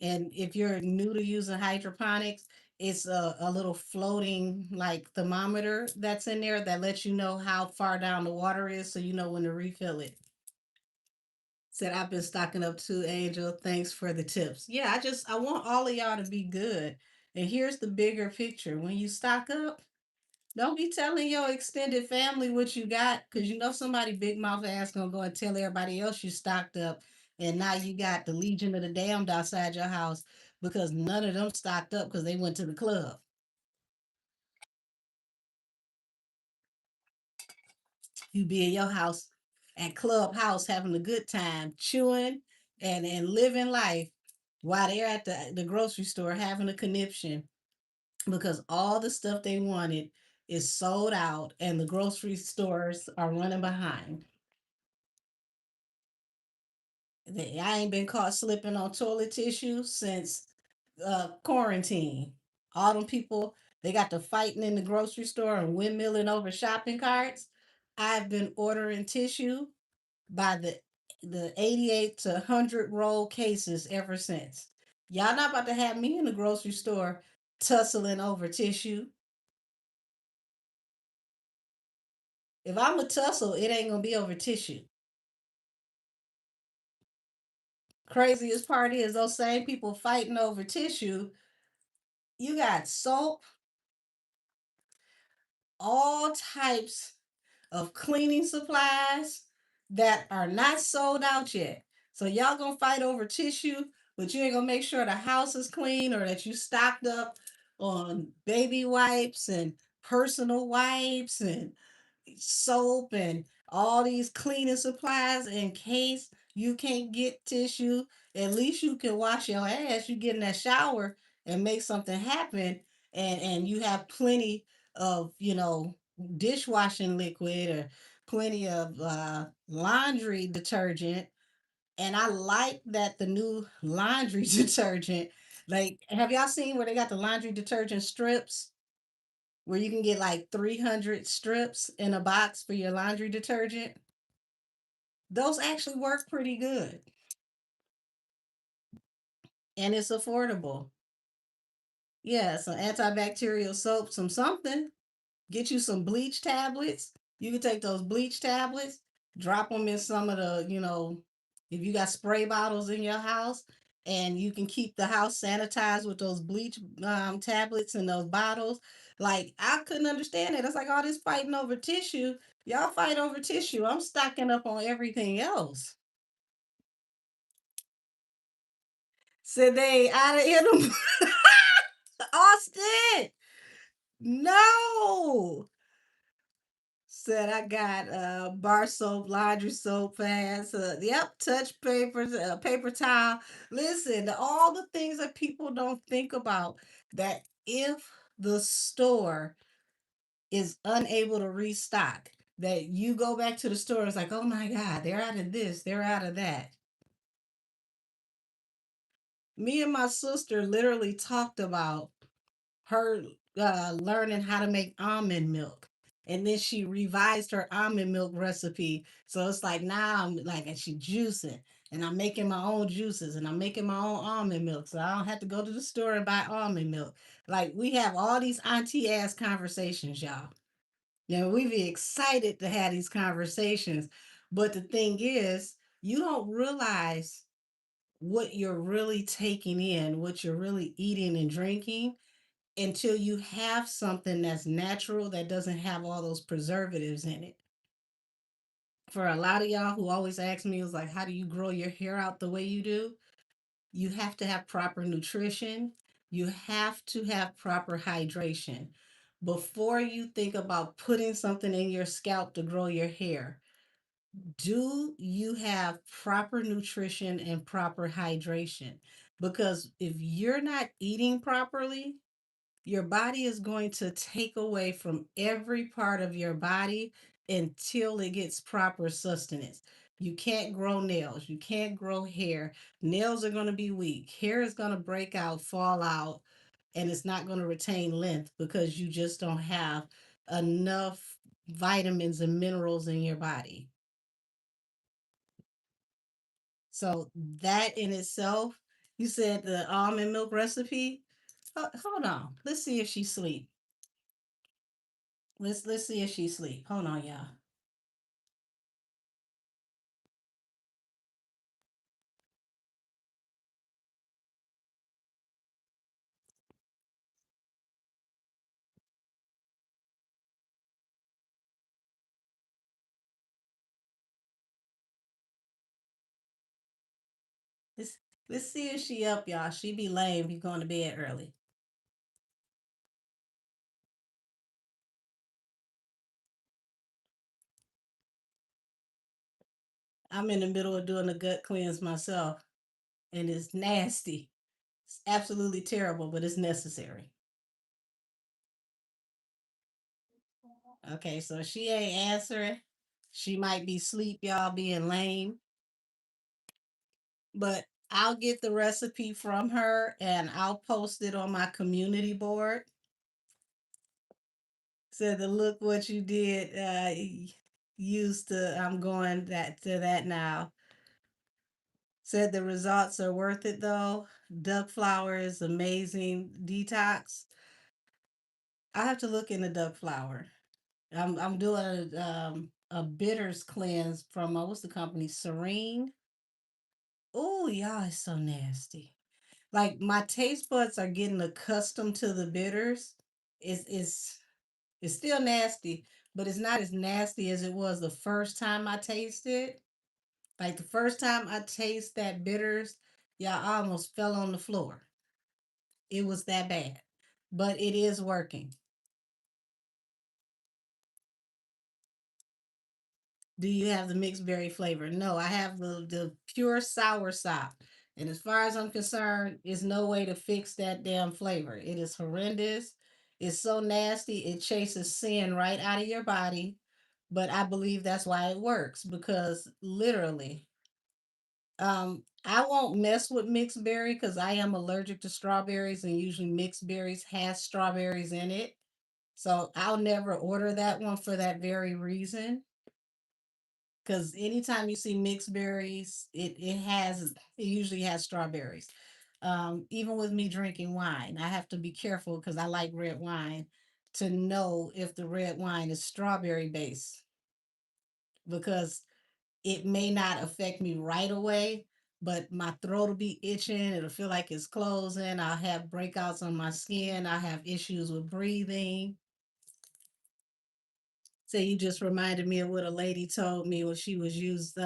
And if you're new to using hydroponics, it's a little floating like thermometer that's in there that lets you know how far down the water is so you know when to refill it. Said I've been stocking up too, Angel. Thanks for the tips. Yeah, I want all of y'all to be good. And here's the bigger picture. When you stock up, don't be telling your extended family what you got, because you know somebody big mouth ass gonna go and tell everybody else you stocked up, and now you got the Legion of the Damned outside your house because none of them stocked up because they went to the club. You be in your house at Clubhouse having a good time, chewing and living life while they're at the grocery store having a conniption because all the stuff they wanted is sold out and the grocery stores are running behind. I ain't been caught slipping on toilet tissue since quarantine. All them people, they got to fighting in the grocery store and windmilling over shopping carts. I've been ordering tissue by the 88 to 100 roll cases ever since. Y'all not about to have me in the grocery store tussling over tissue. If I'm a tussle, it ain't gonna be over tissue. Craziest part is those same people fighting over tissue. You got soap, all types of cleaning supplies that are not sold out yet. So y'all gonna fight over tissue, but you ain't gonna make sure the house is clean or that you stocked up on baby wipes and personal wipes and soap and all these cleaning supplies in case you can't get tissue. At least you can wash your ass. You get in that shower and make something happen, and you have plenty of dishwashing liquid or plenty of laundry detergent. And I like that the new laundry detergent, like, have y'all seen where they got the laundry detergent strips? Where you can get like 300 strips in a box for your laundry detergent. Those actually work pretty good and it's affordable. Yeah, some antibacterial soap, some something. Get you some bleach tablets. You can take those bleach tablets, drop them in some of the, if you got spray bottles in your house, and you can keep the house sanitized with those bleach tablets and those bottles. Like, I couldn't understand it. It's like all this fighting over tissue. Y'all fight over tissue. I'm stocking up on everything else. So they out of here. Austin, no. Said I got bar soap, laundry soap pads, yep, touch papers, paper towel. Listen, all the things that people don't think about, that if the store is unable to restock, that you go back to the store, it's like, oh my God, they're out of this, they're out of that. Me and my sister literally talked about her learning how to make almond milk. And then she revised her almond milk recipe. So it's like now I'm like, and she juicing and I'm making my own juices and I'm making my own almond milk. So I don't have to go to the store and buy almond milk. Like, we have all these auntie ass conversations, y'all. Yeah, we be excited to have these conversations. But the thing is, you don't realize what you're really taking in, what you're really eating and drinking until you have something that's natural that doesn't have all those preservatives in it. For a lot of y'all who always ask me, is like, how do you grow your hair out the way you do? You have to have proper nutrition. You have to have proper hydration. Before you think about putting something in your scalp to grow your hair, do you have proper nutrition and proper hydration? Because if you're not eating properly, your body is going to take away from every part of your body until it gets proper sustenance. You can't grow nails, you can't grow hair. Nails are going to be weak, hair is going to break out, fall out, and it's not going to retain length because you just don't have enough vitamins and minerals in your body. So that in itself You said the almond milk recipe. Hold on. Let's see if she's asleep. Let's see if she's asleep. Hold on, y'all. Let's let's see if she up, y'all. She be lame. Be going to bed early. I'm in the middle of doing a gut cleanse myself, and it's nasty. It's absolutely terrible, but it's necessary. Okay, so she ain't answering. She might be sleep, y'all, being lame. But I'll get the recipe from her and I'll post it on my community board. Said the look what you did used to I'm going that to that now. Said the results are worth it though. Duck flour is amazing detox. I have to look into duck flour. I'm doing a bitters cleanse from what's the company? Serene. Oh, y'all, it's so nasty. Like my taste buds are getting accustomed to the bitters. It's still nasty, but it's not as nasty as it was the first time I tasted. Like the first time I taste that bitters, yeah, I almost fell on the floor. It was that bad, but it is working. Do you have the mixed berry flavor? No, I have the pure sour sop. And as far as I'm concerned, there's no way to fix that damn flavor. It is horrendous. It's so nasty. It chases sin right out of your body. But I believe that's why it works because literally, I won't mess with mixed berry because I am allergic to strawberries, and usually mixed berries has strawberries in it. So I'll never order that one for that very reason. Because anytime you see mixed berries, it usually has strawberries. Even with me drinking wine, I have to be careful because I like red wine to know if the red wine is strawberry based because it may not affect me right away, but my throat will be itching. It'll feel like it's closing. I'll have breakouts on my skin. I have issues with breathing. So you just reminded me of what a lady told me when she was using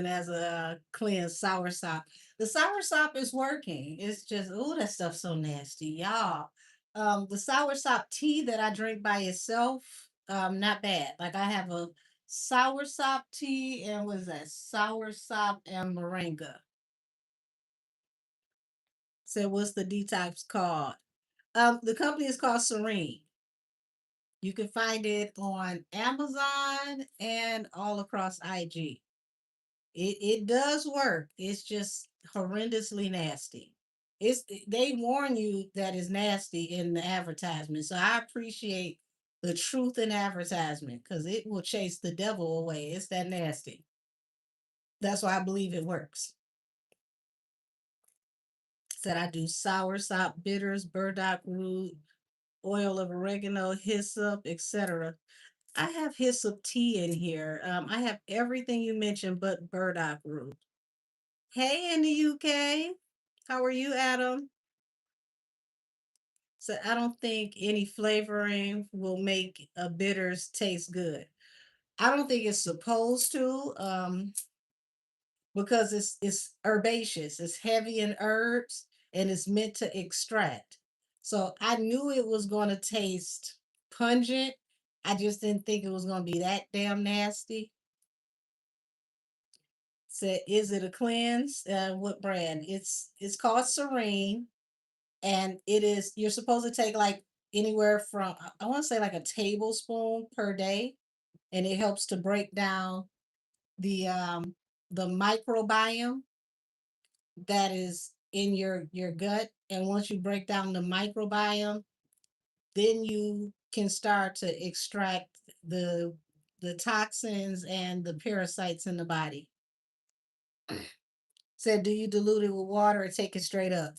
as a cleanse soursop. The soursop is working. It's just oh, that stuff's so nasty, y'all. The soursop tea that I drink by itself, not bad. Like I have a soursop tea and what is that? Soursop and moringa. So what's the detox called? The company is called Serene. You can find it on Amazon and all across IG. It does work. It's just horrendously nasty. They warn you that it's nasty in the advertisement. So I appreciate the truth in advertisement because it will chase the devil away. It's that nasty. That's why I believe it works. Said I do sour sop, bitters, burdock root, oil of oregano, hyssop, etc. I have hyssop tea in here. I have everything you mentioned but burdock root. Hey, in the UK. How are you, Adam? So I don't think any flavoring will make a bitters taste good. I don't think it's supposed to, because it's herbaceous. It's heavy in herbs and it's meant to extract. So I knew it was going to taste pungent. I just didn't think it was going to be that damn nasty. So is it a cleanse? What brand? It's called Serene. And it is you're supposed to take like anywhere from I want to say like a tablespoon per day, and it helps to break down the um the microbiome that is in your gut. And once you break down the microbiome, then you can start to extract the the toxins and the parasites in the body. Said, do you dilute it with water or take it straight up?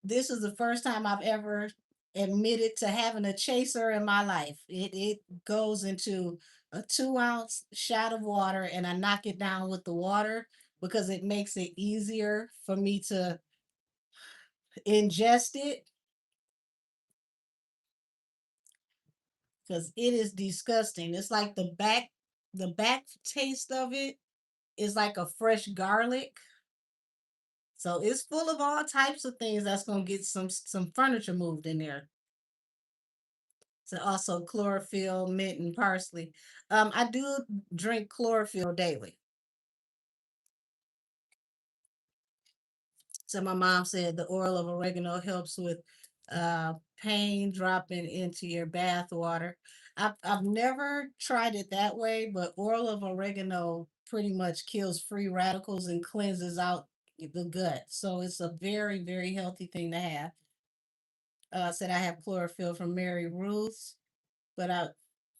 This is the first time I've ever admitted to having a chaser in my life. It goes into a 2 ounce shot of water, and I knock it down with the water because it makes it easier for me to ingest it because it is disgusting. It's like the back taste of it is like a fresh garlic. So it's full of all types of things that's gonna get some furniture moved in there. So also chlorophyll, mint, and parsley. I do drink chlorophyll daily. So my mom said the oil of oregano helps with pain dropping into your bath water. I've never tried it that way, but oil of oregano pretty much kills free radicals and cleanses out the gut. So it's a very, very healthy thing to have. Said I have chlorophyll from Mary Ruth's, but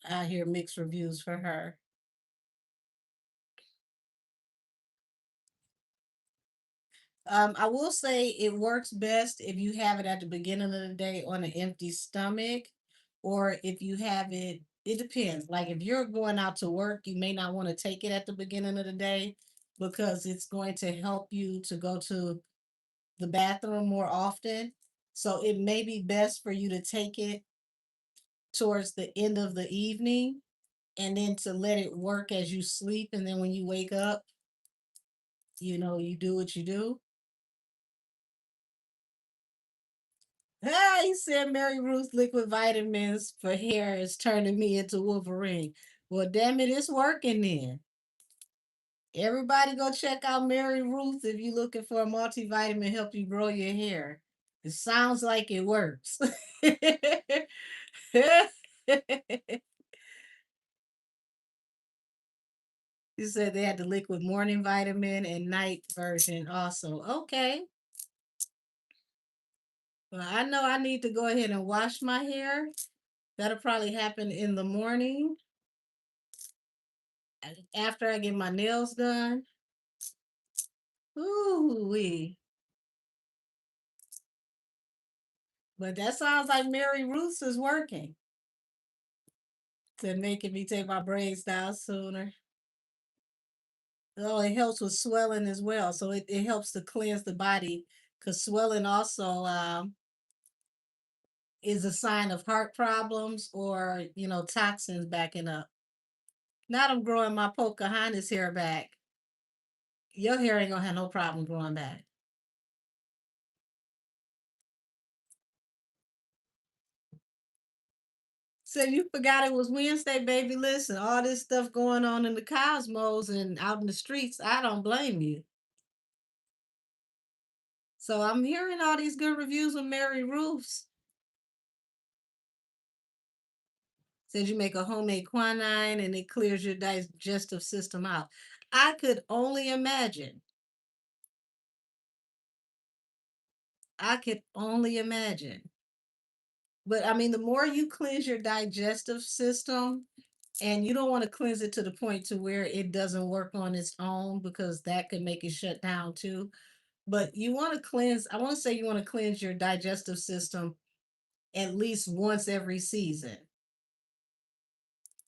I hear mixed reviews for her. I will say it works best if you have it at the beginning of the day on an empty stomach, or if you have it, it depends. Like if you're going out to work, you may not want to take it at the beginning of the day because it's going to help you to go to the bathroom more often. So it may be best for you to take it towards the end of the evening and then to let it work as you sleep. And then when you wake up, you do what you do. Ah, he said Mary Ruth's liquid vitamins for hair is turning me into Wolverine. Well, damn it, it's working then. Everybody go check out Mary Ruth if you're looking for a multivitamin help you grow your hair. It sounds like it works. You said they had the liquid morning vitamin and night version also. Okay. Well, I know I need to go ahead and wash my hair. That'll probably happen in the morning after I get my nails done. Ooh wee. But that sounds like Mary Ruth's is working to making me take my braids down sooner. Oh, it helps with swelling as well. So it helps to cleanse the body because swelling also is a sign of heart problems or, toxins backing up. Now I'm growing my Pocahontas hair back. Your hair ain't gonna have no problem growing back. So you forgot it was Wednesday, baby. Listen, all this stuff going on in the cosmos and out in the streets, I don't blame you. So I'm hearing all these good reviews of Mary Ruth's. Says you make a homemade quinine and it clears your digestive system out. I could only imagine. I could only imagine. But I mean, the more you cleanse your digestive system, and you don't want to cleanse it to the point to where it doesn't work on its own because that could make it shut down too. But you want to cleanse, I want to say you want to cleanse your digestive system at least once every season,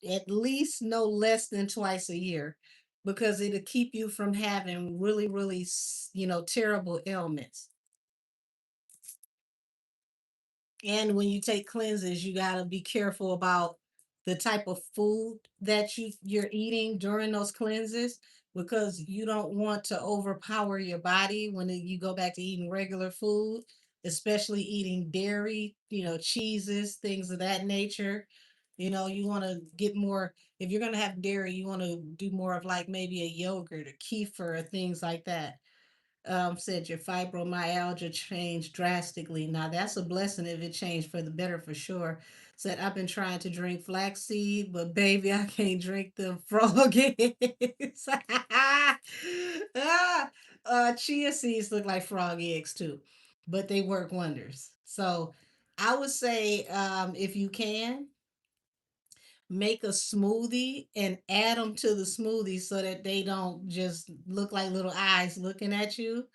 at least no less than twice a year, because it'll keep you from having really, really, terrible ailments. And when you take cleanses, you got to be careful about the type of food that you're eating during those cleanses because you don't want to overpower your body when you go back to eating regular food, especially eating dairy, cheeses, things of that nature. You want to get more, if you're going to have dairy, you want to do more of like maybe a yogurt or kefir or things like that. Said your fibromyalgia changed drastically. Now that's a blessing if it changed for the better for sure. Said I've been trying to drink flaxseed, but baby, I can't drink the frog eggs. Ah, chia seeds look like frog eggs too, but they work wonders. So I would say if you can, make a smoothie and add them to the smoothie so that they don't just look like little eyes looking at you.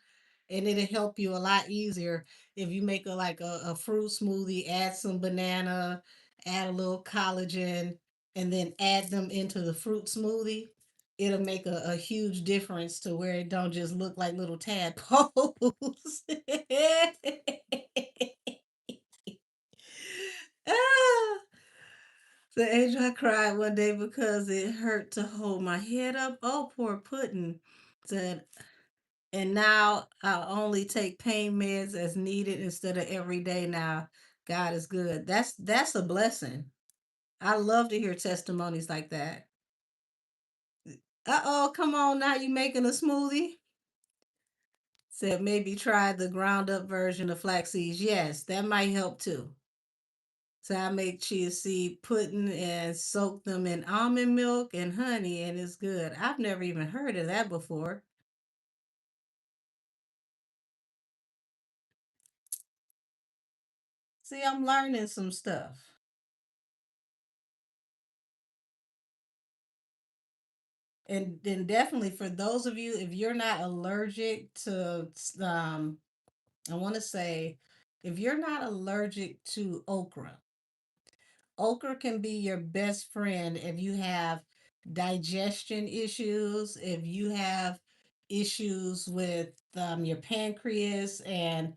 And it'll help you a lot easier if you make a fruit smoothie, add some banana, add a little collagen, and then add them into the fruit smoothie. It'll make a huge difference to where it don't just look like little tadpoles. Ah, the angel I cried one day because it hurt to hold my head up. Oh, poor Puddin'. Said, and now I only take pain meds as needed instead of every day now. God is good. That's a blessing. I love to hear testimonies like that. Uh-oh, come on now, you making a smoothie? Said maybe try the ground up version of flax seeds. Yes, that might help too. So I make chia seed pudding and soak them in almond milk and honey, and it's good. I've never even heard of that before. See, I'm learning some stuff. And then definitely for those of you, if you're not allergic to, I want to say, if you're not allergic to okra, okra can be your best friend if you have digestion issues, if you have issues with your pancreas and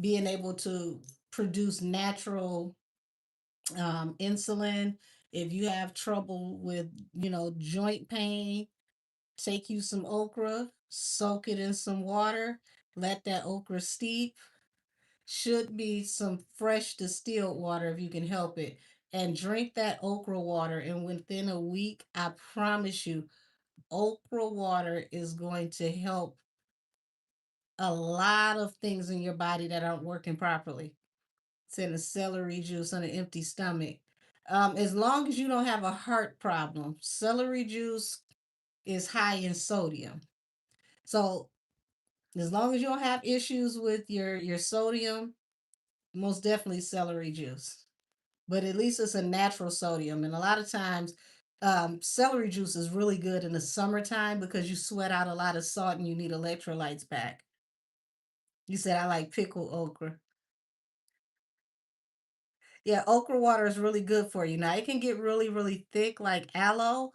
being able to produce natural insulin, if you have trouble with, joint pain, take you some okra, soak it in some water, let that okra steep. Should be some fresh distilled water if you can help it. And drink that okra water. And within a week, I promise you, okra water is going to help a lot of things in your body that aren't working properly. It's in the celery juice on an empty stomach. As long as you don't have a heart problem, celery juice is high in sodium. So as long as you don't have issues with your sodium, most definitely celery juice. But at least it's a natural sodium. And a lot of times, celery juice is really good in the summertime because you sweat out a lot of salt and you need electrolytes back. You said I like pickled okra. Yeah, okra water is really good for you. Now it can get really, really thick like aloe.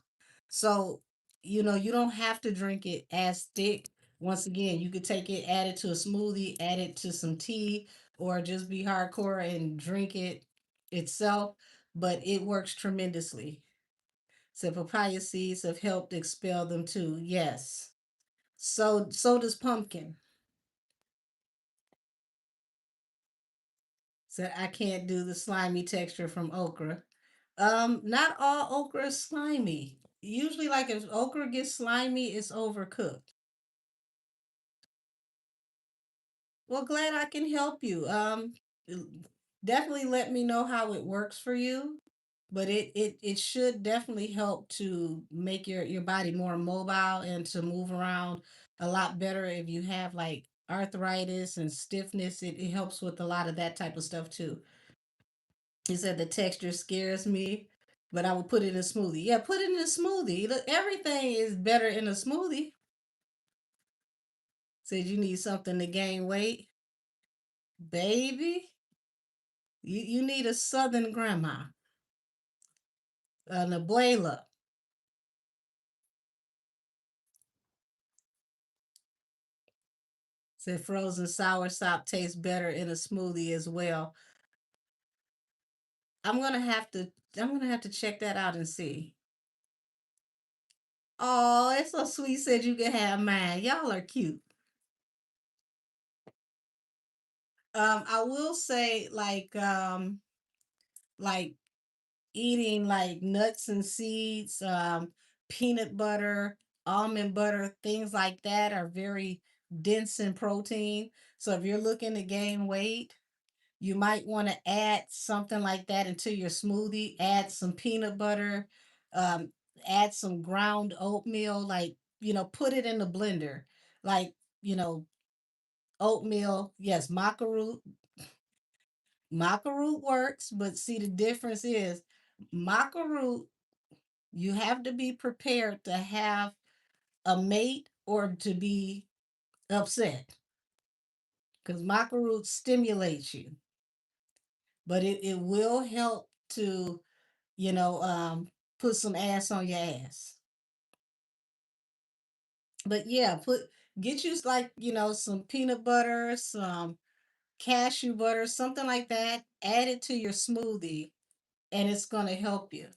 So, you don't have to drink it as thick. Once again, you could take it, add it to a smoothie, add it to some tea, or just be hardcore and drink it itself. But it works tremendously. So papaya seeds have helped expel them too. Yes. So does pumpkin. So I can't do the slimy texture from okra. Not all okra is slimy. Usually, like if okra gets slimy, it's overcooked. Well, glad I can help you. Definitely let me know how it works for you. But it should definitely help to make your body more mobile and to move around a lot better if you have like arthritis and stiffness. It helps with a lot of that type of stuff too. He said the texture scares me, but I will put it in a smoothie. Yeah, put it in a smoothie. Look, everything is better in a smoothie. Said you need something to gain weight. Baby, you need a southern grandma, an abuela. Said frozen sour sop tastes better in a smoothie as well. I'm gonna have to I'm gonna have to check that out and see. Oh, it's so sweet. Said you can have mine. Y'all are cute. I will say like eating like nuts and seeds, peanut butter, almond butter, things like that are very dense in protein. So if you're looking to gain weight, you might want to add something like that into your smoothie. Add some peanut butter, um, add some ground oatmeal, like, put it in the blender. Like, you know, oatmeal, yes, maca root. Maca root works, but see the difference is Maca root, you have to be prepared to have a mate or to be upset because maca root stimulates you, but it will help to, you know, put some ass on your ass. But yeah, get you like, some peanut butter, some cashew butter, something like that. Add it to your smoothie, and it's gonna help you.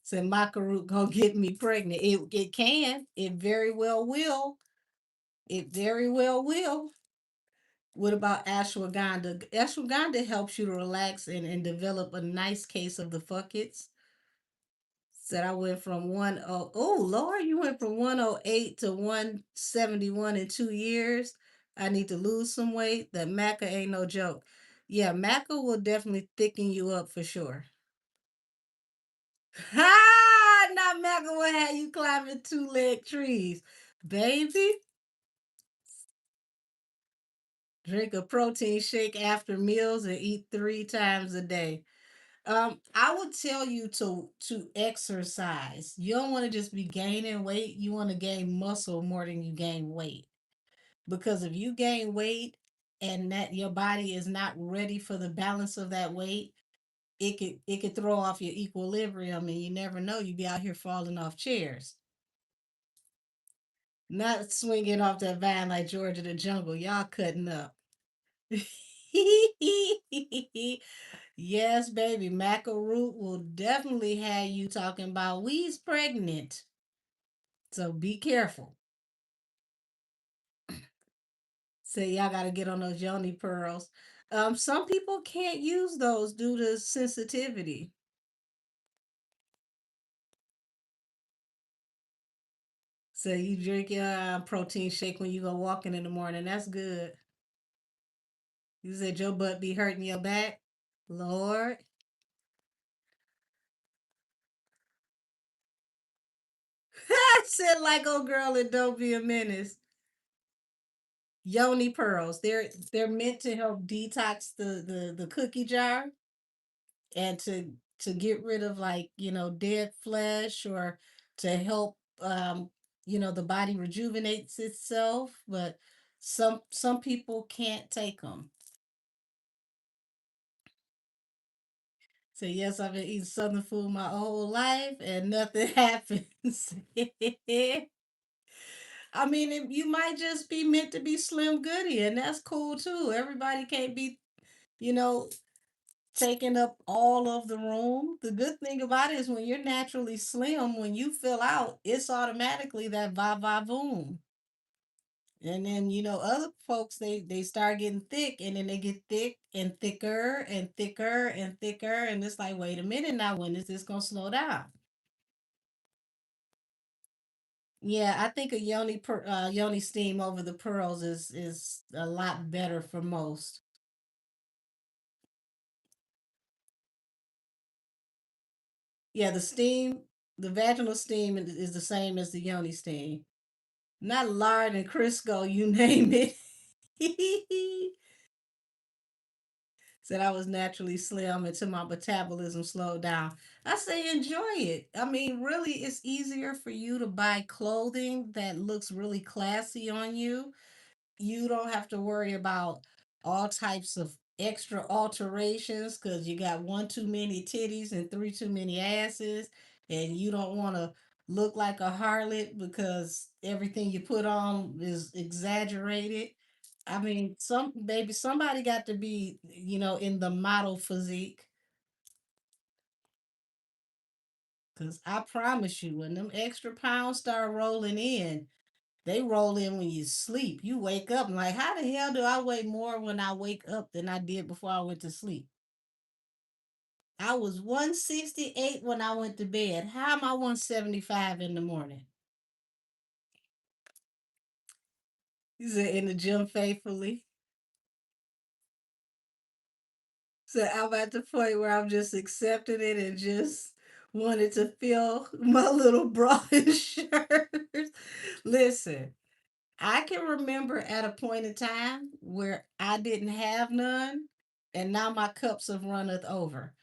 So maca root gonna get me pregnant. It can. It very well will. It very well will. What about ashwagandha? Ashwagandha helps you to relax and develop a nice case of the fuckets. Said I went from Lord, you went from 108 to 171 in 2 years. I need to lose some weight. That maca ain't no joke. Yeah, maca will definitely thicken you up for sure. Ha! Not maca will have you climbing two-leg trees. Baby, drink a protein shake after meals and eat 3 times a day. I would tell you to exercise. You don't want to just be gaining weight. You want to gain muscle more than you gain weight. Because if you gain weight and that your body is not ready for the balance of that weight, it could throw off your equilibrium, and you never know. You be out here falling off chairs, not swinging off that vine like George of the Jungle. Y'all cutting up. Yes, baby. Maca root will definitely have you talking about we's pregnant. So be careful. So y'all gotta get on those yoni pearls. Some people can't use those due to sensitivity. So you drink your protein shake when you go walking in the morning. That's good. You said your butt be hurting your back. Lord. I said like old girl and don't be a menace. Yoni pearls. They're meant to help detox the cookie jar and to get rid of, like, dead flesh, or to help, the body rejuvenates itself. But some people can't take them. So yes, I've been eating southern food my whole life and nothing happens. I mean, you might just be meant to be slim goody, and that's cool too. Everybody can't be, you know, taking up all of the room. The good thing about it is when you're naturally slim, when you fill out, it's automatically that va va boom. And then, other folks, they start getting thick, and then they get thick and thicker and thicker and thicker, and it's like, wait a minute now, when is this gonna slow down? Yeah, I think a yoni steam over the pearls is a lot better for most. Yeah, the vaginal steam is the same as the yoni steam. Not lard and Crisco, you name it. Said I was naturally slim until my metabolism slowed down. I say enjoy it. I mean, really, it's easier for you to buy clothing that looks really classy on you. You don't have to worry about all types of extra alterations because you got one too many titties and three too many asses, and you don't want to look like a harlot because everything you put on is exaggerated. I mean, somebody got to be, in the model physique. Cause I promise you, when them extra pounds start rolling in, they roll in when you sleep. You wake up and like, how the hell do I weigh more when I wake up than I did before I went to sleep? I was 168 when I went to bed. How am I 175 in the morning? You said in the gym faithfully. So I'm at the point where I'm just accepting it and just wanted to feel my little bra and shirt. Listen, I can remember at a point in time where I didn't have none, and now my cups have runneth over.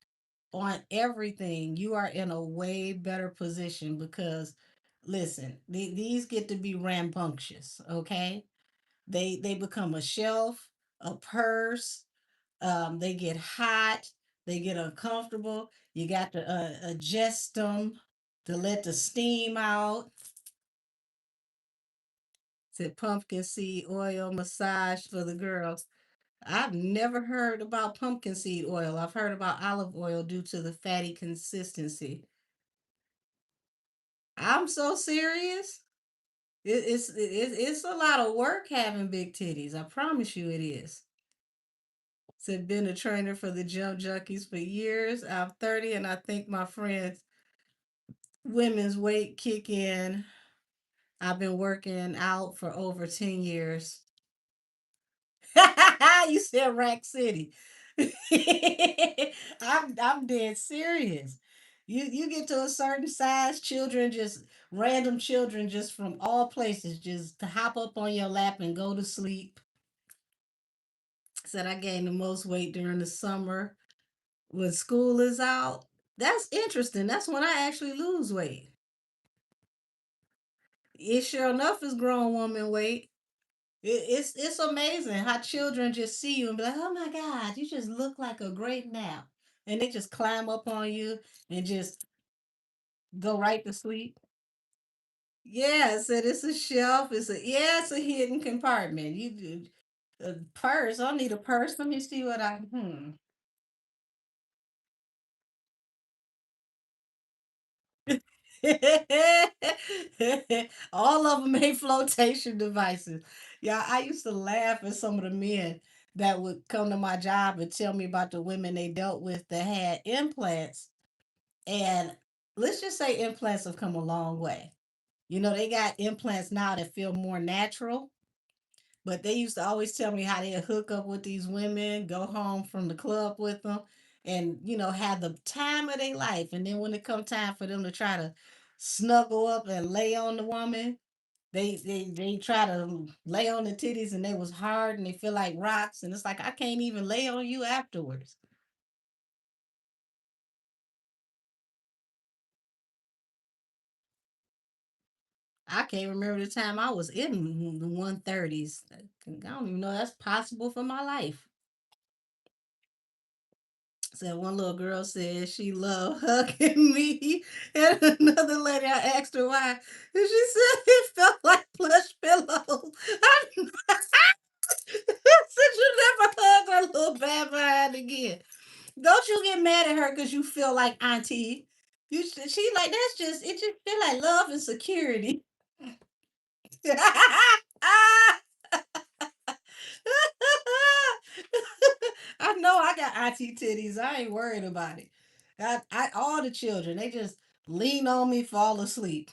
on everything, you are in a way better position because listen, these get to be rambunctious, okay? They become a shelf, a purse, they get hot, they get uncomfortable. You got to adjust them to let the steam out. Said pumpkin seed oil massage for the girls. I've never heard about pumpkin seed oil. I've heard about olive oil due to the fatty consistency. I'm so serious. It's a lot of work having big titties. I promise you it is. Said been a trainer for the gym junkies for years. I'm 30 and I think my friends women's weight kick in. I've been working out for over 10 years. You said Rack City. I'm dead serious. You get to a certain size, children just random children just from all places just to hop up on your lap and go to sleep. Said I gained the most weight during the summer when school is out. That's interesting. That's when I actually lose weight. It sure enough is grown woman weight. It's amazing how children just see you and be like, "Oh my God, you just look like a great nap," and they just climb up on you and just go right to sleep. Yeah, so it's a shelf. It's a hidden compartment. You do a purse. I need a purse. Let me see what I All of them made flotation devices. Yeah, I used to laugh at some of the men that would come to my job and tell me about the women they dealt with that had implants. And let's just say implants have come a long way. You know, they got implants now that feel more natural, but they used to always tell me how they hook up with these women, go home from the club with them, and have the time of their life. And then when it come time for them to try to snuggle up and lay on the woman, they try to lay on the titties and they was hard and they feel like rocks. And it's like I can't even lay on you afterwards. I can't remember the time I was in the 130s. I don't even know that's possible for my life. So one little girl said she loved hugging me, and another lady I asked her why, and she said it felt like plush pillows. I said you never hug her little bad behind again. Don't you get mad at her because you feel like auntie? She like that's just it. Just feel like love and security. I know I got auntie titties. I ain't worried about it. I all the children, they just lean on me, fall asleep.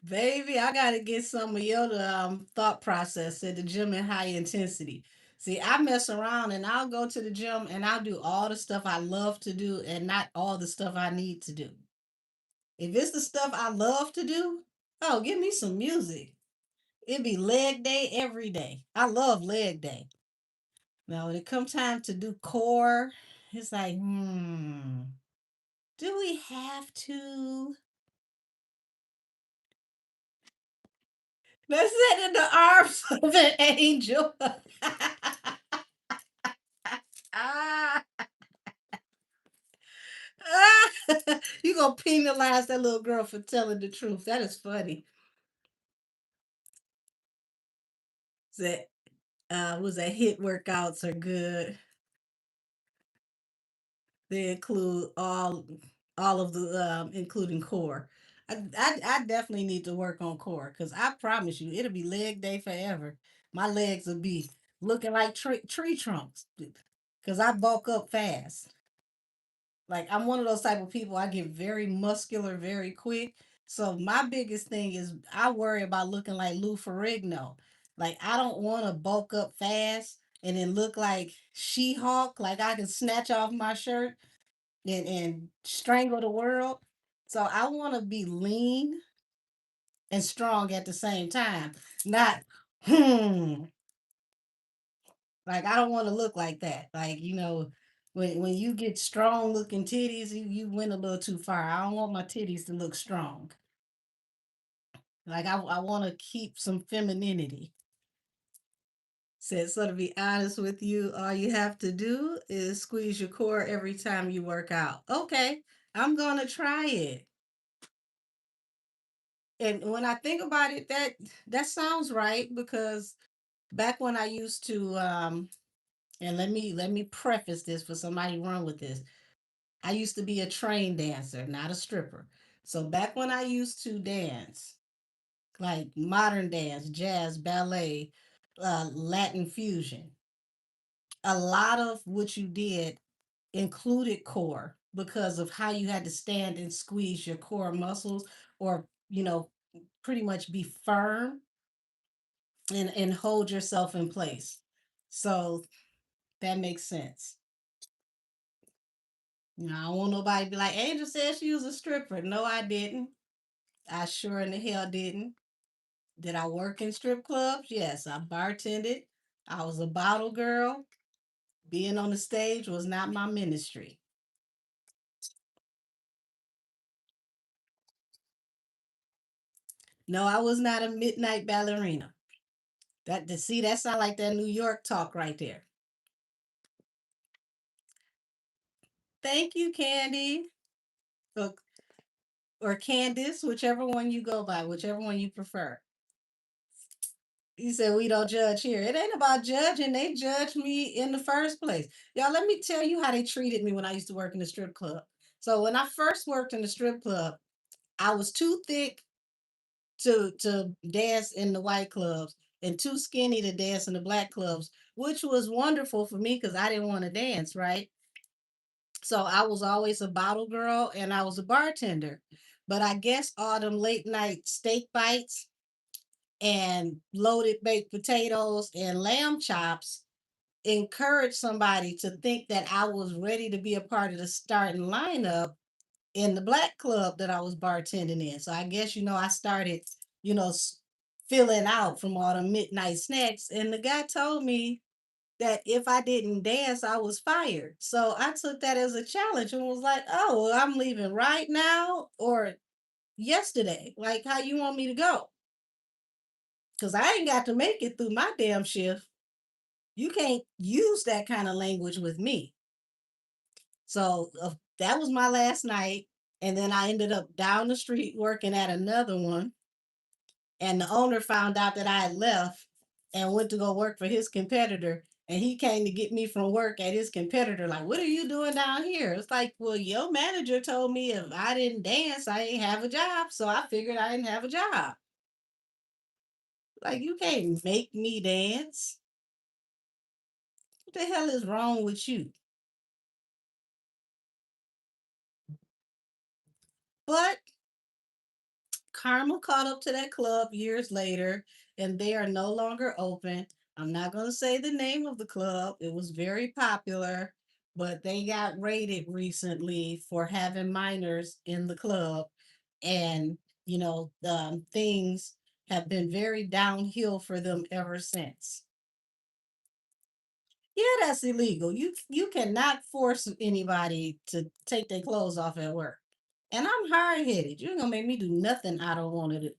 Baby, I gotta get some of your thought process at the gym in high intensity. See, I mess around and I'll go to the gym and I'll do all the stuff I love to do and not all the stuff I need to do. If it's the stuff I love to do, oh, give me some music. It'd be leg day every day. I love leg day. Now, when it comes time to do core, it's like, do we have to? Let's sit in the arms of an angel. Ah, you gonna penalize that little girl for telling the truth. That is funny. That was that hit workouts are good. They include all of the including core. I definitely need to work on core because I promise you it'll be leg day forever. My legs will be looking like tree trunks because I bulk up fast. Like I'm one of those type of people. I get very muscular very quick. So my biggest thing is I worry about looking like Lou Ferrigno. Like I don't want to bulk up fast and then look like She-Hulk. Like I can snatch off my shirt and strangle the world. So I want to be lean and strong at the same time. Not Like I don't want to look like that. Like, when you get strong looking titties, you went a little too far. I don't want my titties to look strong. Like I want to keep some femininity. Said, so to be honest with you, all you have to do is squeeze your core every time you work out. Okay, I'm gonna try it. And when I think about it, that sounds right because back when I used to and let me preface this for somebody run with this. I used to be a trained dancer, not a stripper. So back when I used to dance, like modern dance, jazz, ballet, Latin fusion, a lot of what you did included core because of how you had to stand and squeeze your core muscles or, pretty much be firm and hold yourself in place. So that makes sense. I don't want nobody to be like, Angel said she was a stripper. No, I didn't. I sure in the hell didn't. Did I work in strip clubs? Yes, I bartended. I was a bottle girl. Being on the stage was not my ministry. No, I was not a midnight ballerina. That sound like that New York talk right there. Thank you, Candy. Or, or Candice, whichever one you go by, whichever one you prefer. You said we don't judge here. It ain't about judging. They judged me in the first place. Y'all, let me tell you how they treated me when I used to work in the strip club. So when I first worked in the strip club, I was too thick to dance in the white clubs and too skinny to dance in the black clubs, which was wonderful for me because I didn't want to dance, right? So I was always a bottle girl and I was a bartender. But I guess all them late night steak bites and loaded baked potatoes and lamb chops encouraged somebody to think that I was ready to be a part of the starting lineup in the black club that I was bartending in. So I guess, I started, you know, s- filling out from all the midnight snacks. And the guy told me that if I didn't dance, I was fired. So I took that as a challenge and was like, oh, well, I'm leaving right now or yesterday. Like, how you want me to go? Because I ain't got to make it through my damn shift. You can't use that kind of language with me. So that was my last night. And then I ended up down the street working at another one. And the owner found out that I had left and went to go work for his competitor. And he came to get me from work at his competitor. Like, what are you doing down here? It's like, well, your manager told me if I didn't dance, I didn't have a job. So I figured I didn't have a job. Like, you can't make me dance. What the hell is wrong with you? But Karma caught up to that club years later, and they are no longer open. I'm not going to say the name of the club. It was very popular, but they got raided recently for having minors in the club. And, things have been very downhill for them ever since. Yeah, that's illegal. You cannot force anybody to take their clothes off at work. And I'm hard headed. You're gonna make me do nothing I don't want to do.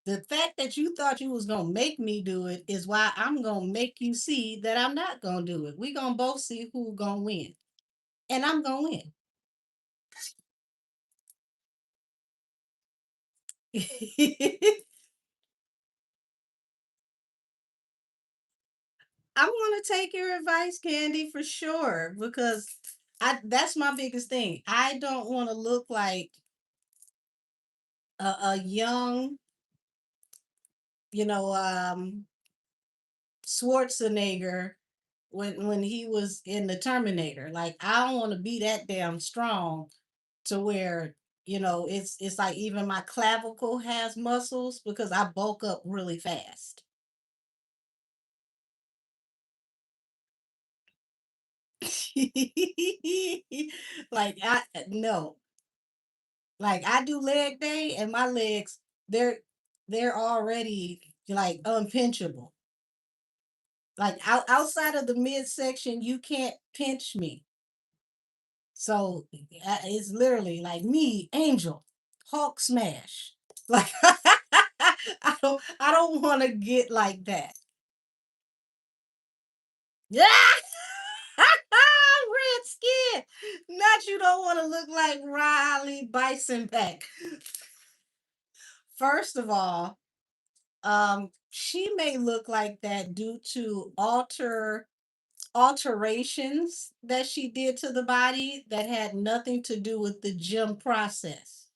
The fact that you thought you was gonna make me do it is why I'm gonna make you see that I'm not gonna do it. We gonna both see who gonna win, and I'm gonna win. I'm gonna take your advice, Candy, for sure, because that's my biggest thing. I don't want to look like a young, you know, Schwarzenegger when he was in the Terminator. Like I don't want to be that damn strong to where it's like even my clavicle has muscles because I bulk up really fast. Like I no, like I do leg day and my legs they're they're already like unpinchable. Like outside of the midsection, you can't pinch me. So it's literally like me, Angel, Hulk smash. Like I don't want to get like that. Yeah. Red skin. Not you don't want to look like Riley Bison back. First of all, she may look like that due to alterations that she did to the body that had nothing to do with the gym process.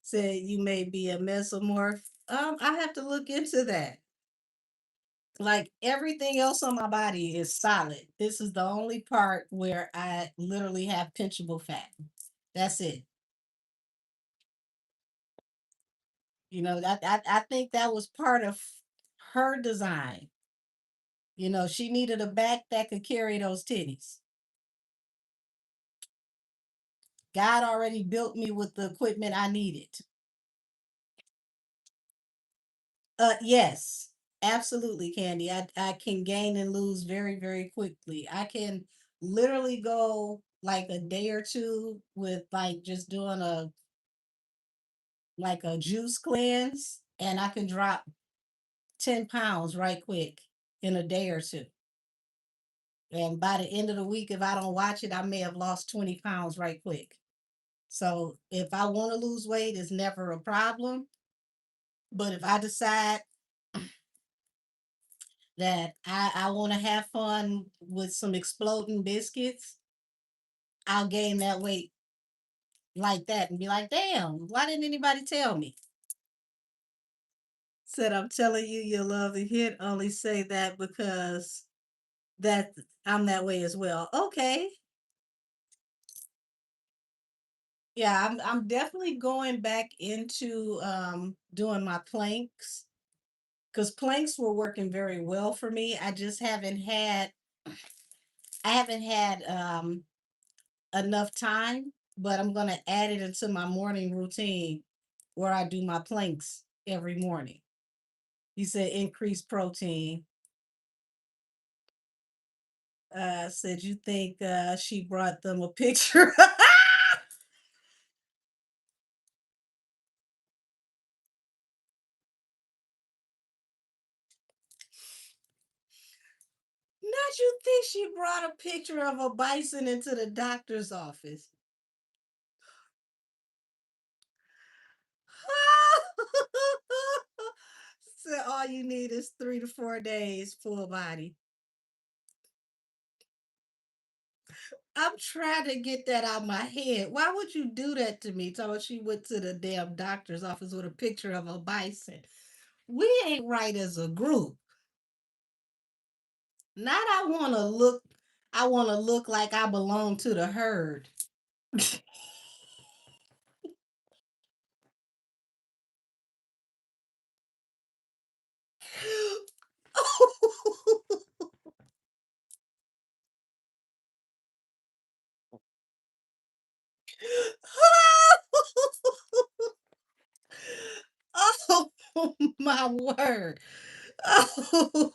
Said you may be a mesomorph. I have to look into that. Like everything else on my body is solid. This is the only part where I literally have pinchable fat. That's it. I think that was part of her design. She needed a back that could carry those titties. God already built me with the equipment I needed. Yes, absolutely, Candy. I can gain and lose very, very quickly. I can literally go like a day or two with like just doing a juice cleanse, and I can drop 10 pounds right quick in a day or two. And by the end of the week, if I don't watch it, I may have lost 20 pounds right quick. So if I want to lose weight, it's never a problem. But if I decide that I want to have fun with some exploding biscuits, I'll gain that weight like that and be like, damn, why didn't anybody tell me? Said, I'm telling you, you love the hit. Only say that because that I'm that way as well. Okay. Yeah, I'm definitely going back into doing my planks because planks were working very well for me. I haven't had enough time, but I'm gonna add it into my morning routine where I do my planks every morning. You said increase protein. Said you think she brought them a picture. Not you think she brought a picture of a bison into the doctor's office. Said all you need is 3 to 4 days full body. I'm trying to get that out of my head. Why would you do that to me? Talking about she went to the damn doctor's office with a picture of a bison. We ain't right as a group. Not I want to look like I belong to the herd. Oh my word. Oh,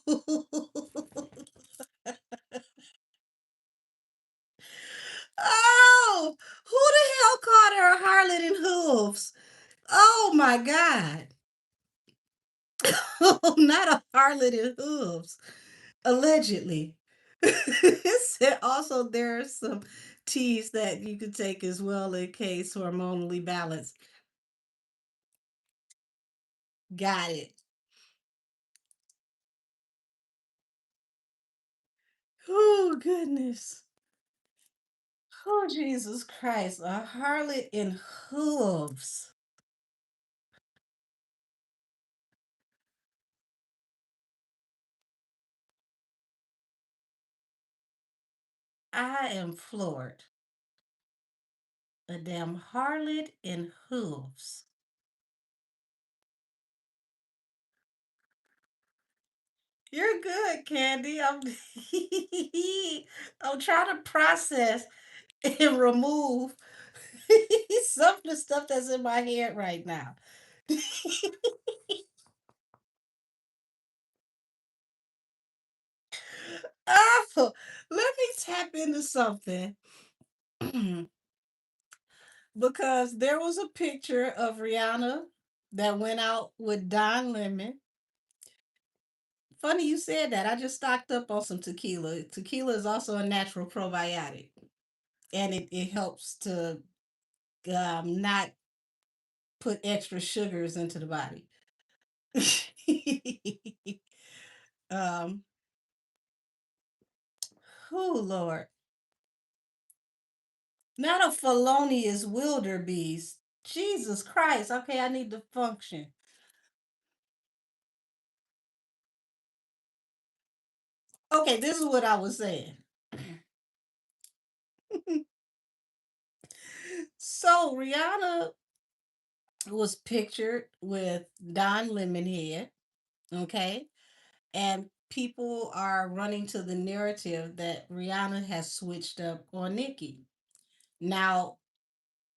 oh, who the hell called her a harlot in hooves? Oh my God. Not a harlot in hooves. Allegedly. It said also there are some teas that you could take as well in case hormonally balanced. Got it. Oh goodness. Oh Jesus Christ. A harlot in hooves. I am floored. A damn harlot in hooves. You're good, Candy. I'm trying to process and remove some of the stuff that's in my head right now. Oh, let me tap into something because there was a picture of Rihanna that went out with Don Lemon. Funny you said that. I just stocked up on some tequila. Tequila is also a natural probiotic, and it helps to not put extra sugars into the body. um, oh Lord, not a felonious wildebeest. Jesus Christ. Okay, I need to function. Okay, this is what I was saying. So Rihanna was pictured with Don Lemonhead, okay? And people are running to the narrative that Rihanna has switched up on Nikki. Now,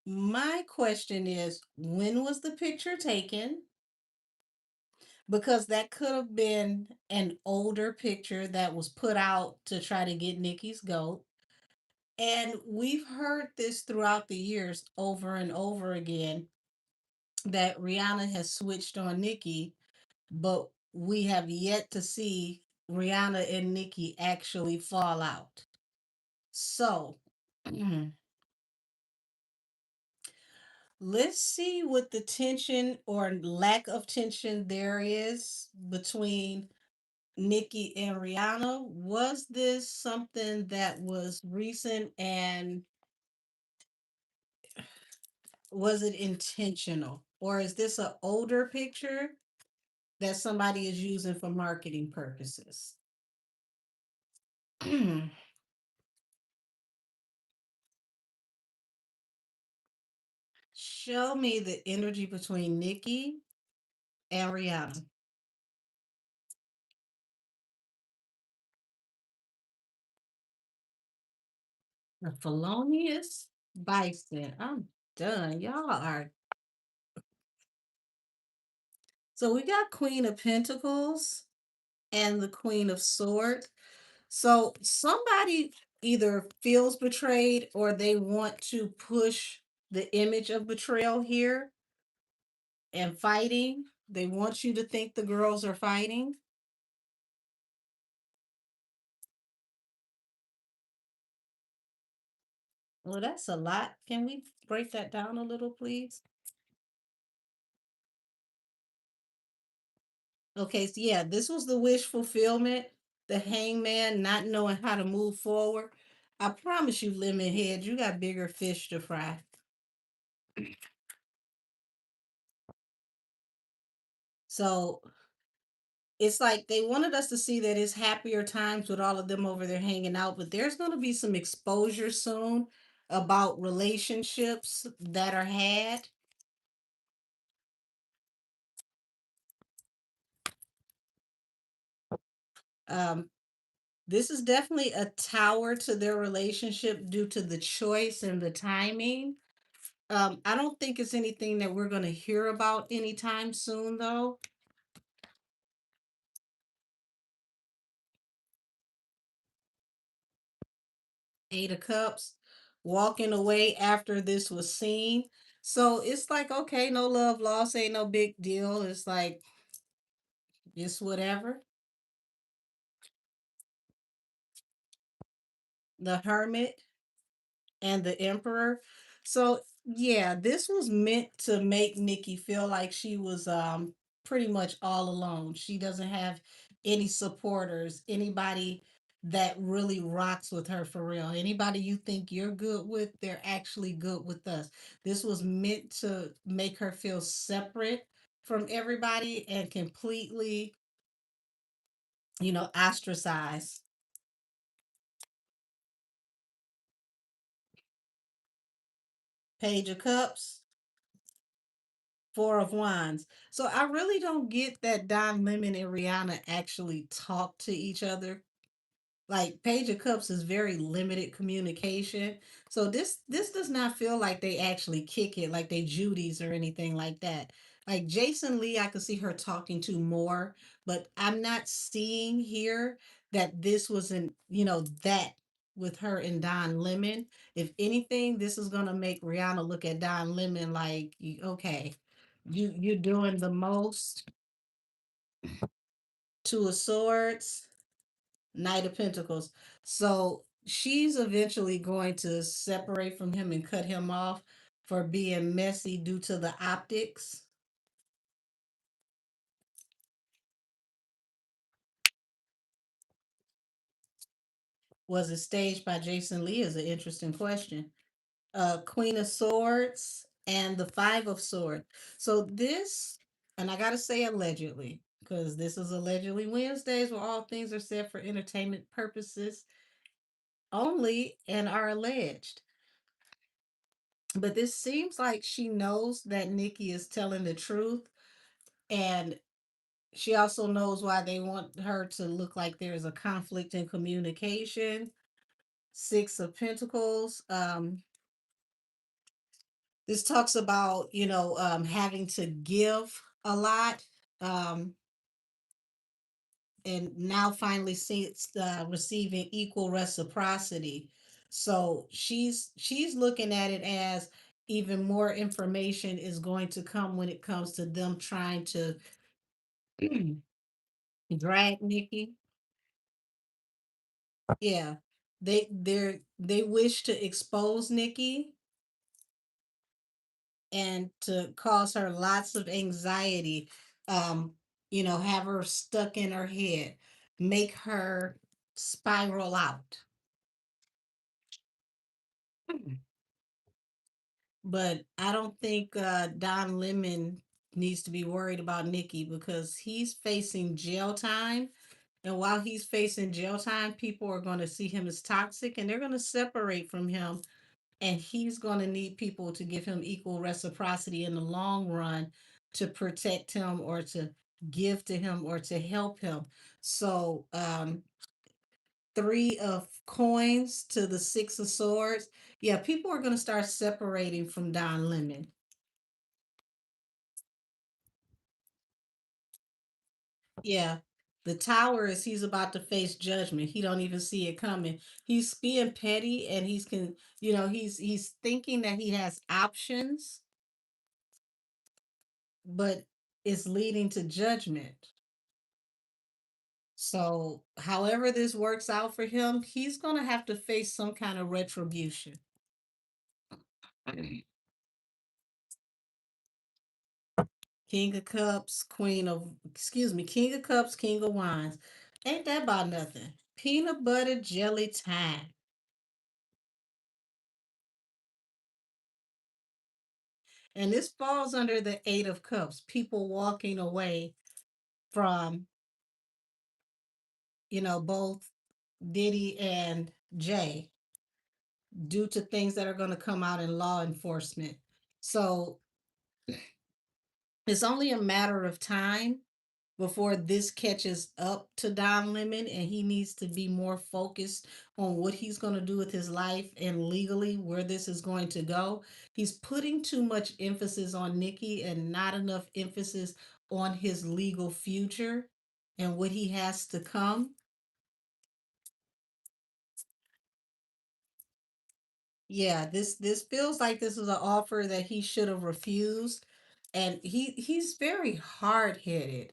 my question is, when was the picture taken? Because that could have been an older picture that was put out to try to get Nikki's goat. And we've heard this throughout the years over and over again that Rihanna has switched on Nikki, but we have yet to see Rihanna and Nikki actually fall out. So let's see what the tension or lack of tension there is between Nikki and Rihanna. Was this something that was recent and was it intentional? Or is this an older picture that somebody is using for marketing purposes? Show me the energy between Nikki and Rihanna. The felonious bison. I'm done. Y'all are. So we got Queen of Pentacles and the Queen of Swords. So somebody either feels betrayed or they want to push the image of betrayal here and fighting. They want you to think the girls are fighting. Well, that's a lot. Can we break that down a little, please? Okay, so yeah, this was the wish fulfillment, the hangman not knowing how to move forward. I promise you, lemon head, you got bigger fish to fry. So it's like they wanted us to see that it's happier times with all of them over there hanging out, but there's going to be some exposure soon about relationships that are had. Um, this is definitely a tower to their relationship due to the choice and the timing. I don't think it's anything that we're going to hear about anytime soon, though. Eight of Cups, walking away after this was seen. So it's like, okay, no love lost, ain't no big deal. It's like, it's whatever. The Hermit and the Emperor. So yeah, this was meant to make Nikki feel like she was pretty much all alone. She doesn't have any supporters, anybody that really rocks with her for real. Anybody you think you're good with, they're actually good with us. This was meant to make her feel separate from everybody and completely, ostracized. Page of Cups, Four of Wands. So I really don't get that Don Lemon and Rihanna actually talk to each other. Like Page of Cups is very limited communication. So this does not feel like they actually kick it, like they Judy's or anything like that. Like Jason Lee, I could see her talking to more, but I'm not seeing here that this wasn't, that with her and Don Lemon. If anything, this is gonna make Rihanna look at Don Lemon like, okay, you're doing the most. Two of Swords, Knight of Pentacles. So she's eventually going to separate from him and cut him off for being messy due to the optics. Was it staged by Jason Lee? Is an interesting question. Queen of Swords and the Five of Swords. So this, and I gotta say allegedly, because this is allegedly Wednesdays where all things are said for entertainment purposes only and are alleged. But this seems like she knows that Nikki is telling the truth, and she also knows why they want her to look like there's a conflict in communication. Six of Pentacles. This talks about, having to give a lot, um, and now finally receiving equal reciprocity. So she's looking at it as even more information is going to come when it comes to them trying to drag Nikki. Yeah, they wish to expose Nikki and to cause her lots of anxiety, um have her stuck in her head, make her spiral out. But I don't think Don Lemon needs to be worried about Nikki because he's facing jail time, and while he's facing jail time, people are going to see him as toxic and they're going to separate from him, and he's going to need people to give him equal reciprocity in the long run to protect him or to give to him or to help him. So three of coins to the six of swords. Yeah, people are going to start separating from Don Lemon. Yeah, the tower is he's about to face judgment. He don't even see it coming. He's being petty, and he's thinking that he has options, but it's leading to judgment. So, however this works out for him, he's going to have to face some kind of retribution. King of Cups, King of Cups, King of Wands. Ain't that about nothing? Peanut butter jelly time. And this falls under the Eight of Cups. People walking away from, both Diddy and Jay due to things that are going to come out in law enforcement. So it's only a matter of time before this catches up to Don Lemon, and he needs to be more focused on what he's going to do with his life and legally where this is going to go. He's putting too much emphasis on Nikki and not enough emphasis on his legal future and what he has to come. Yeah, this feels like this is an offer that he should have refused, and he's very hard-headed.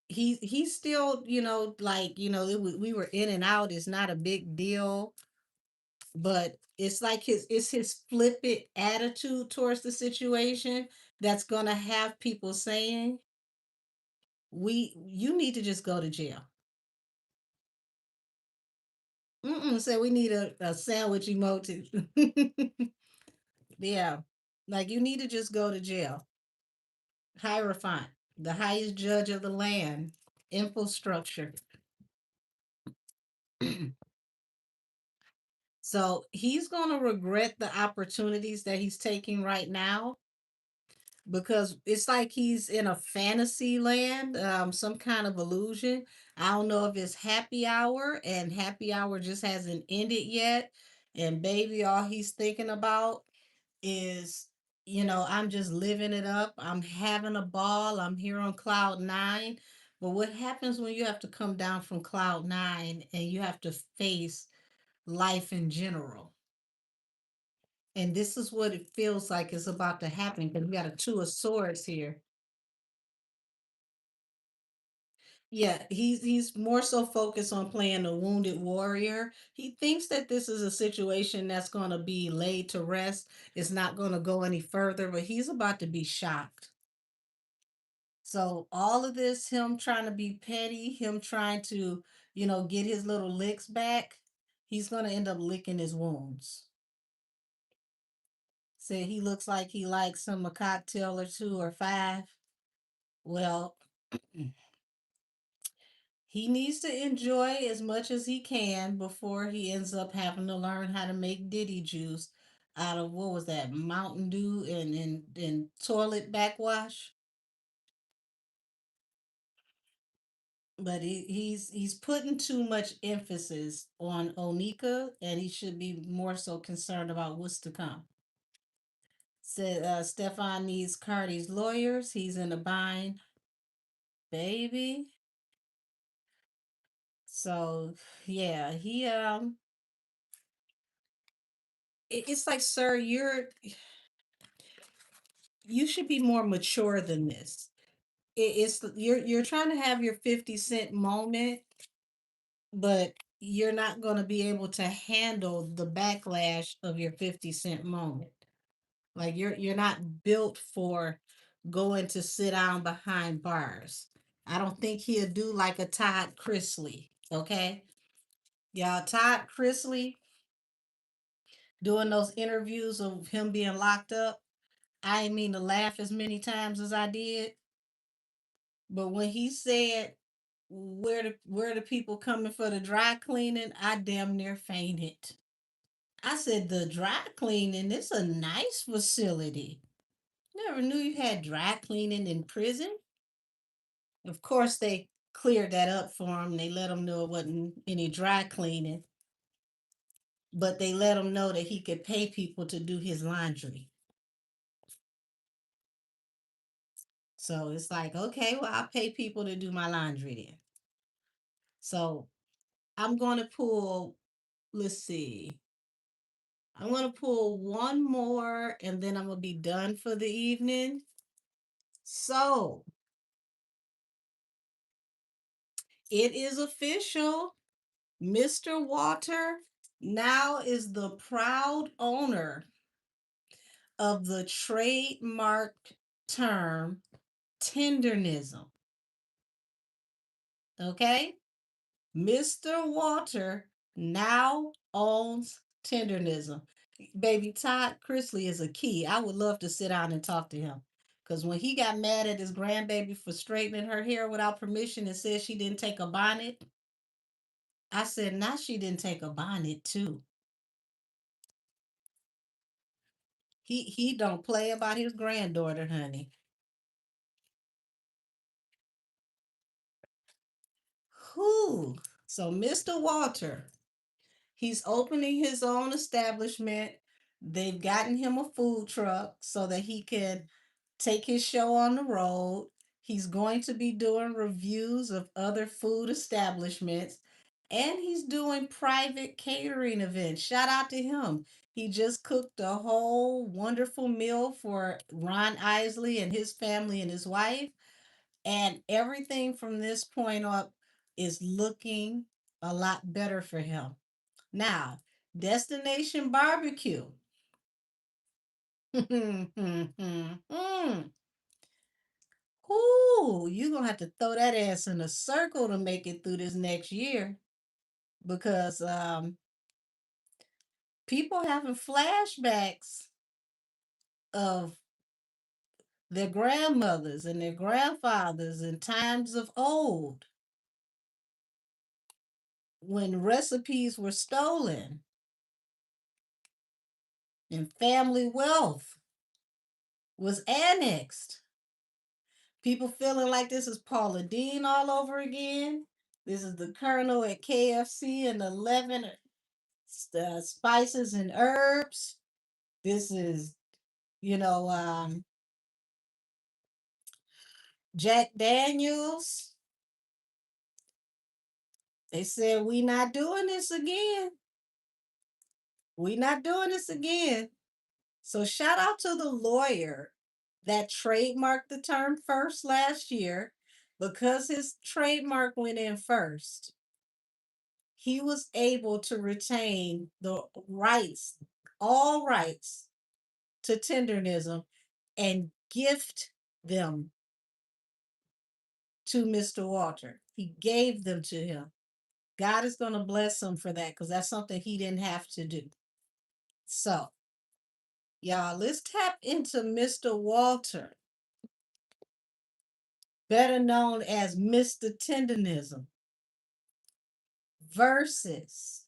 He's still, like, we were in and out, it's not a big deal, but it's like his flippant attitude towards the situation that's gonna have people saying, you need to just go to jail. So we need a sandwich emoji. Yeah, like, you need to just go to jail. Hierophant, the highest judge of the land, infrastructure. So he's going to regret the opportunities that he's taking right now, because it's like he's in a fantasy land, some kind of illusion. I don't know if it's happy hour, and happy hour just hasn't ended yet. And baby, all he's thinking about is, I'm just living it up. I'm having a ball. I'm here on cloud nine. But what happens when you have to come down from cloud nine and you have to face life in general? And this is what it feels like is about to happen because we got a two of swords here. Yeah, he's more so focused on playing the wounded warrior. He thinks that this is a situation that's going to be laid to rest. It's not going to go any further, but he's about to be shocked. So all of this, him trying to be petty, him trying to, get his little licks back, he's going to end up licking his wounds. Said he looks like he likes him a cocktail or two or five. Well, he needs to enjoy as much as he can before he ends up having to learn how to make Diddy juice out of what was that, Mountain Dew and toilet backwash. But he's putting too much emphasis on Onika, and he should be more so concerned about what's to come. Said Stefon needs Cardi's lawyers. He's in a bind, baby. So yeah, it's like, sir, you should be more mature than this. You're trying to have your 50 cent moment, but you're not going to be able to handle the backlash of your 50 cent moment. Like you're not built for going to sit down behind bars. I don't think he'll do like a Todd Chrisley. Okay, y'all, Todd Chrisley doing those interviews of him being locked up. I didn't mean to laugh as many times as I did, but when he said where the people coming for the dry cleaning, I damn near fainted. I said the dry cleaning is a nice facility. Never knew you had dry cleaning in prison. Of course, they cleared that up for him. They let him know it wasn't any dry cleaning, but they let him know that he could pay people to do his laundry. So it's like, okay, well, I'll pay people to do my laundry then. So I'm going to pull, let's see, I'm going to pull one more and then I'm going to be done for the evening. So it is official. Mr. Walter now is the proud owner of the trademark term tenderism. Okay? Mr. Walter now owns tenderism. Baby, Todd Chrisley is a key. I would love to sit down and talk to him. Because when he got mad at his grandbaby for straightening her hair without permission and said she didn't take a bonnet, I said, now she didn't take a bonnet too. He don't play about his granddaughter, honey. Who? So Mr. Walter, he's opening his own establishment. They've gotten him a food truck so that he can take his show on the road. He's going to be doing reviews of other food establishments and he's doing private catering events. Shout out to him. He just cooked a whole wonderful meal for Ron Isley and his family and his wife. And everything from this point up is looking a lot better for him. Now, Destination Barbecue. Ooh, you're gonna have to throw that ass in a circle to make it through this next year because people having flashbacks of their grandmothers and their grandfathers in times of old when recipes were stolen and family wealth was annexed. People feeling like this is Paula Dean all over again. This is the Colonel at KFC and 11 spices and herbs. This is You know, Jack Daniels, they said, we not doing this again. We not doing this again. So shout out to the lawyer that trademarked the term first last year. Because his trademark went in first, he was able to retain the rights, all rights to tenderism and gift them to Mr. Walter. He gave them to him. God is going to bless him for that because that's something he didn't have to do. So, y'all, let's tap into Mr. Walter, better known as Mr. Tenderism, versus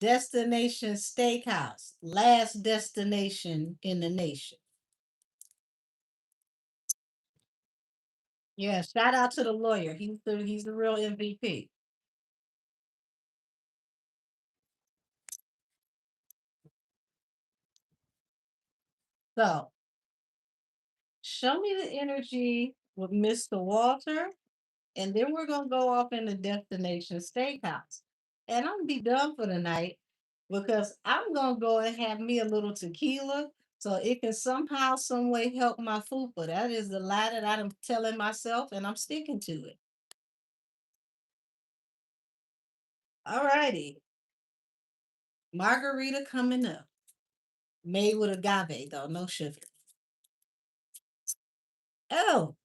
Destination Steakhouse, last destination in the nation. Yeah, shout out to the lawyer. He's the real MVP. So show me the energy with Mr. Walter, and then we're gonna go off in the Destination Steakhouse. And I'm gonna be done for the night because I'm gonna go and have me a little tequila so it can somehow, some way help my food. But that is the lie that I'm telling myself, and I'm sticking to it. All righty. Margarita coming up. Made with agave though, no sugar. Oh,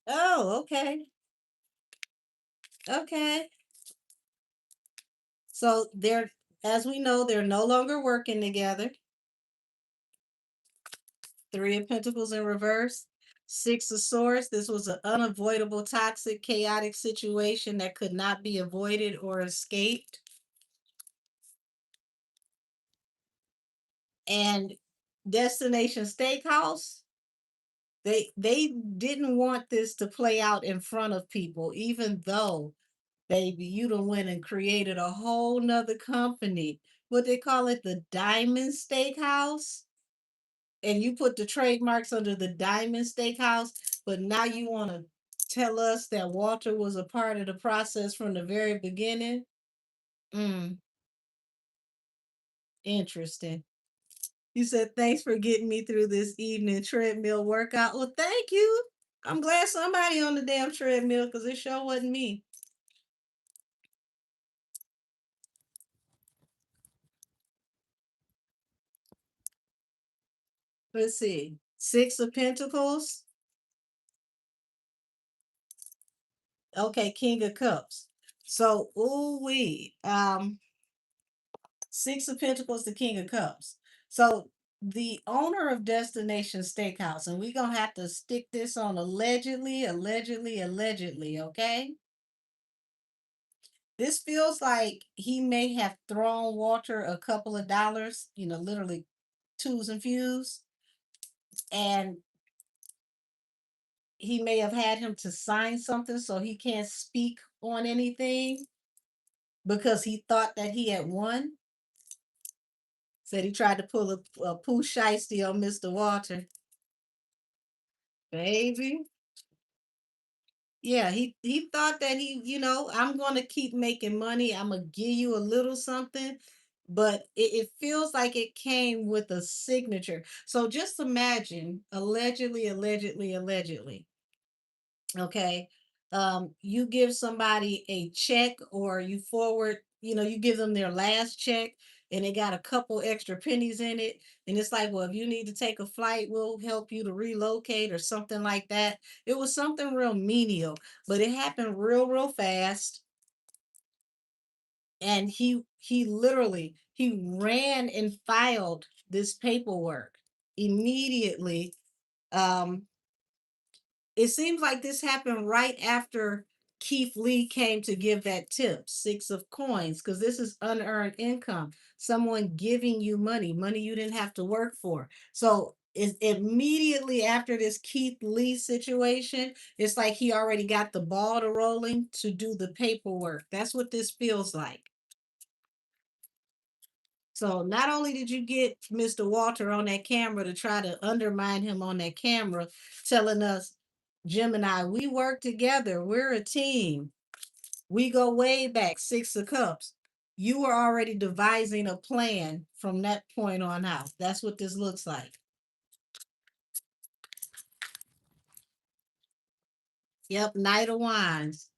oh, okay. Okay. So they're, as we know, they're no longer working together. Three of Pentacles in reverse. Six of Swords. This was an unavoidable, toxic, chaotic situation that could not be avoided or escaped. And Destination Steakhouse, they didn't want this to play out in front of people, even though, baby, you done went and created a whole nother company. What they call it, the Diamond Steakhouse. And you put the trademarks under the Diamond Steakhouse, but now you want to tell us that Walter was a part of the process from the very beginning? Mm, interesting. You said, thanks for getting me through this evening treadmill workout. Well, thank you. I'm glad somebody on the damn treadmill because it sure wasn't me. Let's see. Six of Pentacles. Okay, King of Cups. So, ooh wee. Six of Pentacles, the King of Cups. So the owner of Destination Steakhouse, and we're gonna have to stick this on allegedly, allegedly, allegedly, okay? This feels like he may have thrown Walter a couple of dollars, literally twos and fews, and he may have had him to sign something so he can't speak on anything because he thought that he had won. Said he tried to pull a poo shiesty on Mr. Walter. Baby. Yeah, he thought that I'm gonna keep making money. I'm gonna give you a little something, but it feels like it came with a signature. So just imagine, allegedly, allegedly, allegedly. Okay. You give somebody a check or you forward, you give them their last check and they got a couple extra pennies in it. And it's like, well, if you need to take a flight, we'll help you to relocate or something like that. It was something real menial, but it happened real, real fast. And he literally he ran and filed this paperwork immediately. Um, it seems like this happened right after Keith Lee came to give that tip, six of coins, because this is unearned income. Someone giving you money, money you didn't have to work for. So it's immediately after this Keith Lee situation, it's like he already got the ball to rolling to do the paperwork. That's what this feels like. So not only did you get Mr. Walter on that camera to try to undermine him on that camera, telling us, Gemini, we work together. We're a team. We go way back, Six of Cups. You were already devising a plan from that point on out. That's what this looks like. Yep, Knight of Wands.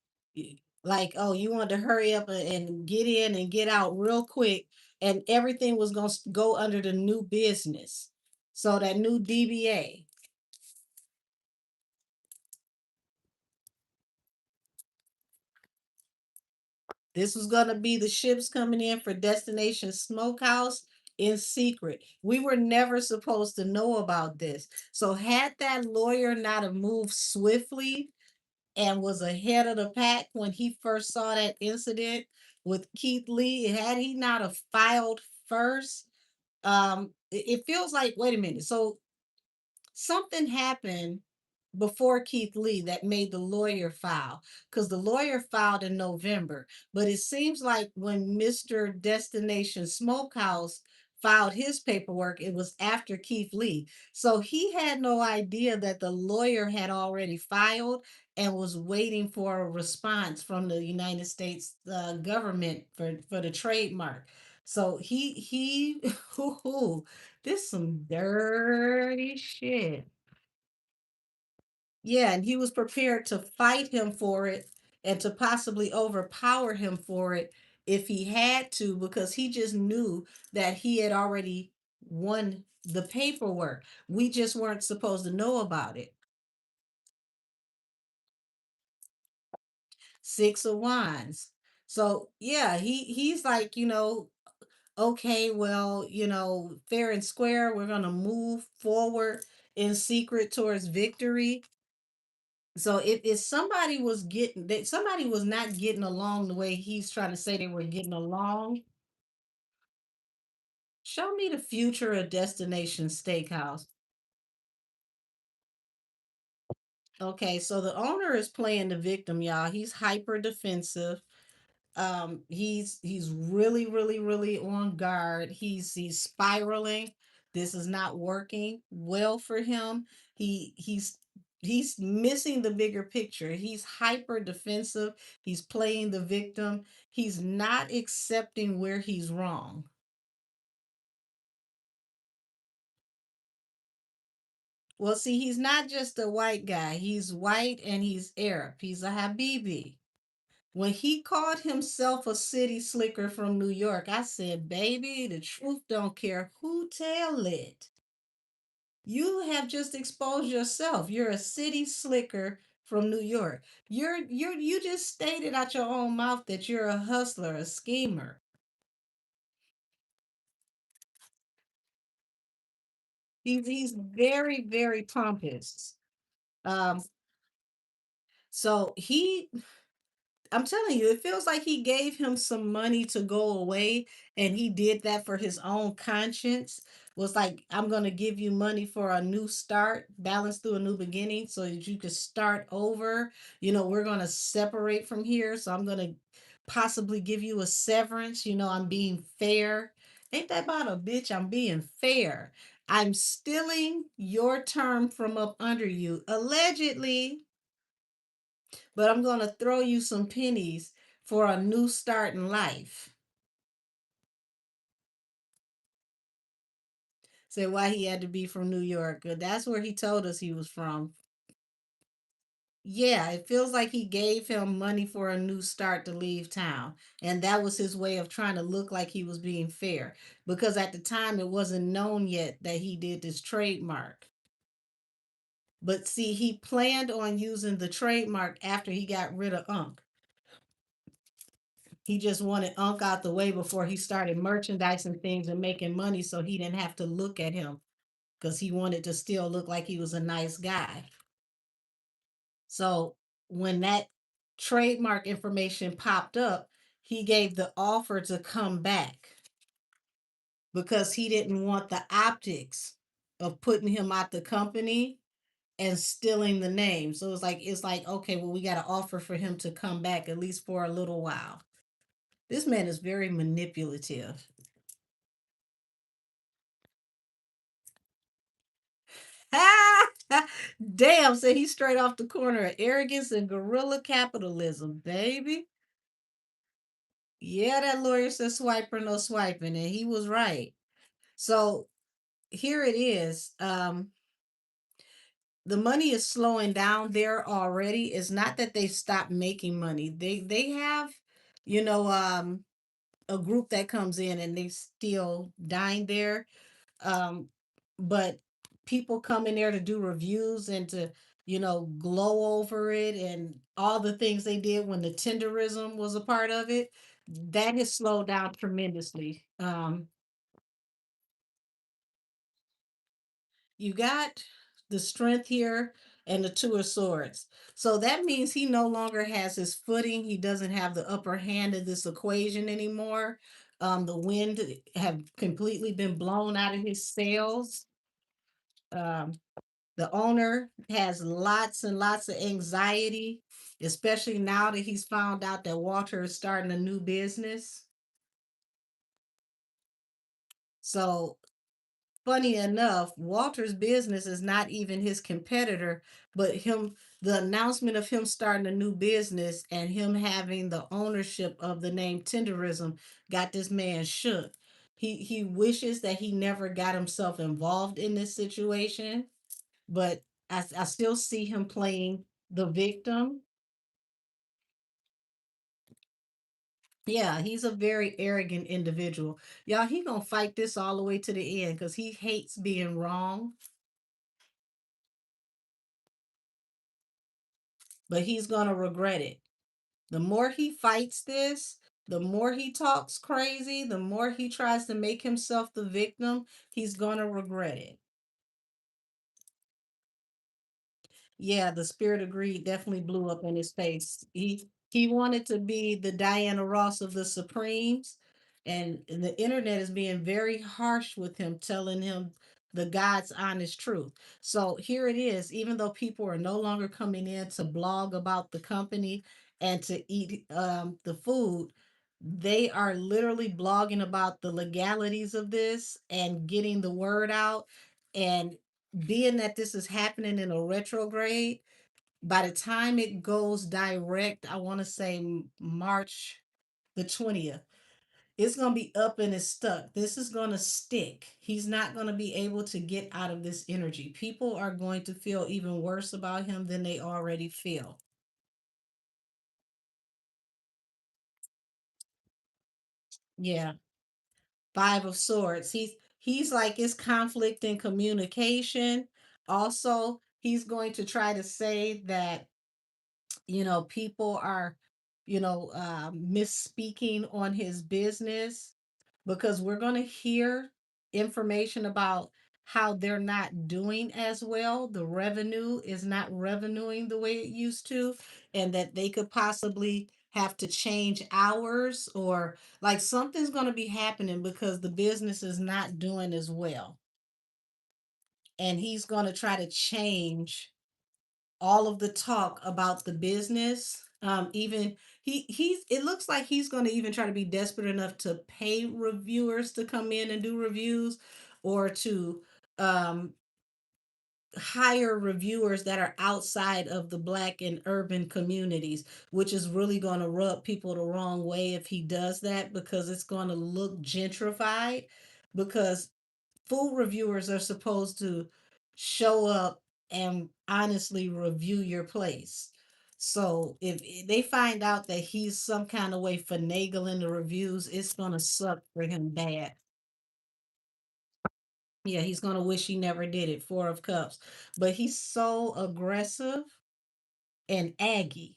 Like, oh, you wanted to hurry up and get in and get out real quick, and everything was going to go under the new business. So that new DBA. This was going to be the ships coming in for Destination Smokehouse in secret. We were never supposed to know about this. So had that lawyer not have moved swiftly and was ahead of the pack when he first saw that incident with Keith Lee, had he not have filed first, it feels like, wait a minute. So something happened before Keith Lee that made the lawyer file, because the lawyer filed in November. But it seems like when Mr. Destination Smokehouse filed his paperwork, it was after Keith Lee. So he had no idea that the lawyer had already filed and was waiting for a response from the United States government for the trademark. So he this some dirty shit. Yeah, and he was prepared to fight him for it and to possibly overpower him for it if he had to, because he just knew that he had already won the paperwork. We just weren't supposed to know about it. Six of Wands. So yeah, he's like, okay, well, fair and square, we're gonna move forward in secret towards victory. So if somebody was getting that, somebody was not getting along the way he's trying to say they were getting along, show me the future of Destination Steakhouse. Okay, so the owner is playing the victim, y'all. He's hyper defensive. He's really, really, really on guard. He's spiraling. This is not working well for him. He's missing the bigger picture. He's hyper defensive. He's playing the victim. He's not accepting where he's wrong. Well, see, he's not just a white guy. He's white and he's Arab. He's a Habibi. When he called himself a city slicker from New York, I said, baby, the truth don't care who tell it. You have just exposed yourself. You're a city slicker from New York. You just stated out your own mouth that you're a hustler, a schemer. He's very, very pompous. Um, so I'm telling you, it feels like he gave him some money to go away, and he did that for his own conscience. Was like, I'm gonna give you money for a new start, balance through a new beginning, so that you could start over. We're gonna separate from here, so I'm gonna possibly give you a severance. I'm being fair. Ain't that about a bitch? I'm being fair. I'm stealing your term from up under you, allegedly, but I'm going to throw you some pennies for a new start in life. Say why he had to be from New York. That's where he told us he was from. Yeah, it feels like he gave him money for a new start to leave town. And that was his way of trying to look like he was being fair. Because at the time, it wasn't known yet that he did this trademark. But see, he planned on using the trademark after he got rid of Unc. He just wanted Unc out the way before he started merchandising things and making money so he didn't have to look at him, because he wanted to still look like he was a nice guy. So when that trademark information popped up, he gave the offer to come back because he didn't want the optics of putting him out the company and stealing the name. So it's like okay, well, we got to offer for him to come back at least for a little while. This man is very manipulative. Damn, so he's straight off the corner of arrogance and guerrilla capitalism, baby. Yeah, that lawyer said swiper, no swiping, and he was right. So here it is. The money is slowing down there already. It's not that they stopped making money. They have, you know, a group that comes in and they still dine there. Um, but people come in there to do reviews and to, glow over it and all the things they did when the Tinderism was a part of it. That has slowed down tremendously. You got the strength here and the two of swords. So that means he no longer has his footing. He doesn't have the upper hand of this equation anymore. The wind have completely been blown out of his sails. Um, the owner has lots and lots of anxiety, especially now that he's found out that Walter is starting a new business. So funny enough, Walter's business is not even his competitor, but the announcement of him starting a new business and him having the ownership of the name Tenderism got this man shook. He wishes that he never got himself involved in this situation, but I still see him playing the victim. Yeah, he's a very arrogant individual. Y'all, he gonna fight this all the way to the end because he hates being wrong, but he's gonna regret it. The more he fights this, the more he talks crazy, the more he tries to make himself the victim, he's gonna regret it. Yeah, the spirit of greed definitely blew up in his face. He wanted to be the Diana Ross of the Supremes, and the internet is being very harsh with him, telling him the God's honest truth. So here it is, even though people are no longer coming in to blog about the company and to eat the food, they are literally blogging about the legalities of this and getting the word out. And being that this is happening in a retrograde, by the time it goes direct, I want to say March the 20th, it's going to be up and it's stuck. This is going to stick. He's not going to be able to get out of this energy. People are going to feel even worse about him than they already feel. Yeah. Five of Swords. He's like it's conflict in communication. Also, he's going to try to say that people are misspeaking on his business, because we're going to hear information about how they're not doing as well. The revenue is not revenuing the way it used to, and that they could possibly have to change hours, or like something's going to be happening because the business is not doing as well. And he's going to try to change all of the talk about the business. Even he's it looks like he's going to even try to be desperate enough to pay reviewers to come in and do reviews, or to um hire reviewers that are outside of the black and urban communities, which is really going to rub people the wrong way if he does that, because it's going to look gentrified. Because food reviewers are supposed to show up and honestly review your place. So if they find out that he's some kind of way finagling the reviews, it's gonna suck for him bad. Yeah, he's gonna wish he never did it. Four of Cups, but he's so aggressive and aggy.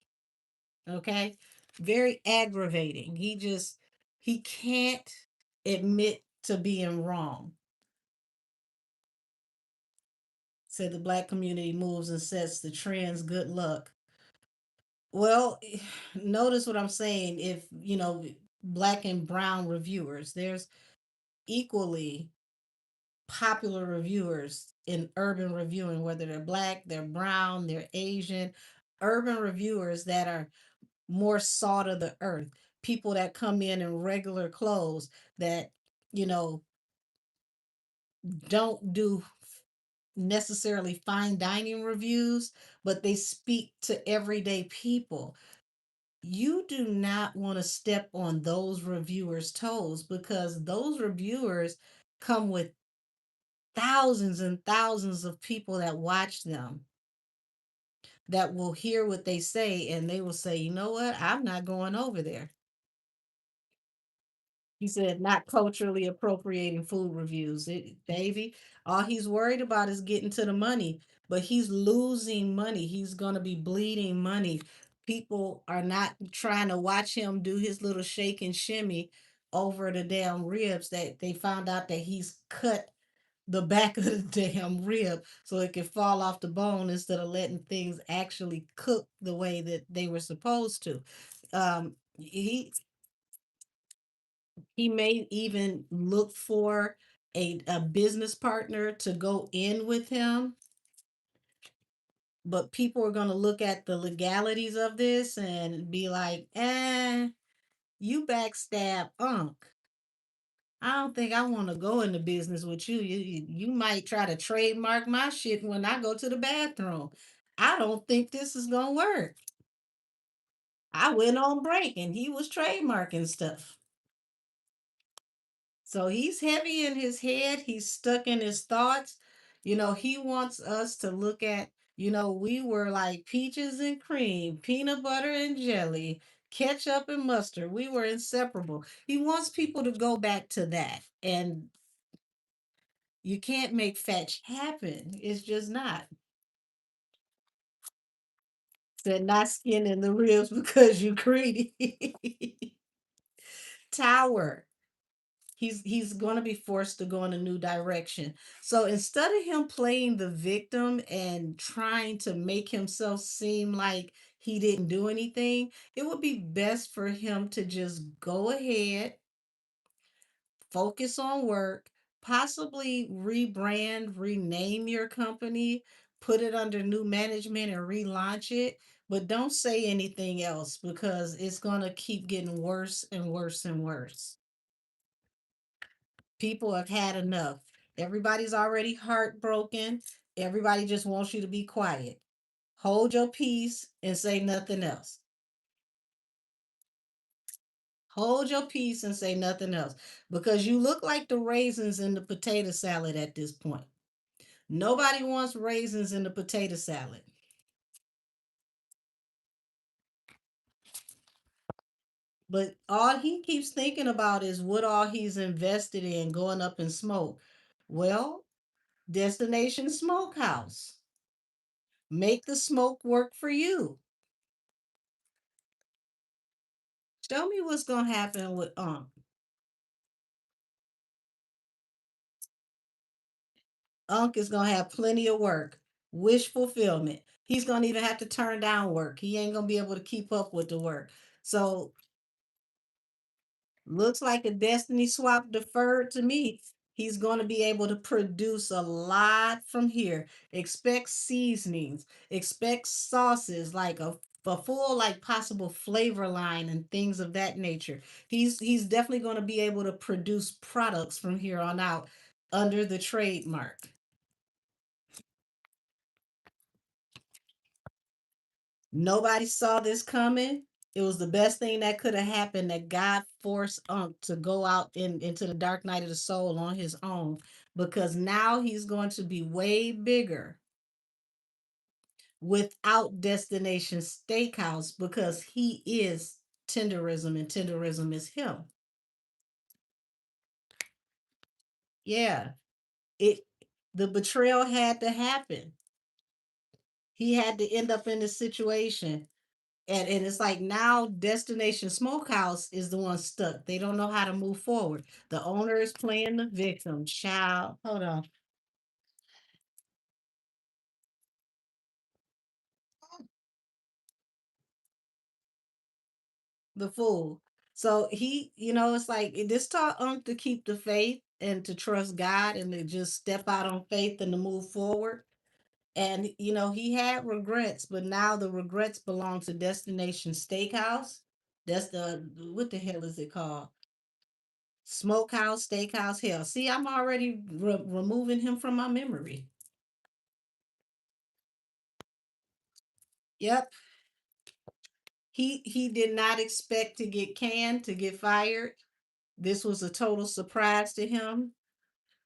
Okay, very aggravating. He can't admit to being wrong. Said the black community moves and sets the trends. Good luck. Well, notice what I'm saying. If black and brown reviewers, there's equally popular reviewers in urban reviewing, whether they're black, they're brown, they're Asian. Urban reviewers that are more salt of the earth, people that come in regular clothes, that you know don't do necessarily fine dining reviews, but they speak to everyday people. You do not want to step on those reviewers' toes because those reviewers come with thousands and thousands of people that watch them that will hear what they say and they will say, you know what, I'm not going over there. He said, not culturally appropriating food reviews. Baby, all he's worried about is getting to the money, but he's losing money. He's going to be bleeding money. People are not trying to watch him do his little shake and shimmy over the damn ribs that they found out that he's cut the back of the damn rib so it can fall off the bone instead of letting things actually cook the way that they were supposed to. He may even look for a business partner to go in with him, but people are going to look at the legalities of this and be like, you backstab Unc. I don't think I want to go into business with you. You might try to trademark my shit when I go to the bathroom. I don't think this is going to work. I went on break and he was trademarking stuff. So he's heavy in his head. He's stuck in his thoughts. He wants us to look at, we were like peaches and cream, peanut butter and jelly, ketchup and mustard. We were inseparable. He wants people to go back to that. And you can't make fetch happen. It's just not. Said not skin in the ribs because you greedy. Tower. He's going to be forced to go in a new direction. So instead of him playing the victim and trying to make himself seem like he didn't do anything, it would be best for him to just go ahead, focus on work, possibly rebrand, rename your company, put it under new management and relaunch it, but don't say anything else because it's going to keep getting worse and worse and worse. People have had enough. Everybody's already heartbroken. Everybody just wants you to be quiet. Hold your peace and say nothing else. Hold your peace and say nothing else because you look like the raisins in the potato salad at this point. Nobody wants raisins in the potato salad. But all he keeps thinking about is what all he's invested in going up in smoke. Well, Destination Smokehouse. Make the smoke work for you. Show me what's gonna happen with Unc is gonna have plenty of work, wish fulfillment. He's gonna even have to turn down work. He ain't gonna be able to keep up with the work. So looks like a destiny swap deferred to me. He's going to be able to produce a lot from here. Expect seasonings, expect sauces, like a full like possible flavor line and things of that nature. He's definitely going to be able to produce products from here on out under the trademark. Nobody saw this coming. It was the best thing that could have happened that God forced Unc to go out into the dark night of the soul on his own because now he's going to be way bigger without Destination Steakhouse because he is Tinderism and Tinderism is him. Yeah, it the betrayal had to happen. He had to end up in this situation. And it's like now Destination Smokehouse is the one stuck. They don't know how to move forward. The owner is playing the victim. Child, hold on. The fool. So it's like this taught Unc to keep the faith and to trust God and to just step out on faith and to move forward. And he had regrets, but now the regrets belong to Destination Steakhouse. That's the what the hell is it called? Smokehouse, steakhouse, hell. See, I'm already removing him from my memory. Yep. He did not expect to get canned, to get fired. This was a total surprise to him,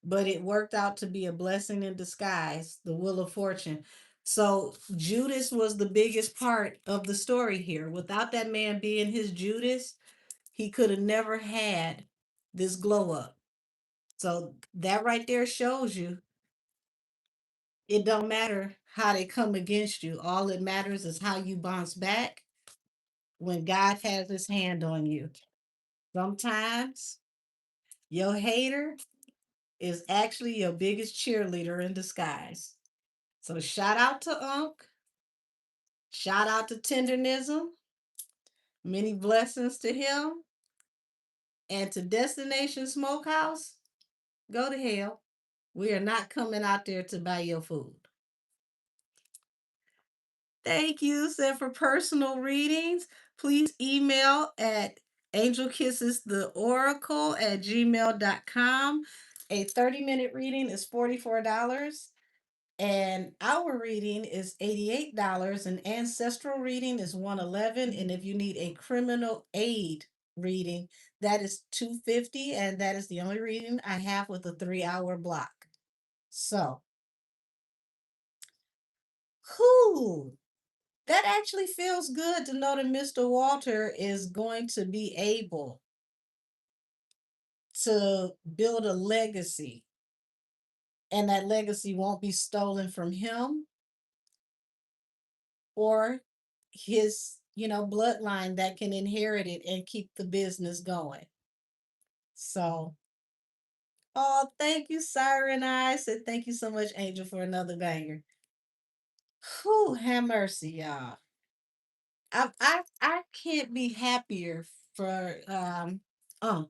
but it worked out to be a blessing in disguise, the wheel of fortune. So Judas was the biggest part of the story here. Without that man being his Judas, he could have never had this glow up. So that right there shows you it don't matter how they come against you. All that matters is how you bounce back when God has his hand on you. Sometimes your hater is actually your biggest cheerleader in disguise. So shout out to Unc. Shout out to Tenderism. Many blessings to him. And to Destination Smokehouse, go to hell. We are not coming out there to buy your food. Thank you. So for personal readings, please email at angelkissestheoracle@gmail.com. A 30-minute reading is $44. And our reading is $88. An ancestral reading is $111. And if you need a criminal aid reading, that is $250. And that is the only reading I have with a 3-hour block. So, whew, that actually feels good to know that Mr. Walter is going to be able to build a legacy. And that legacy won't be stolen from him or his, bloodline that can inherit it and keep the business going. So, oh, thank you, Siren Eyes, and thank you so much, Angel, for another banger. Whew, have mercy, y'all. I can't be happier for Unc,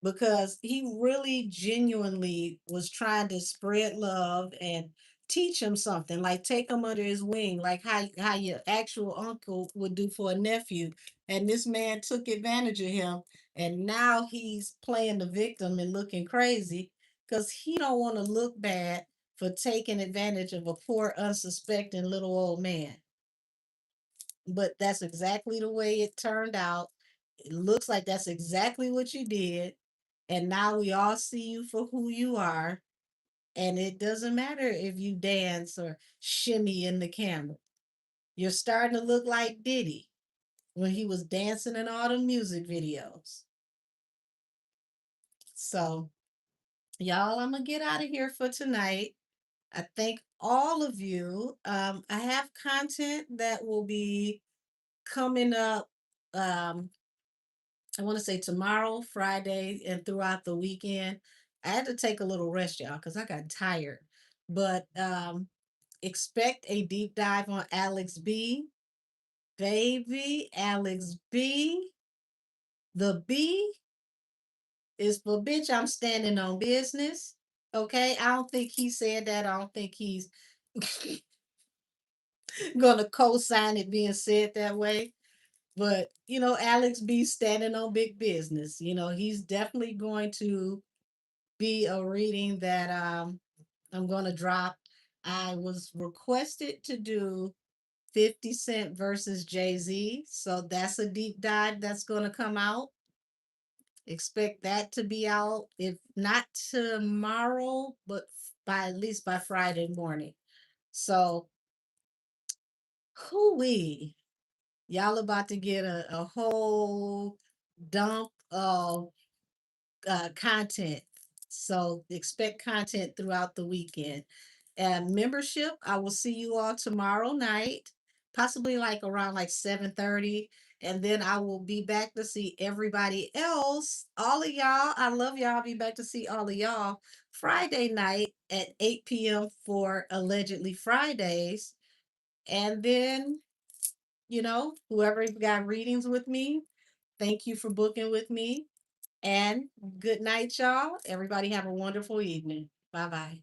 because he really genuinely was trying to spread love and teach him something, like take him under his wing, like how your actual uncle would do for a nephew. And this man took advantage of him, and now he's playing the victim and looking crazy because he don't want to look bad for taking advantage of a poor unsuspecting little old man. But that's exactly the way it turned out. It looks like that's exactly what you did. And now we all see you for who you are. And it doesn't matter if you dance or shimmy in the camera. You're starting to look like Diddy when he was dancing in all the music videos. So, y'all, I'm going to get out of here for tonight. I thank all of you. I have content that will be coming up. I want to say tomorrow, Friday, and throughout the weekend. I had to take a little rest, y'all, because I got tired. But expect a deep dive on Alex B. Baby, Alex B. The B is for bitch, I'm standing on business. Okay. I don't think he said that. I don't think he's gonna co-sign it being said that way. But Alex B standing on big business. He's definitely going to be a reading that I'm going to drop. I was requested to do 50 Cent versus Jay-Z. So that's a deep dive that's going to come out. Expect that to be out, if not tomorrow, but by at least by Friday morning. So, hoo-wee, y'all about to get a whole dump of content. So expect content throughout the weekend. And membership, I will see you all tomorrow night, possibly like around like 7:30. And then I will be back to see everybody else. All of y'all. I love y'all. I'll be back to see all of y'all Friday night at 8 p.m. for Allegedly Fridays. And then, whoever got readings with me, thank you for booking with me. And good night, y'all. Everybody have a wonderful evening. Bye bye.